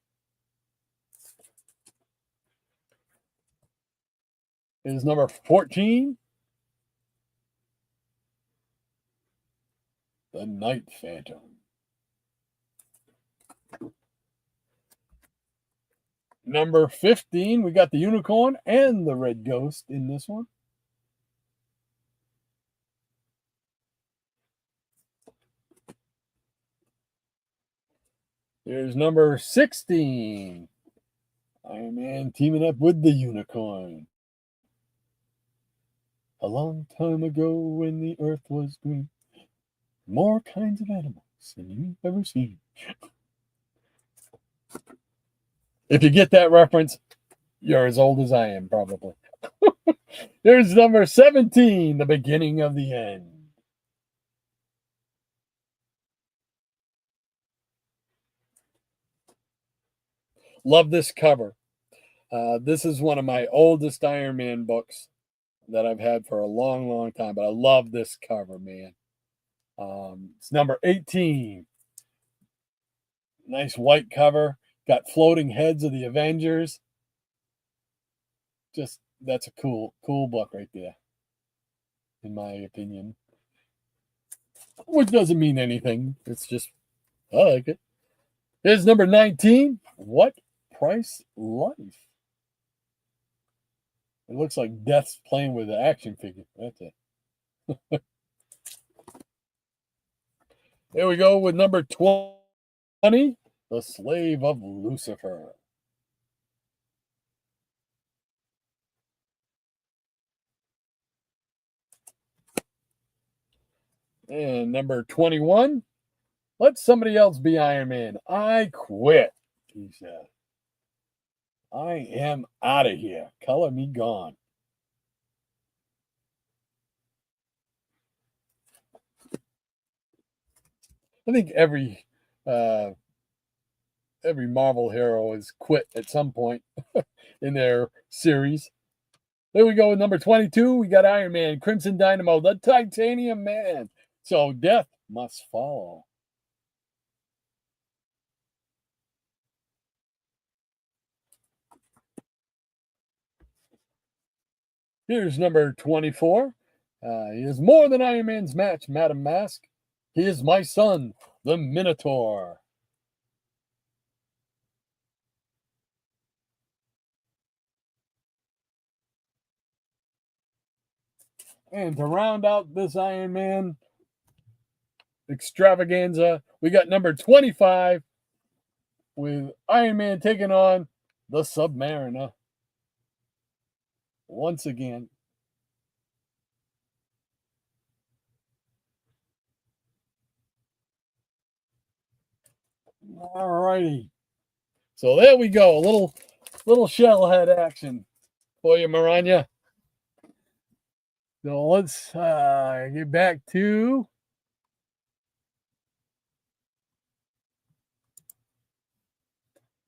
Here's number 14. The Night Phantom. Number 15, we got the Unicorn and the Red Ghost in this one. Here's number 16. Iron Man teaming up with the Unicorn. A long time ago when the earth was green, more kinds of animals than you've ever seen. If you get that reference, you're as old as I am, probably. There's number 17, the beginning of the end. Love this cover. This is one of my oldest Iron Man books that I've had for a long, long time, but I love this cover, man. It's number 18. Nice white cover. Got floating heads of the Avengers. Just, that's a cool book right there, in my opinion. Which doesn't mean anything. It's just, I like it. Here's number 19. What Price Life? It looks like Death's playing with the action figure. That's it. There we go with number 20. The Slave of Lucifer. And number 21. Let somebody else be Iron Man. I quit, he said. I am out of here. Color me gone. I think every Marvel hero has quit at some point in their series. There we go. Number 22, we got Iron Man, Crimson Dynamo, the Titanium Man. So death must follow. Here's number 24. He is more than Iron Man's match, Madam Mask. He is my son, the Minotaur. And to round out this Iron Man extravaganza, we got number 25 with Iron Man taking on the Submariner. Once again. All righty. So there we go. A little shell head action for you, Maranya. So let's get back to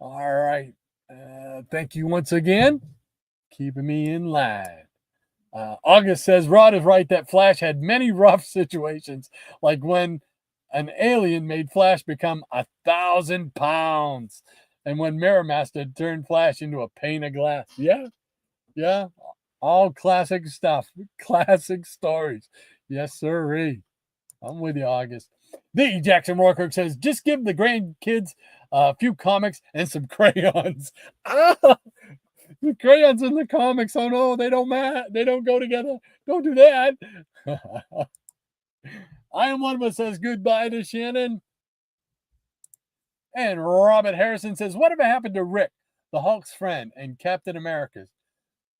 all right. Thank you once again, keeping me in line. August says Rod is right that Flash had many rough situations, like when an alien made Flash become 1,000 pounds, and when Mirror Master turned Flash into a pane of glass. Yeah, all classic stuff, classic stories. Yes, sirree. I'm with you, August. The Jackson Rourke says, just give the grandkids a few comics and some crayons. The crayons in the comics. Oh no, they don't match. They don't go together. Don't do that. I am one of us says goodbye to Shannon. And Robert Harrison says, whatever happened to Rick, the Hulk's friend and Captain America's?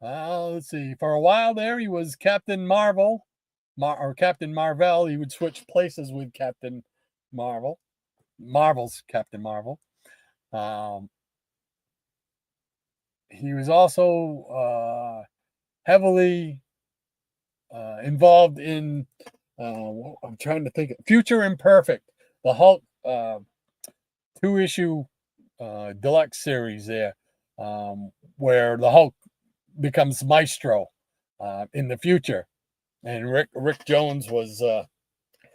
Let's see. For a while there, he was Captain Marvel. Or Captain Marvel. He would switch places with Captain Marvel. Marvel's Captain Marvel. He was also heavily involved in, I'm trying to think, Future Imperfect, the Hulk 2-issue deluxe series there, where the Hulk becomes Maestro in the future. And Rick Jones was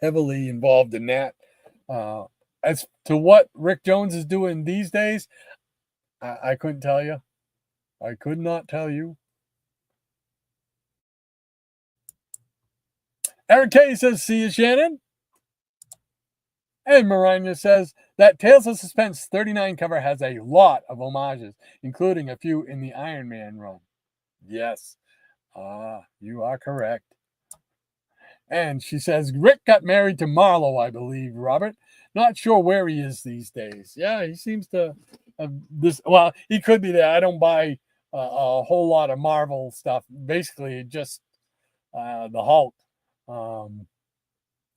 heavily involved in that. As to what Rick Jones is doing these days, I couldn't tell you. I could not tell you. Eric K says, see you, Shannon. And Marina says that Tales of Suspense 39 cover has a lot of homages, including a few in the Iron Man run. Yes, you are correct. And she says, Rick got married to Marlo, I believe, Robert. Not sure where he is these days. Yeah, he seems to have this. Well, he could be there. I don't buy a whole lot of Marvel stuff. Basically, just the Hulk.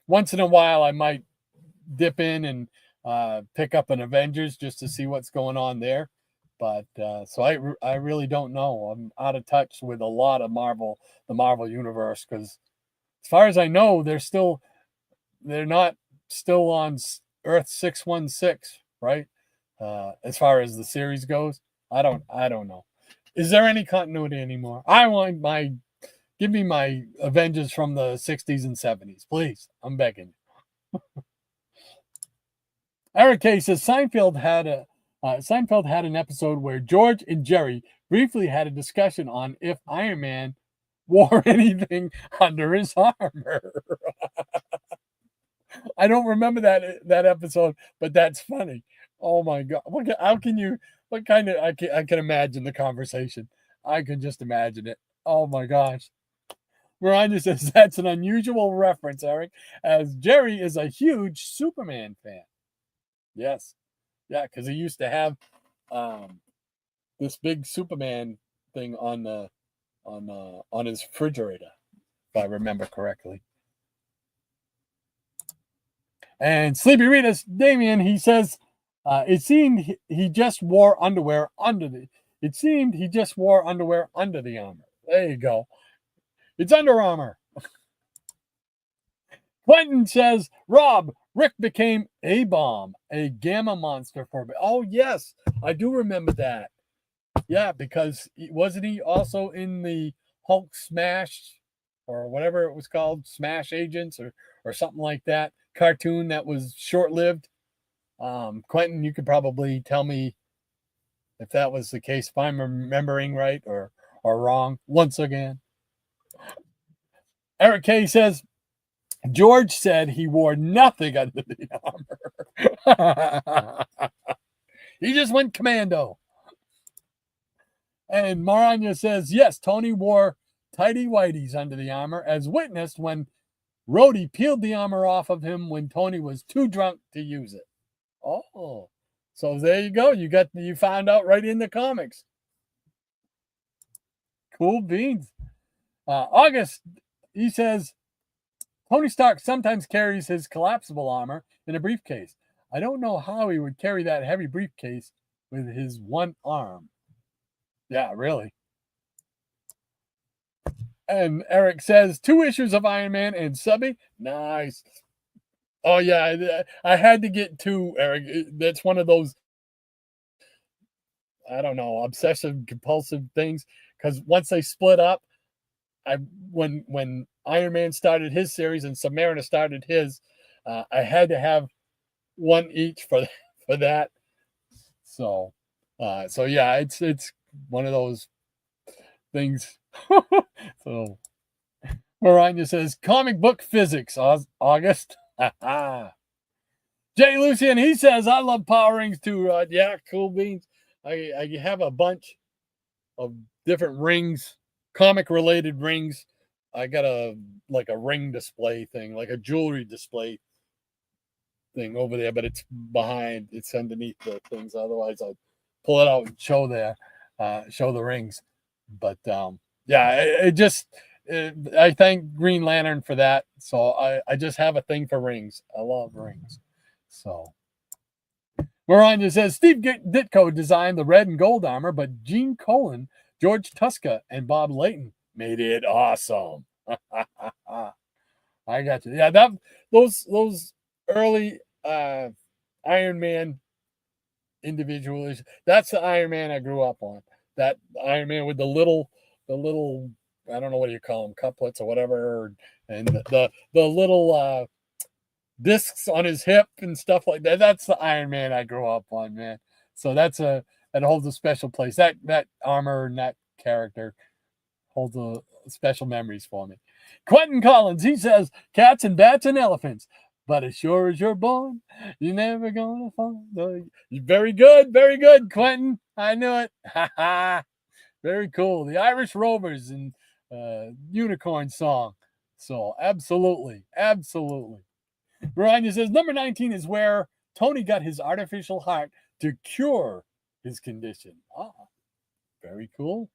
Once in a while, I might dip in and pick up an Avengers just to see what's going on there. But so I really don't know. I'm out of touch with a lot of the Marvel universe, because as far as I know, they're not still on Earth 616, right? As far as the series goes, I don't know. Is there any continuity anymore? Give me my Avengers from the 60s and 70s, please. I'm begging. Eric K says Seinfeld had an episode where George and Jerry briefly had a discussion on if Iron Man wore anything under his armor. I don't remember that episode, but that's funny. Oh my god! How can you? What kind of? I can imagine the conversation. I can just imagine it. Oh my gosh! Miranda says that's an unusual reference, Eric, as Jerry is a huge Superman fan. Yes, yeah, because he used to have this big Superman thing on his refrigerator, if I remember correctly. And Sleepy Rita's Damien, he says, it seemed he just wore underwear under the. It seemed he just wore underwear under the armor. There you go. It's Under Armour. Quentin says, Rob, Rick became A-Bomb, a gamma monster for. Oh yes, I do remember that. Yeah, because wasn't he also in the Hulk Smash or whatever it was called, Smash Agents or something like that cartoon that was short-lived? Quentin, you could probably tell me if that was the case, if I'm remembering right or wrong. Once again, Eric K says George said he wore nothing under the armor. He just went commando. And Maranya says, yes, Tony wore tighty whities under the armor, as witnessed when Rhodey peeled the armor off of him when Tony was too drunk to use it. Oh, so there you go. You found out right in the comics. Cool beans. August, he says, Tony Stark sometimes carries his collapsible armor in a briefcase. I don't know how he would carry that heavy briefcase with his one arm. Yeah, really. And Eric says 2 issues of Iron Man and Subby. Nice. Oh yeah, I had to get 2, Eric. That's one of those, I don't know, obsessive compulsive things, because once they split up, when Iron Man started his series and Submariner started his, I had to have one each for that. So yeah, it's one of those things. So Maranya says comic book physics, August. Jay Lucian, he says I love Power Rings too, Rod. Yeah, cool beans. I have a bunch of different rings, comic related rings. I got a ring display thing, like a jewelry display thing over there, but it's underneath the things. Otherwise I'd pull it out and show the rings. But yeah, I thank Green Lantern for that. So I just have a thing for rings. I love rings. So Maranya says Steve Ditko designed the red and gold armor, but Gene Colan, George Tuska, and Bob Layton made it awesome. I got you. Yeah, those early Iron Man individuals. That's the Iron Man I grew up on. That Iron Man with the little I don't know what do you call them, couplets or whatever, and the little discs on his hip and stuff like that. That's the Iron Man I grew up on, man. So that holds a special place. That armor and that character holds a special memories for me. Quentin Collins, he says, cats and bats and elephants. But as sure as you're born, you're never gonna find. Very good, Quentin. I knew it. Ha ha. Very cool. The Irish Rovers and Unicorn song. So absolutely. Brian says number 19 is where Tony got his artificial heart to cure his condition. Ah, very cool.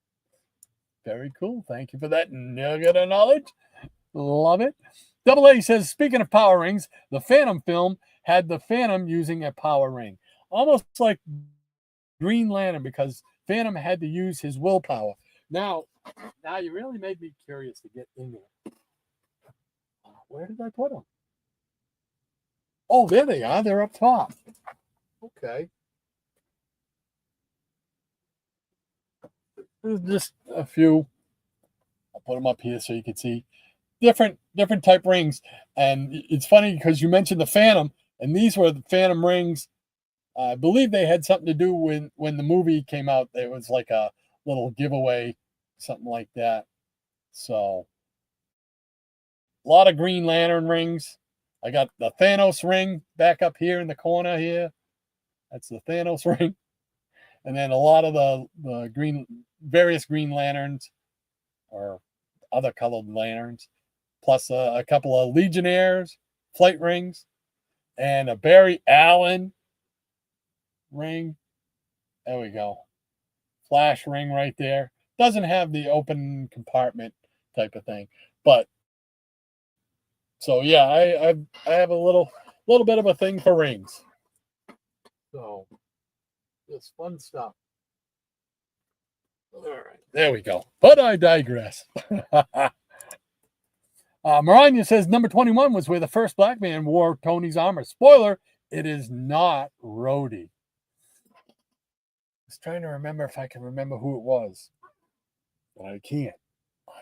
Thank you for that nugget of knowledge. Love it. Double A says, speaking of power rings, the Phantom film had the Phantom using a power ring. Almost like Green Lantern, because Phantom had to use his willpower. Now you really made me curious to get in there. Where did I put them? Oh, there they are. They're up top. Okay. There's just a few. I'll put them up here so you can see different type rings. And it's funny because you mentioned the Phantom, and these were the Phantom rings. I believe they had something to do when the movie came out. There was like a little giveaway, something like that. So a lot of Green Lantern rings. I got the Thanos ring back up here in the corner here. That's the Thanos ring. And then a lot of the various Green Lanterns or other colored lanterns, plus a couple of Legionnaires flight rings and a Barry Allen ring. There we go. Flash ring right there. Doesn't have the open compartment type of thing, but so yeah, I have a little bit of a thing for rings. So it's fun stuff. All right, there we go. But I digress. Maranya says number 21 was where the first black man wore Tony's armor. Spoiler, it is not Rhodey. I was trying to remember if I can remember who it was, but I can't.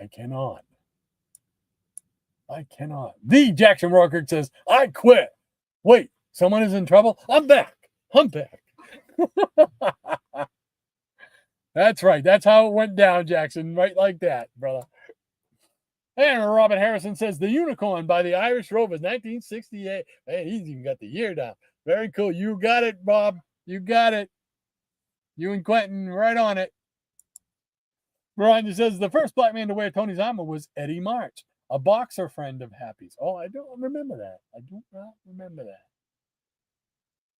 I cannot. The Jackson Rocker says, I quit. Wait, someone is in trouble? I'm back. That's right. That's how it went down, Jackson. Right like that, brother. And Robert Harrison says, The Unicorn by the Irish Rovers, 1968. Hey, he's even got the year down. Very cool. You got it, Bob. You got it. You and Quentin, right on it. Brian says, the first black man to wear Tony's armor was Eddie March, a boxer friend of Happy's. Oh, I don't remember that.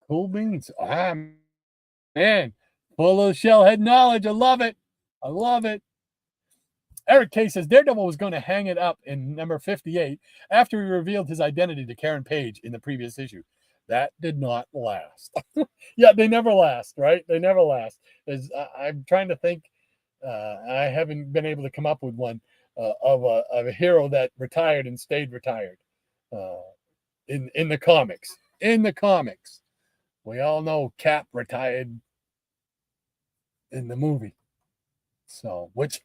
Cool beans. Ah, man. Full of shellhead knowledge. I love it. Eric K says Daredevil was going to hang it up in number 58 after he revealed his identity to Karen Page in the previous issue. That did not last. Yeah, they never last, right? They never last. I'm trying to think. I haven't been able to come up with one of a hero that retired and stayed retired in the comics. In the comics, we all know Cap retired in the movie. So, which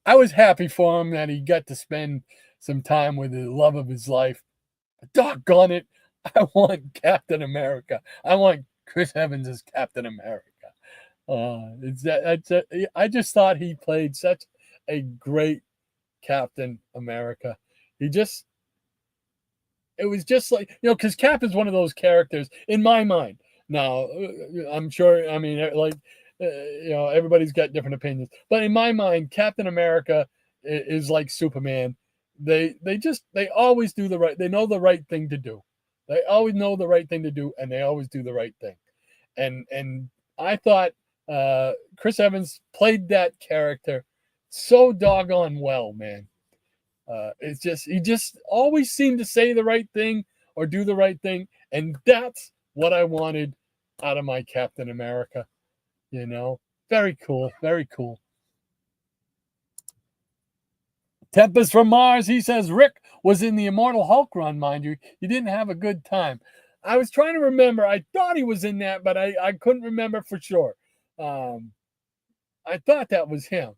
I was happy for him that he got to spend some time with the love of his life. But doggone it, I want Captain America. I want Chris Evans as Captain America. I just thought he played such a great Captain America. It was just like, because Cap is one of those characters in my mind. Now, I'm sure, everybody's got different opinions, but in my mind, Captain America is like Superman. They always do the right. They know the right thing to do. They always know the right thing to do, and they always do the right thing. And I thought Chris Evans played that character so doggone well, man. He just always seemed to say the right thing or do the right thing, and that's what I wanted out of my Captain America. Very cool. Tempest from Mars, he says Rick was in the Immortal Hulk run, mind you. He didn't have a good time. I was trying to remember. I thought he was in that, but I couldn't remember for sure. I thought that was him.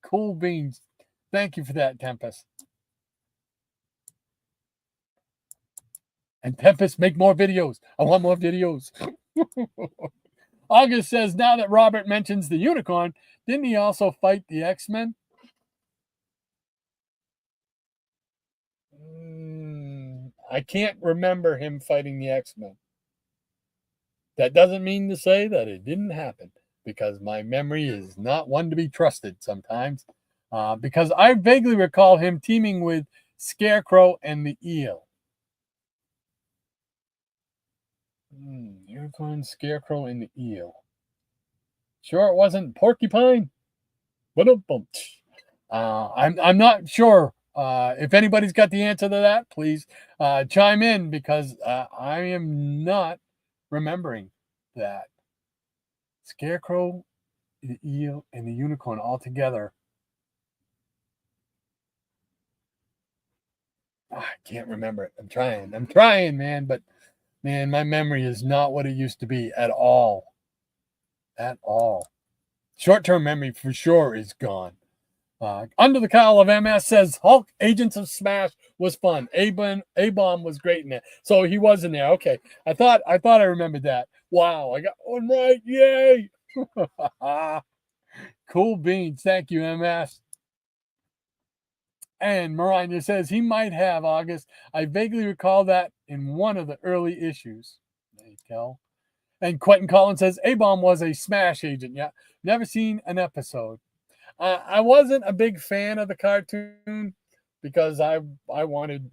Cool beans. Thank you for that, Tempest. And Tempest, make more videos. I want more videos. August says, now that Robert mentions the unicorn, didn't he also fight the X-Men? I can't remember him fighting the X-Men. That doesn't mean to say that it didn't happen, because my memory is not one to be trusted sometimes. Because I vaguely recall him teaming with Scarecrow and the Eel. Unicorn, Scarecrow, and the Eel. Sure, it wasn't Porcupine. I'm not sure. If anybody's got the answer to that, please chime in, because I am not remembering that. Scarecrow, the Eel, and the Unicorn all together. I can't remember it. I'm trying, man. But, man, my memory is not what it used to be at all. At all. Short-term memory for sure is gone. Under the Cowl of MS says Hulk Agents of Smash was fun. A-Bomb was great in it. So he was in there. Okay. I thought I remembered that. Wow, I got one right. Yay. Cool beans. Thank you, MS. And Marina says he might have, August. I vaguely recall that in one of the early issues. There you go. And Quentin Collins says A-Bomb was a Smash agent. Yeah, never seen an episode. I wasn't a big fan of the cartoon because I wanted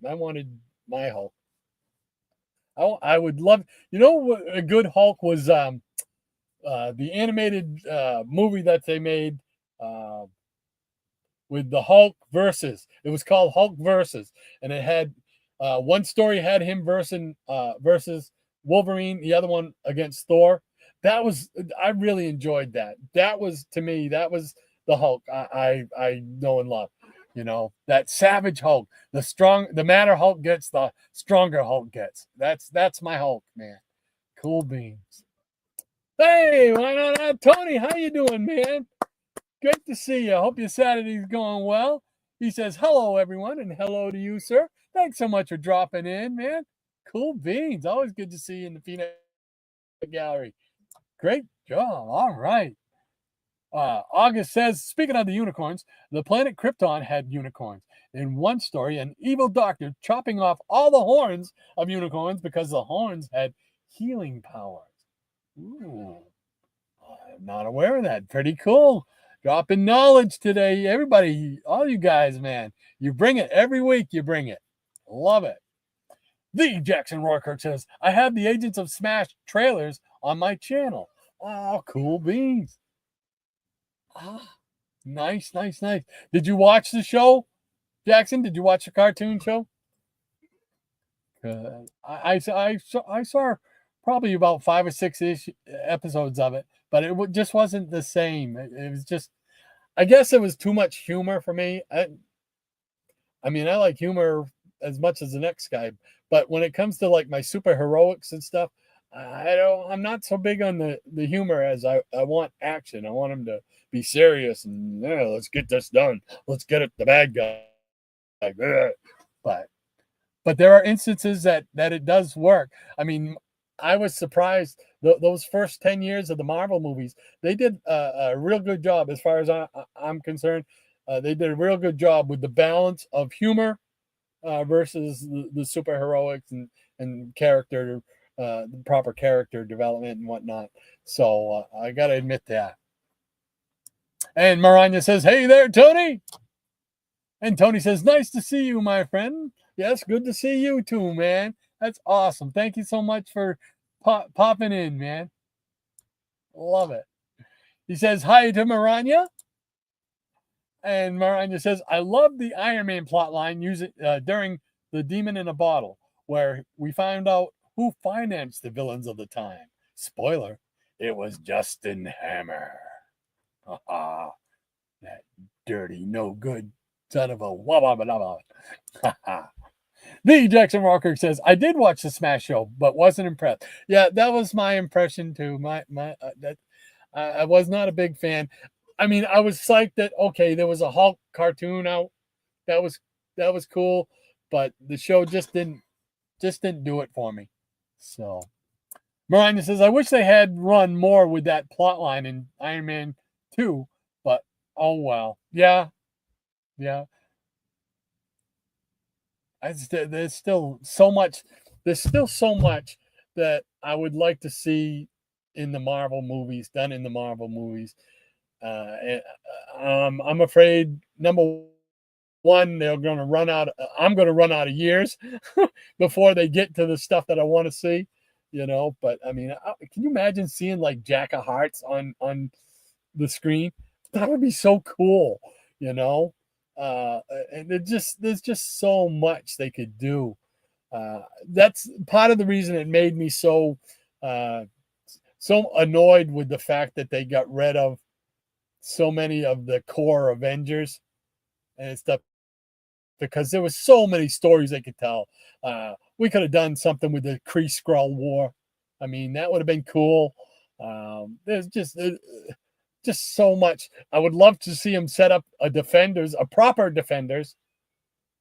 my Hulk. I would love, what a good Hulk was, the animated movie that they made with the Hulk versus. It was called Hulk versus, and it had one story had him versus Wolverine, the other one against Thor. I really enjoyed that. That was, to me, that was the Hulk I know and love. That savage Hulk, the madder Hulk gets, the stronger Hulk gets. That's my Hulk, man. Cool beans. Hey, why not, Tony? How you doing, man? Good to see you. Hope your Saturday's going well. He says, hello, everyone, and hello to you, sir. Thanks so much for dropping in, man. Cool beans. Always good to see you in the Peanut Gallery. Great job. All right. August says, speaking of the unicorns, the planet Krypton had unicorns. In one story, an evil doctor chopping off all the horns of unicorns because the horns had healing powers. Ooh, I'm not aware of that. Pretty cool. Dropping knowledge today. Everybody, all you guys, man. You bring it every week. You bring it. Love it. The Jackson Roykirk says, I have the Agents of Smash trailers on my channel. Oh, cool beans. Nice. Did you watch the show, Jackson? Did you watch the cartoon show? I saw probably about 5 or 6 episodes of it, but it just wasn't the same. It was just, I guess it was too much humor for me. I mean, I like humor as much as the next guy, but when it comes to like my super heroics and stuff, I'm not so big on the humor as I want action. I want them to be serious and let's get this done. Let's get it the bad guy. But there are instances that it does work. I mean, I was surprised those first 10 years of the Marvel movies, they did a real good job as far as I'm concerned. They did a real good job with the balance of humor versus the super heroics and character, the proper character development and whatnot. So I got to admit that. And Marina says, hey there, Tony. And Tony says, nice to see you, my friend. Yes, good to see you too, man. That's awesome. Thank you so much for popping in, man. Love it. He says, hi to Marina. And Marina says, I love the Iron Man plotline during The Demon in a Bottle, where we found out who financed the villains of the time. Spoiler, it was Justin Hammer. That dirty, no good son of a wabba. The Jackson Rocker says, I did watch the Smash show, but wasn't impressed. Yeah, that was my impression too. I was not a big fan. I mean, I was psyched that okay, there was a Hulk cartoon out. That was cool, but the show just didn't do it for me. So Miranda says, I wish they had run more with that plot line in Iron Man 2, but oh well. Yeah. There's still so much that I would like to see in the Marvel movies, done in the Marvel movies. I'm afraid, number one, they're going to run out. I'm going to run out of years before they get to the stuff that I want to see, But I mean, can you imagine seeing like Jack of Hearts on the screen? That would be so cool, And there's just so much they could do. That's part of the reason it made me so annoyed with the fact that they got rid of so many of the core Avengers and stuff, because there was so many stories they could tell. We could have done something with the Kree Skrull War. I mean, that would have been cool. There's just so much. I would love to see them set up a proper Defenders,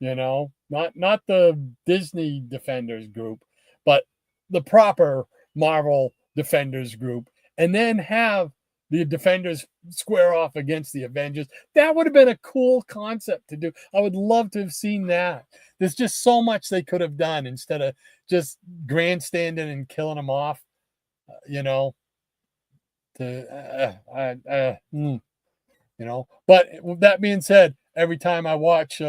not the Disney Defenders group, but the proper Marvel Defenders group, and then have the Defenders square off against the Avengers. That would have been a cool concept to do. I would love to have seen that. There's just so much they could have done instead of just grandstanding and killing them off, But with that being said, every time I watch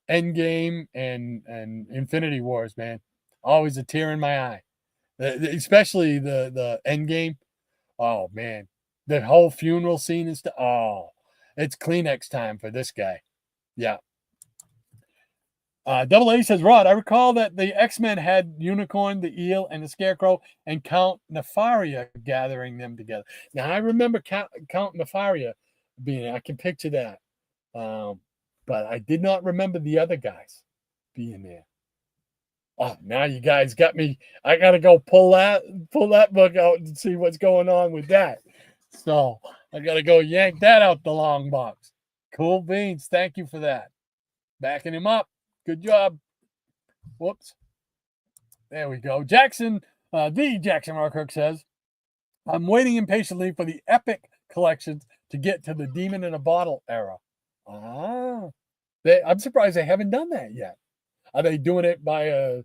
Endgame and Infinity Wars, man, always a tear in my eye. Especially the Endgame. Oh man, the whole funeral scene and stuff. Oh, it's Kleenex time for this guy. Yeah. Double A says, Rod, I recall that the X-Men had Unicorn, the Eel, and the Scarecrow, and Count Nefaria gathering them together. Now, I remember Count Nefaria being, I can picture that. But I did not remember the other guys being there. Oh, now you guys got me. I got to go pull that book out and see what's going on with that. So I got to go yank that out the long box. Cool beans. Thank you for that. Backing him up. Good job. Whoops. There we go. Jackson, the Jackson Rockirk says, I'm waiting impatiently for the epic collections to get to the Demon in a Bottle era. I'm surprised they haven't done that yet. Are they doing it are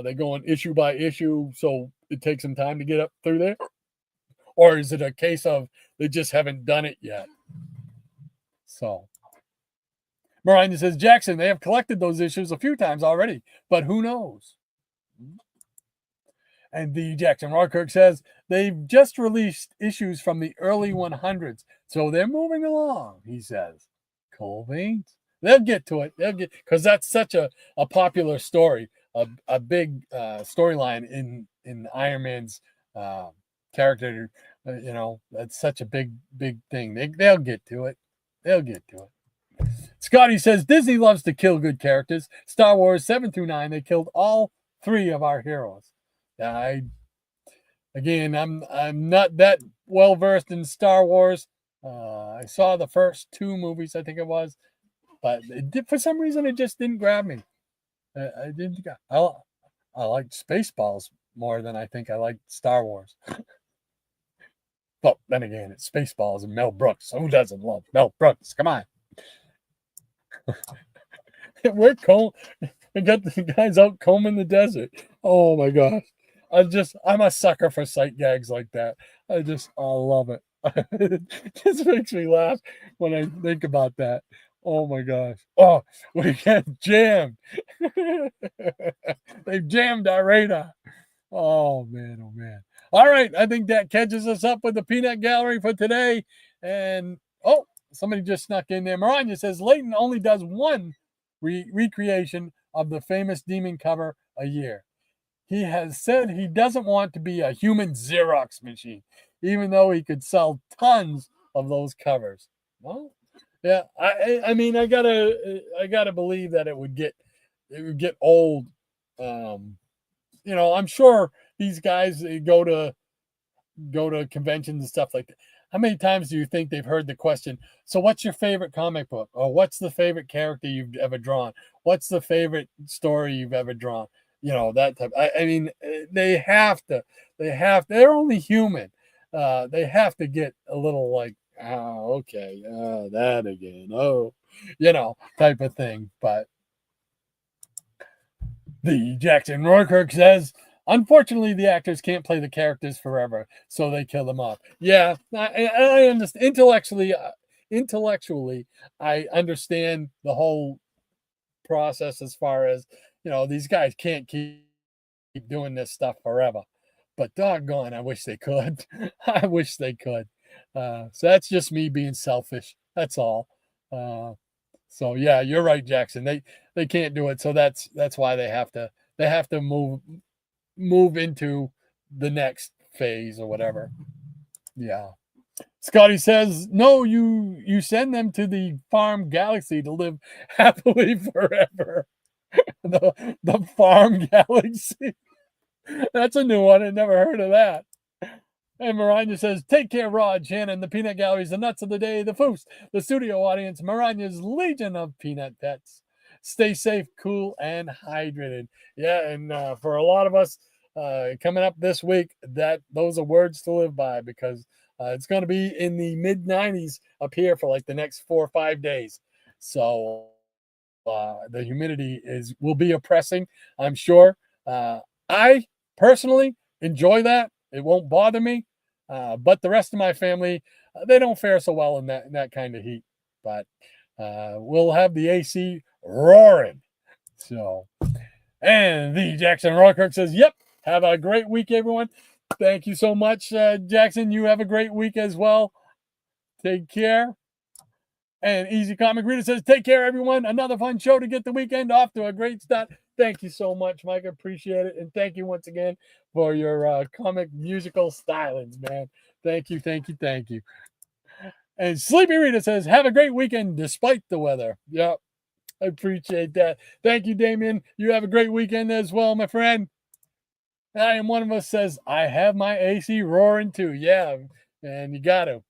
they going issue by issue so it takes some time to get up through there? Or is it a case of they just haven't done it yet? So Miranda says, Jackson, they have collected those issues a few times already, but who knows? And the Jackson Rockirk says, they've just released issues from the early 100s, so they're moving along, he says. Cool beans. They'll get to it. Because that's such a popular story, a big storyline in Iron Man's character. That's such a big thing. They'll get to it. Scotty says, Disney loves to kill good characters. Star Wars 7 through 9, they killed all 3 of our heroes. I'm not that well versed in Star Wars. I saw the first 2 movies, I think it was, but for some reason it just didn't grab me. I liked Spaceballs more than I think I liked Star Wars. But then again, it's Spaceballs and Mel Brooks. Who doesn't love Mel Brooks? Come on. We're combing. We got the guys out combing the desert. Oh my gosh. I'm a sucker for sight gags like that. I love it. It just makes me laugh when I think about that. Oh my gosh. Oh, we get jammed. They've jammed our radar. Oh man. All right. I think that catches us up with the peanut gallery for today. And somebody just snuck in there. Maranya says Leighton only does one recreation of the famous Demon cover a year. He has said he doesn't want to be a human Xerox machine, even though he could sell tons of those covers. Well, yeah, I mean, I gotta believe that it would get old. I'm sure these guys, they go to go to conventions and stuff like that, how many times do you think they've heard the question, so what's your favorite comic book? Or what's the favorite character you've ever drawn? What's the favorite story you've ever drawn? That type. I mean, they have to, they're only human. They have to get a little like, oh, okay, that again. Oh, type of thing. But the Jackson Rourke says, unfortunately, the actors can't play the characters forever, so they kill them off. Yeah, I understand. Intellectually, I understand the whole process as far as, these guys can't keep doing this stuff forever. But doggone, I wish they could. I wish they could. So that's just me being selfish. That's all. So yeah, you're right, Jackson. They can't do it. So that's why they have to move into the next phase or whatever. Yeah. Scotty says, no, you send them to the farm galaxy to live happily forever. The farm galaxy. That's a new one. I never heard of that. And Maranya says, take care, Rod, Shannon, the peanut galleries, the nuts of the day, the foofs, the studio audience, Maranya's legion of peanut pets. Stay safe, cool, and hydrated. Yeah, and for a lot of us coming up this week, those are words to live by, because it's going to be in the mid-90s up here for like the next 4 or 5 days. So the humidity will be oppressing, I'm sure. I personally enjoy that. It won't bother me. But the rest of my family, they don't fare so well in that kind of heat. But we'll have the AC roaring. So, and the Jackson Rourke says, yep, have a great week, everyone. Thank you so much, Jackson. You have a great week as well. Take care. And Easy Comic Reader says, take care, everyone. Another fun show to get the weekend off to a great start. Thank you so much, Mike. I appreciate it. And thank you once again for your comic musical stylings, man. Thank you, thank you, thank you. And Sleepy Rita says, have a great weekend despite the weather. Yep, I appreciate that. Thank you, Damien. You have a great weekend as well, my friend. And one of us says, I have my AC roaring too. Yeah, and you got to.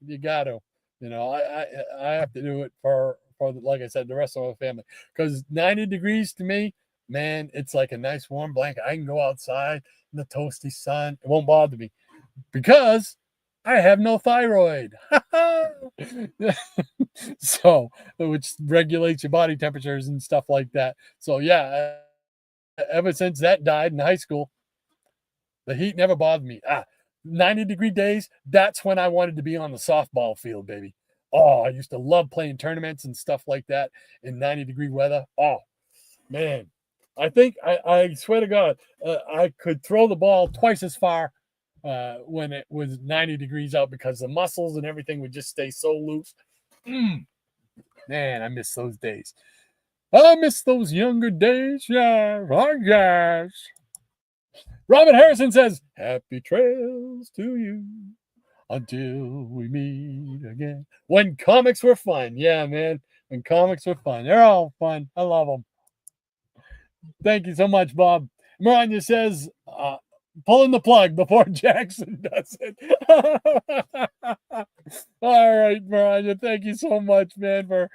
I have to do it for like I said, the rest of my family, because 90 degrees to me, man, it's like a nice warm blanket. I can go outside in the toasty sun. It won't bother me because I have no thyroid. So, which regulates your body temperatures and stuff like that. So yeah, ever since that died in high school, the heat never bothered me. 90-degree days, that's when I wanted to be on the softball field, baby. Oh, I used to love playing tournaments and stuff like that in 90-degree weather. Oh, man. I think, I swear to God, I could throw the ball twice as far when it was 90 degrees out, because the muscles and everything would just stay so loose. Man, I miss those days. I miss those younger days. Yeah, I guess. Robin Harrison says, happy trails to you until we meet again. When comics were fun. Yeah, man. When comics were fun. They're all fun. I love them. Thank you so much, Bob. Maranya says, pulling the plug before Jackson does it. All right, Maranya. Thank you so much, man, for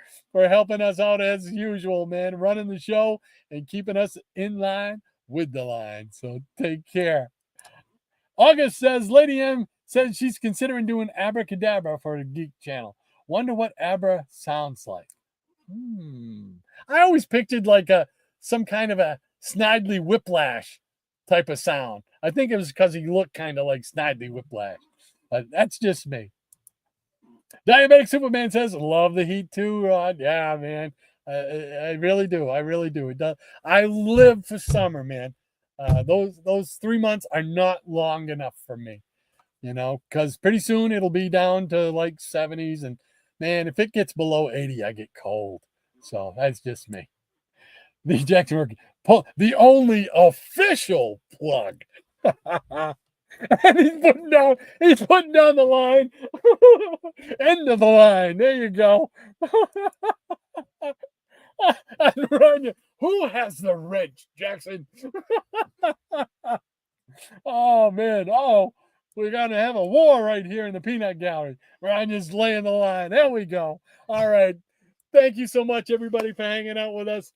helping us out as usual, man. Running the show and keeping us in line with the line. So take care. August says, Lady M says she's considering doing abracadabra for the Geek Channel. Wonder what Abra sounds like. I always pictured like some kind of a Snidely Whiplash type of sound. I think it was because he looked kind of like Snidely Whiplash. But that's just me. Diabetic Superman says, love the heat too, Rod. Yeah, man. I really do. I really do. It does. I live for summer, man. Those 3 months are not long enough for me, because pretty soon it'll be down to like 70s, and man, if it gets below 80, I get cold. So that's just me. The Jackson Rourke, the only official plug. And he's putting down the line. End of the line. There you go. And Ryan, who has the wrench, Jackson? Oh man. Oh, we're going to have a war right here in the peanut gallery where I'm just laying the line. There we go. All right. Thank you so much, everybody, for hanging out with us.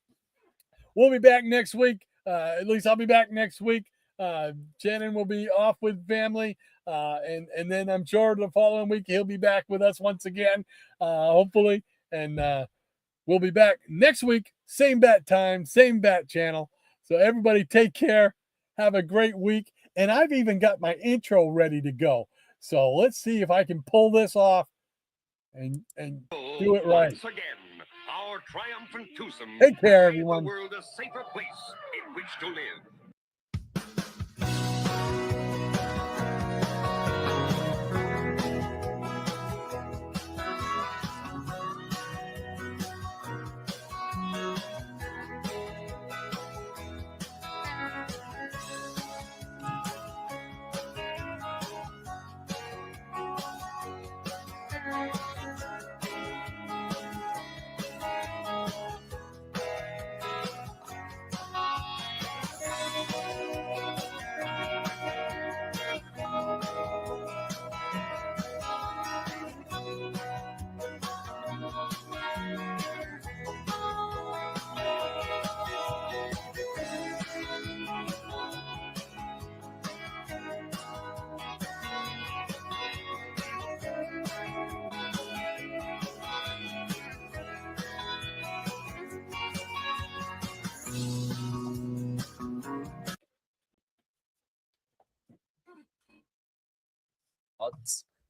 We'll be back next week. At least I'll be back next week. Shannon will be off with family. And then I'm sure the following week he'll be back with us once again, hopefully. And we'll be back next week. Same bat time, same bat channel. So everybody take care. Have a great week. And I've even got my intro ready to go. So let's see if I can pull this off and do it right. Once again, our triumphant twosome Take care, made everyone. the world a safer place in which to live.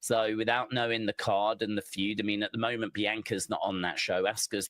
So without knowing the card and the feud, I mean, at the moment, Bianca's not on that show. Asuka's